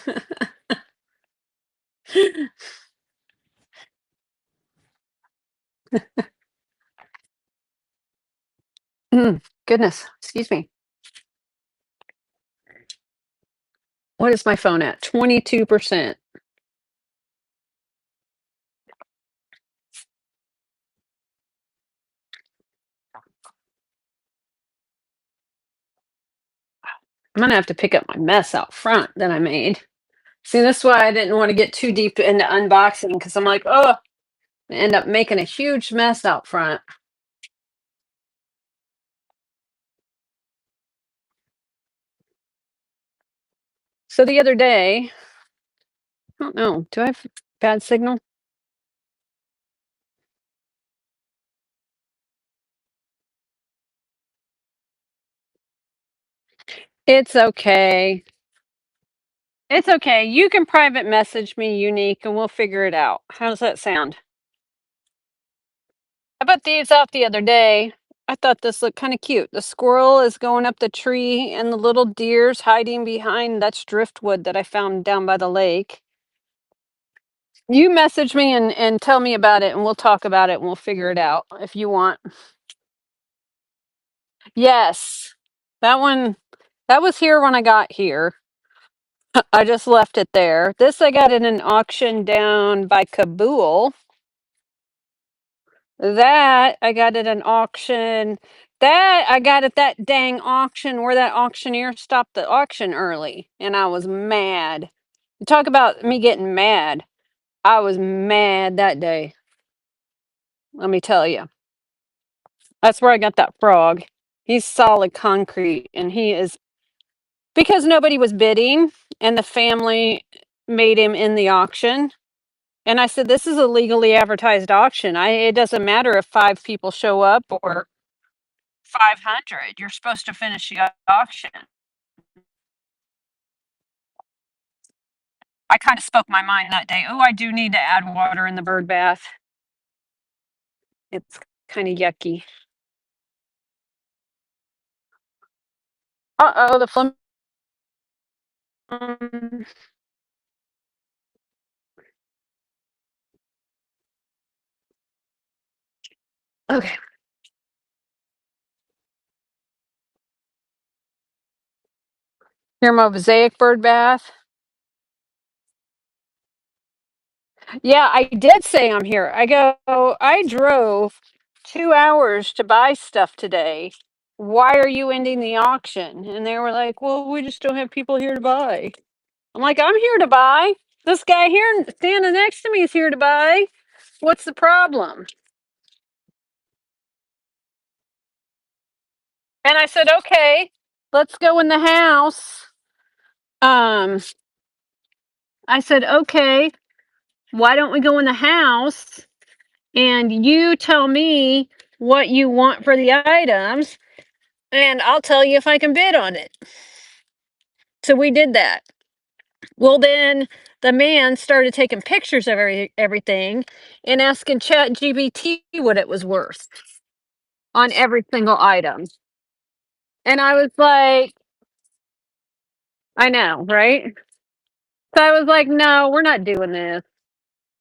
Speaker 1: Goodness, excuse me. What is my phone at? 22%. I'm gonna have to pick up my mess out front that I made. See, that's why I didn't want to get too deep into unboxing because I'm like, oh, I end up making a huge mess out front. So the other day, I don't know, do I have bad signal? It's okay. It's okay. You can private message me, Unique, and we'll figure it out. How does that sound? I put these out the other day. I thought this looked kind of cute. The squirrel is going up the tree, and the little deer's hiding behind that's driftwood that I found down by the lake. You message me and tell me about it, and we'll talk about it, and we'll figure it out if you want. Yes, that one, that was here when I got here. I just left it there. This I got in an auction down by Kabul. That I got at an auction. That I got at that dang auction where that auctioneer stopped the auction early, and I was mad. You talk about me getting mad. I was mad that day. Let me tell you. That's where I got that frog. He's solid concrete, and he is because nobody was bidding, and the family made him in the auction. And I said, "This is a legally advertised auction. It doesn't matter if 5 people show up or 500. You're supposed to finish the auction." I kind of spoke my mind that day. Oh, I do need to add water in the bird bath. It's kind of yucky. Uh-oh, the flim. Okay. Your mosaic bird bath. Yeah, I did say I'm here. I go, I drove 2 hours to buy stuff today. Why are you ending the auction? And they were like, well, we just don't have people here to buy. I'm like, I'm here to buy. This guy here standing next to me is here to buy. What's the problem? And I said, okay, let's go in the house. Um, I said, okay, why don't we go in the house and you tell me what you want for the items and I'll tell you if I can bid on it. So we did that. Well, then the man started taking pictures of everything and asking Chat GBT what it was worth on every single item. And I was like, I know, right? So I was like, no, we're not doing this.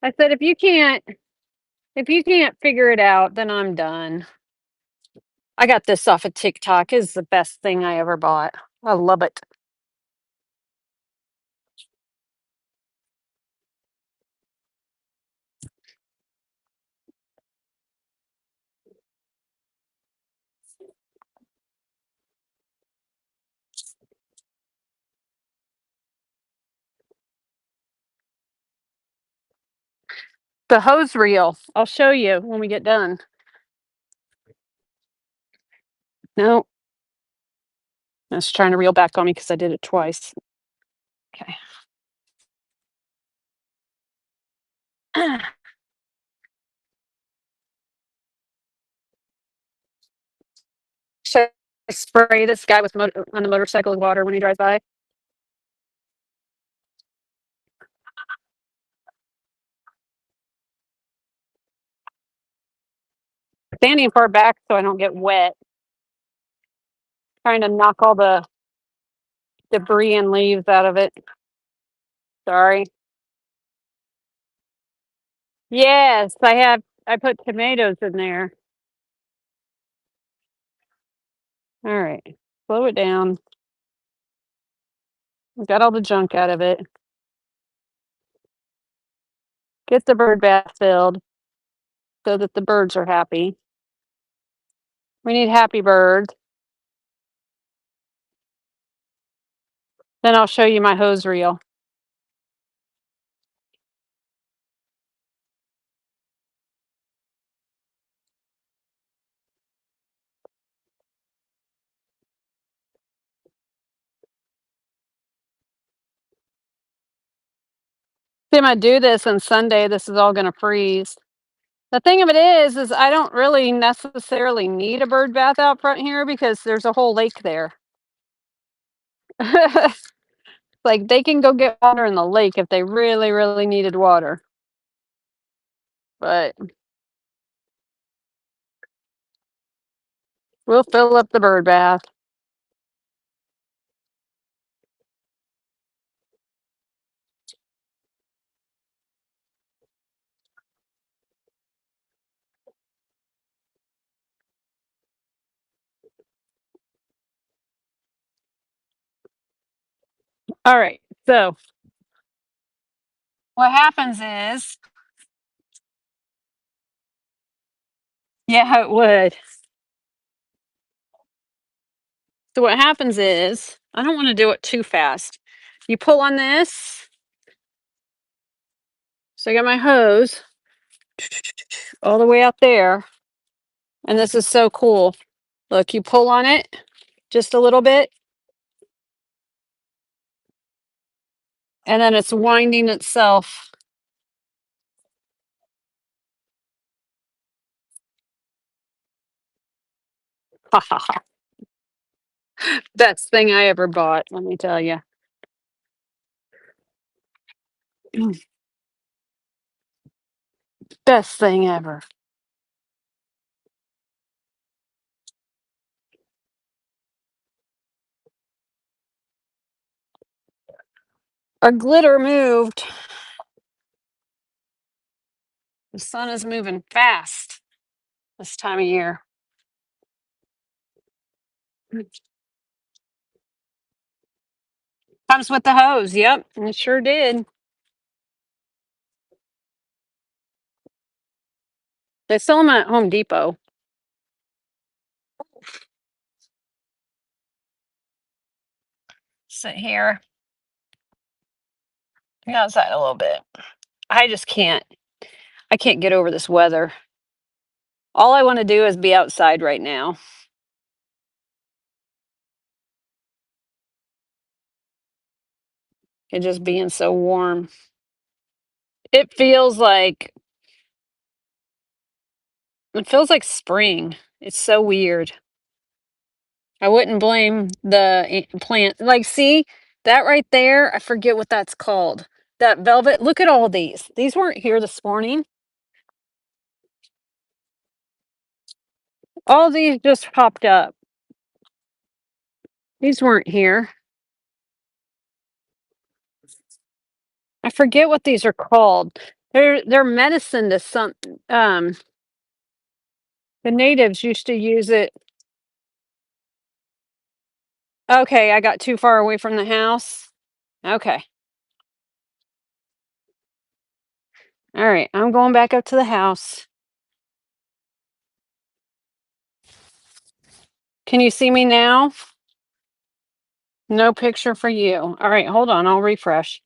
Speaker 1: I said, if you can't figure it out, then I'm done. I got this off of TikTok. It's the best thing I ever bought. I love it. The hose reel. I'll show you when we get done. No, it's trying to reel back on me because I did it twice. Okay. Should I spray this guy with on the motorcycle with water when he drives by? Standing far back so I don't get wet. Trying to knock all the debris and leaves out of it. Sorry. Yes, I have. I put tomatoes in there. All right. Slow it down. We got all the junk out of it. Get the bird bath filled so that the birds are happy. We need happy birds. Then I'll show you my hose reel. I'm gonna do this on Sunday. This is all gonna freeze. The thing of it is I don't really necessarily need a bird bath out front here because there's a whole lake there. Like they can go get water in the lake if they really, really needed water. But we'll fill up the bird bath. All right. So what happens is, yeah, it would. So what happens is, I don't want to do it too fast. You pull on this. So I got my hose all the way out there. And this is so cool. Look, you pull on it just a little bit. And then it's winding itself. Ha ha ha. Best thing I ever bought, let me tell you. Best thing ever. Our glitter moved. The sun is moving fast this time of year. Comes with the hose. Yep, it sure did. They sell them at Home Depot. Sit here. Go outside a little bit. I just can't. I can't get over this weather. All I want to do is be outside right now. It just being so warm. It feels like spring. It's so weird. I wouldn't blame the plant. Like, see that right there? I forget what that's called. That velvet. Look at all these. These weren't here this morning. All these just popped up. These weren't here. I forget what these are called. They're medicine to some. Um, the natives used to use it. Okay, I got too far away from the house. Okay. All right, I'm going back up to the house. Can you see me now? No picture for you. All right, hold on. I'll refresh.